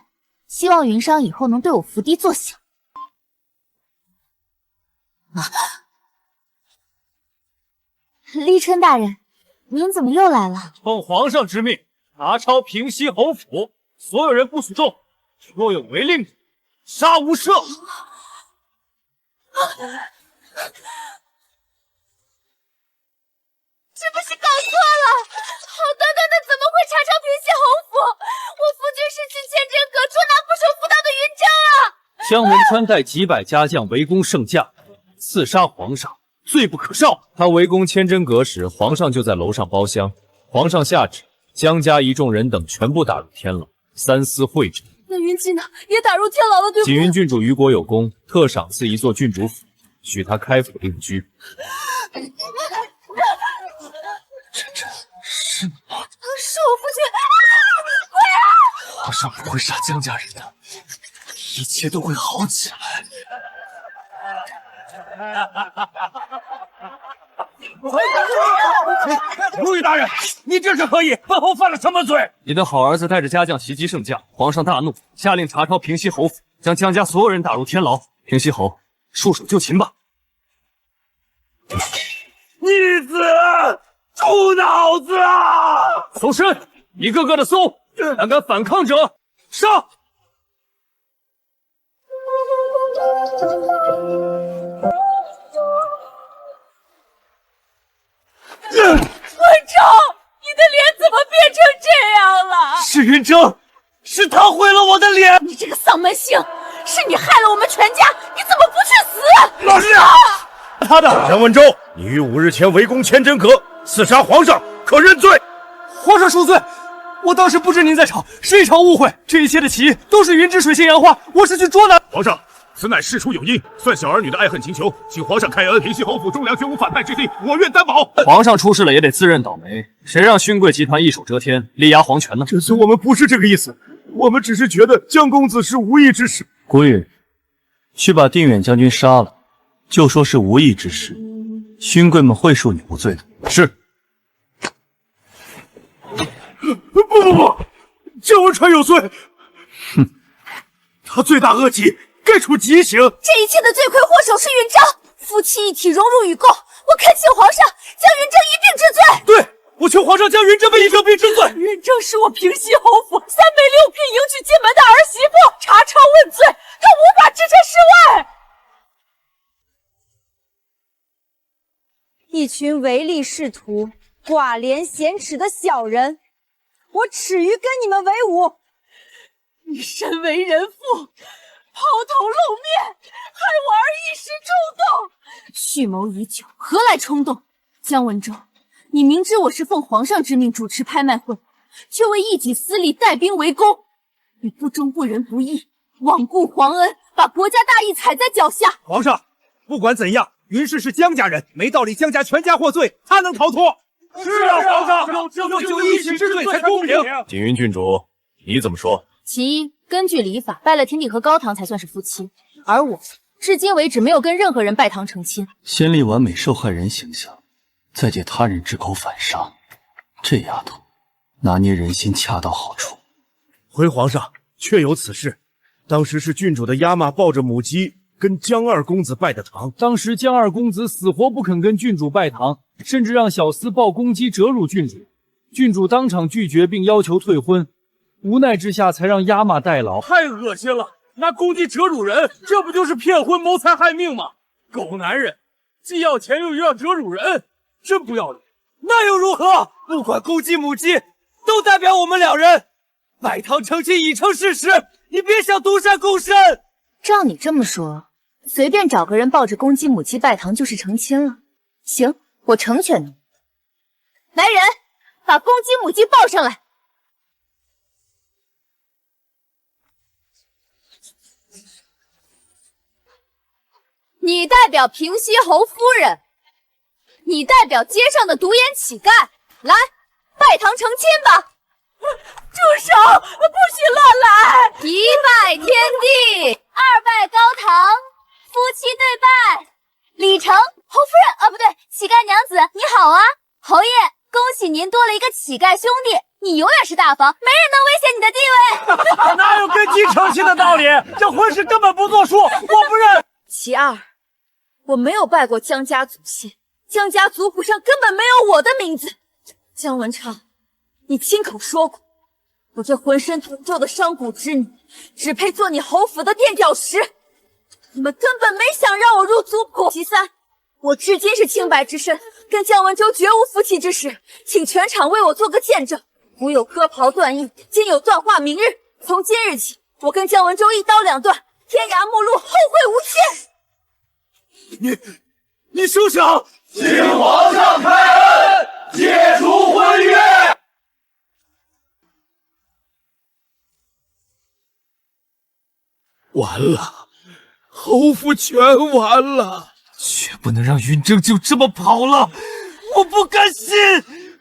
希望云商以后能对我伏低作响。立春大人，您怎么又来了？奉皇上之命，查抄平西侯府，所有人不许动，若有违令者，杀无赦。是不是搞错了？好端端的怎么会查抄平西侯府？我夫君是去千真阁捉拿不守妇道的云章啊！姜文川带几百家将围攻圣驾，刺杀皇上，罪不可赦。他围攻千真阁时，皇上就在楼上包厢。皇上下旨，姜家一众人等全部打入天牢，三司会诊。那云姬呢？也打入天牢了，对不对？锦云郡主于国有功，特赏赐一座郡主府，许他开府令居。真是你吗？是我夫君！鬼啊！皇上不会杀姜家人的，一切都会好起来。如玉大人，你这是何意？本侯犯了什么罪？你的好儿子带着家将袭击圣驾，皇上大怒，下令查抄平西侯府，将姜家所有人打入天牢。平西侯，束手就擒吧！逆子，猪脑子啊！搜身，一个个的搜，胆敢反抗者杀！文昭，你的脸怎么变成这样了？是云峥，是他毁了我的脸！你这个丧门星，是你害了我们全家，你怎么不去死？老师，他的姜文州，你于5日前围攻千真阁，刺杀皇上，可认罪？皇上恕罪，我当时不知您在场，是一场误会。这一切的起因都是云之水性杨花，我是去捉拿。皇上，此乃事出有因，算小儿女的爱恨情仇，请皇上开恩，平西侯府忠良绝无反叛之地，我愿担保。皇上出事了也得自认倒霉，谁让勋贵集团一手遮天，力压皇权呢？这次我们不是这个意思，我们只是觉得姜公子是无意之事。古宇，去把定远将军杀了，就说是无意之事，勋贵们会恕你无罪的。是。不，姜文川有罪。哼，他罪大恶极，该处极刑。这一切的罪魁祸首是云章，夫妻一体，荣辱与共。我恳请皇上将云章一并治罪。对，我求皇上将云章一并治罪。云章是我平西侯府3美6聘迎娶进门的儿媳妇，查抄问罪，他无法置身事外。一群唯利是图、寡廉鲜耻的小人，我耻于跟你们为伍。你身为人父，抛头露面，害我儿一时冲动。蓄谋已久，何来冲动？姜文州，你明知我是奉皇上之命主持拍卖会，却为一己私利带兵围攻，你不忠不仁不义，罔顾皇恩，把国家大义踩在脚下。皇上，不管怎样，云氏是姜家人，没道理姜家全家获罪，他能逃脱？是啊，皇上，就一己之罪才公平。锦云郡主，你怎么说？其一，根据礼法，拜了天地和高堂才算是夫妻，而我至今为止没有跟任何人拜堂成亲。先立完美受害人形象，再借他人之口反杀，这丫头拿捏人心恰到好处。回皇上，确有此事。当时是郡主的丫妈抱着母鸡跟姜二公子拜的堂，当时姜二公子死活不肯跟郡主拜堂，甚至让小厮抱公鸡折辱郡主，郡主当场拒绝并要求退婚。无奈之下，才让丫妈代劳。太恶心了！拿公鸡折辱人，这不就是骗婚、谋财害命吗？狗男人，既要钱又要折辱人，真不要脸！那又如何？不管公鸡母鸡，都代表我们两人。拜堂成亲已成事实，你别想独善公身。照你这么说，随便找个人抱着公鸡母鸡拜堂就是成亲了。行，我成全你。来人，把公鸡母鸡抱上来。你代表平西侯夫人，你代表街上的独眼乞丐，来拜堂成亲吧！住手！不许乱来！一拜天地，二拜高堂，夫妻对拜。李成，侯夫人啊，不对，乞丐娘子，你好啊！侯爷，恭喜您多了一个乞丐兄弟，你永远是大房，没人能威胁你的地位。哪有跟鸡成亲的道理？这婚事根本不作数，我不认。其二，我没有拜过姜家祖先，姜家族谱上根本没有我的名字。姜文畅，你亲口说过，我这浑身铜皱的商贾之女，只配做你侯府的垫脚石。你们根本没想让我入族谱。其三，我至今是清白之身，跟姜文州绝无夫妻之事，请全场为我做个见证。古有割袍断义，今有断话明日。从今日起，我跟姜文州一刀两断，天涯陌路，后会无期。你休想！请皇上开恩，解除婚约。完了，侯府全完了，绝不能让云峥就这么跑了，我不甘心。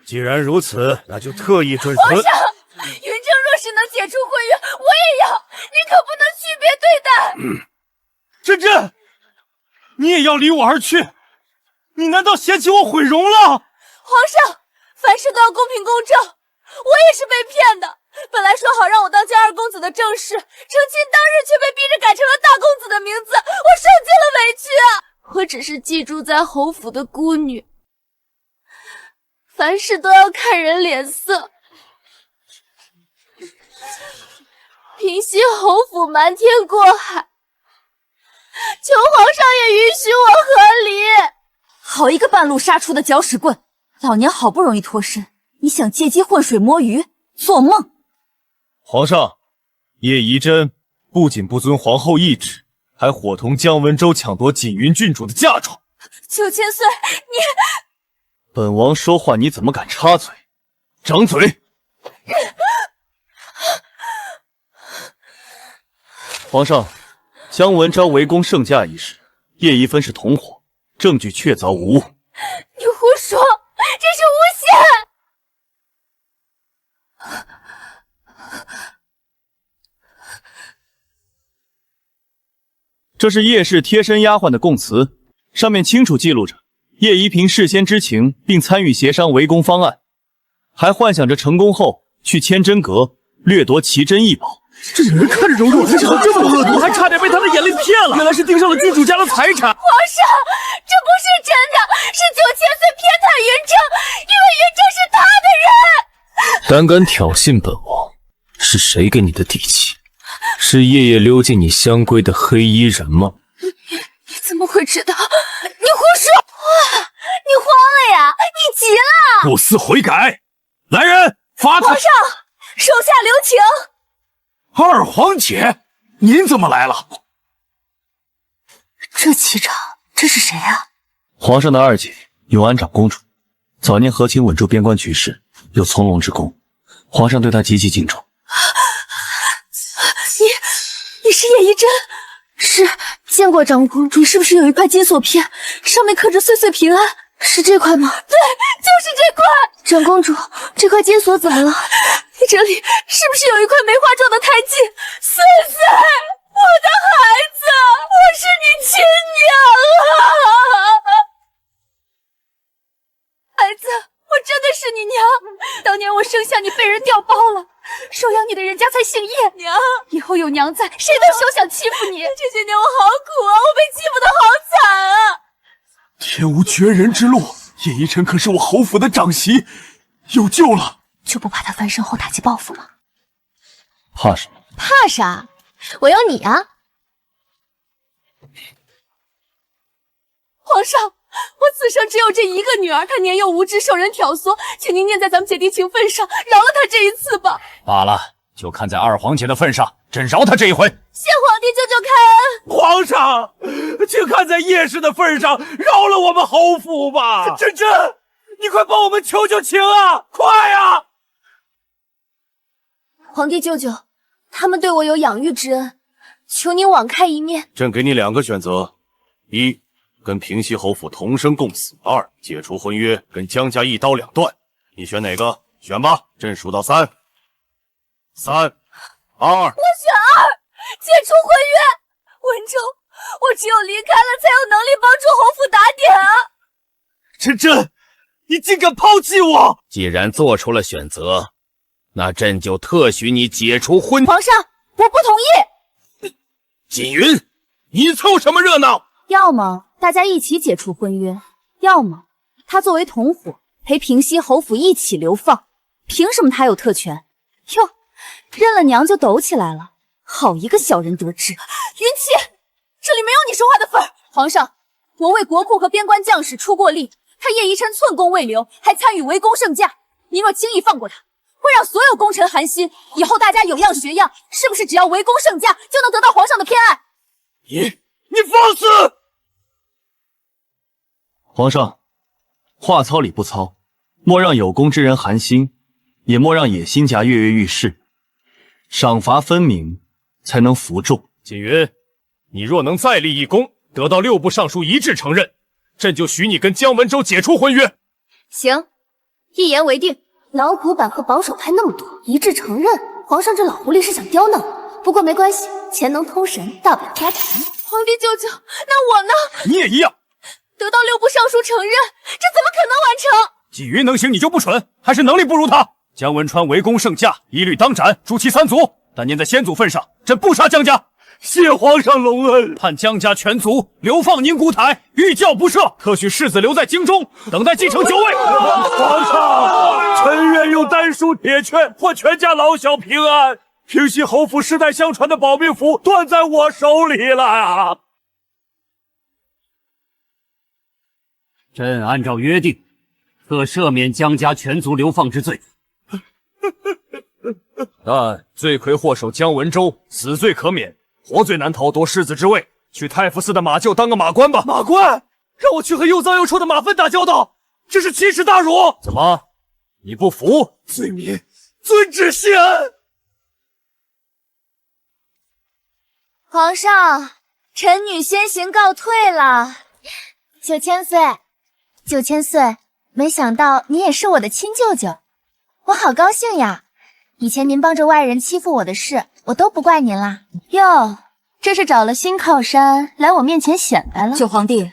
既然如此，那就特意准存。皇上，云峥若是能解除婚约，我也要，你可不能区别对待。珍珍，你也要离我而去？你难道嫌弃我毁容了？皇上，凡事都要公平公正，我也是被骗的。本来说好让我当姜二公子的正室，成亲当日却被逼着改成了大公子的名字，我受尽了委屈啊！我只是寄住在侯府的孤女，凡事都要看人脸色。平西侯府瞒天过海，求皇上也允许我和离。好一个半路杀出的搅屎棍！老娘好不容易脱身，你想借机浑水摸鱼？做梦！皇上，叶宜真不仅不遵皇后懿旨，还伙同姜文州抢夺锦云郡主的嫁妆。9千岁，你……本王说话你怎么敢插嘴？掌嘴！皇上，姜文昭围攻圣驾一事，叶宜芬是同伙，证据确凿无误。你胡说，这是诬陷！这是叶氏贴身丫鬟的供词，上面清楚记录着叶宜嫔事先知情并参与协商围攻方案，还幻想着成功后去千真阁掠夺奇珍异宝。这女人看着柔弱，没想到这么恶毒，还差点被她的眼泪骗了。原来是盯上了郡主家的财产。皇上，这不是真的，是9千岁偏袒云峥，因为云峥是他的人。胆敢挑衅本王，是谁给你的底气？是夜夜溜进你香闺的黑衣人吗？你怎么会知道？你胡说！哇，你慌了呀？你急了？不思悔改！来人，罚他！皇上，手下留情。二皇姐，您怎么来了？这气场，这是谁啊？皇上的二姐永安长公主，早年和亲稳住边关局势，有从龙之功，皇上对她极其敬重。你是叶一真？是，见过长公主。是不是有一块金锁片，上面刻着岁岁平安？是这块吗？对，就是这块。长公主，这块金锁怎么了？这里是不是有一块梅花状的胎记？岁岁，我的孩子，我是你亲娘啊！孩子，我真的是你娘。当年我生下你被人调包了，收养你的人家才姓叶。娘，以后有娘在，谁都休想欺负你。这些年我好苦啊，我被欺负的好惨啊！天无绝人之路，叶一琛可是我侯府的长媳，有救了。就不怕他翻身后打击报复吗？怕什么？怕啥？我有你啊！皇上，我此生只有这一个女儿，她年幼无知，受人挑唆，请您念在咱们姐弟情分上，饶了她这一次吧。罢了，就看在二皇姐的份上，朕饶她这一回。谢皇帝舅舅开恩。皇上，请看在叶氏的份上，饶了我们侯府吧！珍珍，你快帮我们求求情啊！快啊！皇帝舅舅，他们对我有养育之恩，求您网开一面。朕给你2个选择：一，跟平西侯府同生共死；二，解除婚约，跟江家一刀两断。你选哪个？选吧，朕数到3。3、2。我选2，解除婚约。文州，我只有离开了，才有能力帮助侯府打点啊！珍珍，你竟敢抛弃我！既然做出了选择，那朕就特许你解除婚。皇上，我不同意。锦云，你凑什么热闹？要么大家一起解除婚约，要么他作为同伙陪平西侯府一起流放。凭什么他有特权？哟，认了娘就抖起来了，好一个小人得志！云溪，这里没有你说话的份儿。皇上，我为国库和边关将士出过力，他叶一琛寸功未留，还参与围攻圣驾。您若轻易放过他，会让所有功臣寒心。以后大家有样学样，是不是只要围攻圣驾就能得到皇上的偏爱？你放肆！皇上，话糙理不糙，莫让有功之人寒心，也莫让野心家跃跃欲试，赏罚分明，才能服众。锦云，你若能再立一功，得到6部尚书一致承认，朕就许你跟姜文州解除婚约。行，一言为定。老古板和保守派那么多，一致承认，皇上这老狐狸是想刁难我。不过没关系，钱能通神，大不了发财。皇帝舅舅，那我呢？你也一样。得到6部尚书承认，这怎么可能完成？纪云能行，你就不蠢，还是能力不如他？姜文川围攻圣驾，一律当斩，诛其3族。但念在先祖份上，朕不杀姜家。谢皇上隆恩，判姜家全族流放宁古台，寓教不赦，特许世子留在京中，等待继承9位。皇上，臣愿用丹书铁券换全家老小平安。平西侯府世代相传的保命符断在我手里了啊！朕按照约定，特赦免姜家全族流放之罪。但罪魁祸首姜文州死罪可免，活罪难逃，夺世子之位，去太傅寺的马厩当个马官吧。马官，让我去和又脏又臭的马粪打交道，这是奇耻大辱！怎么，你不服？罪民遵旨谢恩。皇上，臣女先行告退了。9000岁，9000岁，没想到你也是我的亲舅舅，我好高兴呀！以前您帮着外人欺负我的事，我都不怪您啦。哟，这是找了新靠山来我面前显摆了。九皇帝，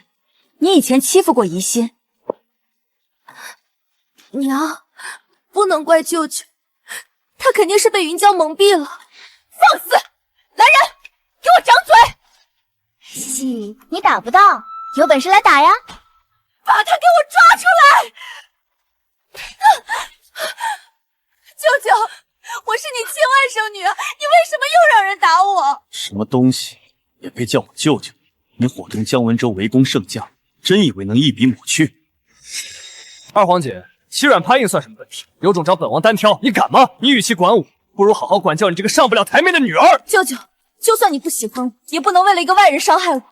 你以前欺负过宜心。娘，不能怪舅舅，他肯定是被云娇蒙蔽了。放肆！来人，给我掌嘴！嘻，你打不到，有本事来打呀！把他给我抓出来！舅舅，我是你亲外甥女，你为什么又让人打我？什么东西也别叫我舅舅！你伙同姜文州围攻圣驾，真以为能一笔抹去？二皇姐，欺软怕硬算什么本事？有种找本王单挑，你敢吗？你与其管我，不如好好管教你这个上不了台面的女儿。舅舅，就算你不喜欢我，也不能为了一个外人伤害我。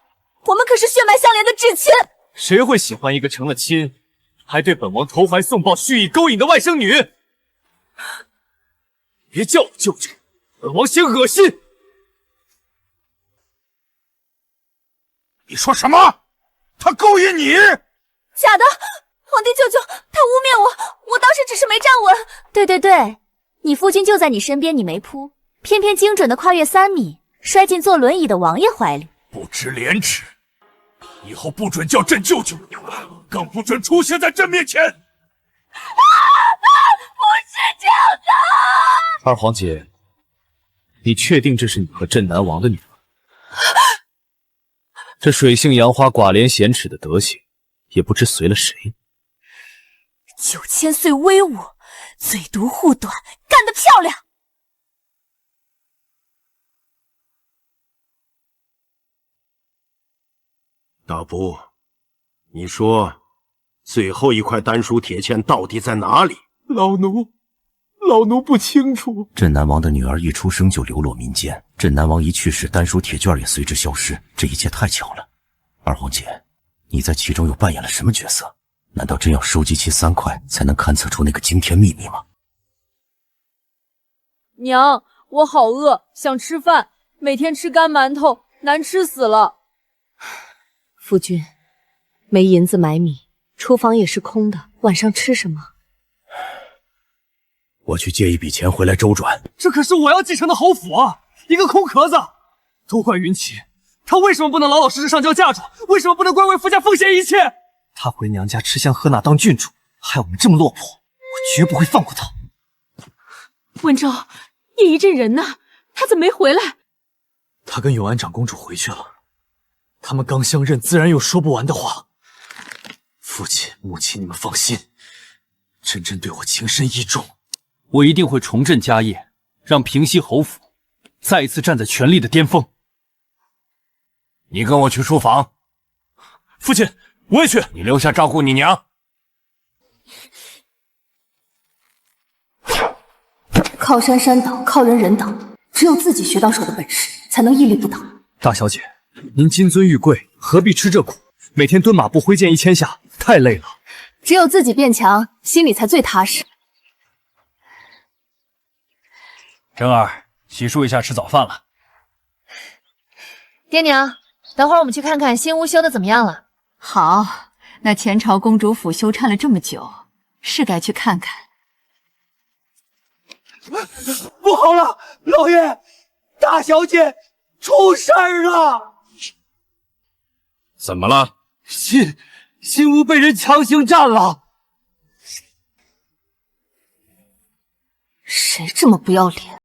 我们可是血脉相连的至亲。谁会喜欢一个成了亲，还对本王投怀送抱、蓄意勾引的外甥女？别叫我舅舅，本王嫌恶心。你说什么？他勾引你？假的，皇帝舅舅，他污蔑我，我当时只是没站稳。对，你父亲就在你身边，你没扑，偏偏精准的跨越3米，摔进坐轮椅的王爷怀里。不知廉耻！以后不准叫朕舅舅，更不准出现在朕面前。不是这样的。二皇姐，你确定这是你和镇南王的女儿？这水性杨花、寡廉鲜耻的德行，也不知随了谁。9000岁威武，嘴毒护短，干得漂亮！大伯，你说最后一块丹书铁签到底在哪里？老奴不清楚。镇南王的女儿一出生就流落民间，镇南王一去世，丹书铁卷也随之消失，这一切太巧了。二皇姐，你在其中又扮演了什么角色？难道真要收集齐3块才能勘测出那个惊天秘密吗？娘，我好饿，想吃饭，每天吃干馒头，难吃死了。夫君，没银子买米，厨房也是空的，晚上吃什么？我去借一笔钱回来周转。这可是我要继承的侯府啊！一个空壳子，都怪云奇，他为什么不能老老实实上交嫁妆？为什么不能乖乖夫家奉献一切？他回娘家吃香喝辣当郡主，害我们这么落魄，我绝不会放过他。文州，叶一阵人呢？他怎么没回来？他跟永安长公主回去了。他们刚相认，自然有说不完的话。父亲、母亲，你们放心，真真对我情深意重，我一定会重振家业，让平西侯府再一次站在权力的巅峰。你跟我去书房。父亲，我也去。你留下照顾你娘。靠山山倒，靠人人倒，只有自己学到手的本事，才能屹立不倒。大小姐，您金尊玉贵，何必吃这苦？每天蹲马步挥剑1000下，太累了。只有自己变强，心里才最踏实。真儿，洗漱一下，吃早饭了。爹娘，等会儿我们去看看新屋修的怎么样了。好，那前朝公主府修缮了这么久，是该去看看。不好了，老爷，大小姐出事儿了！怎么了？新屋被人强行占了。谁这么不要脸？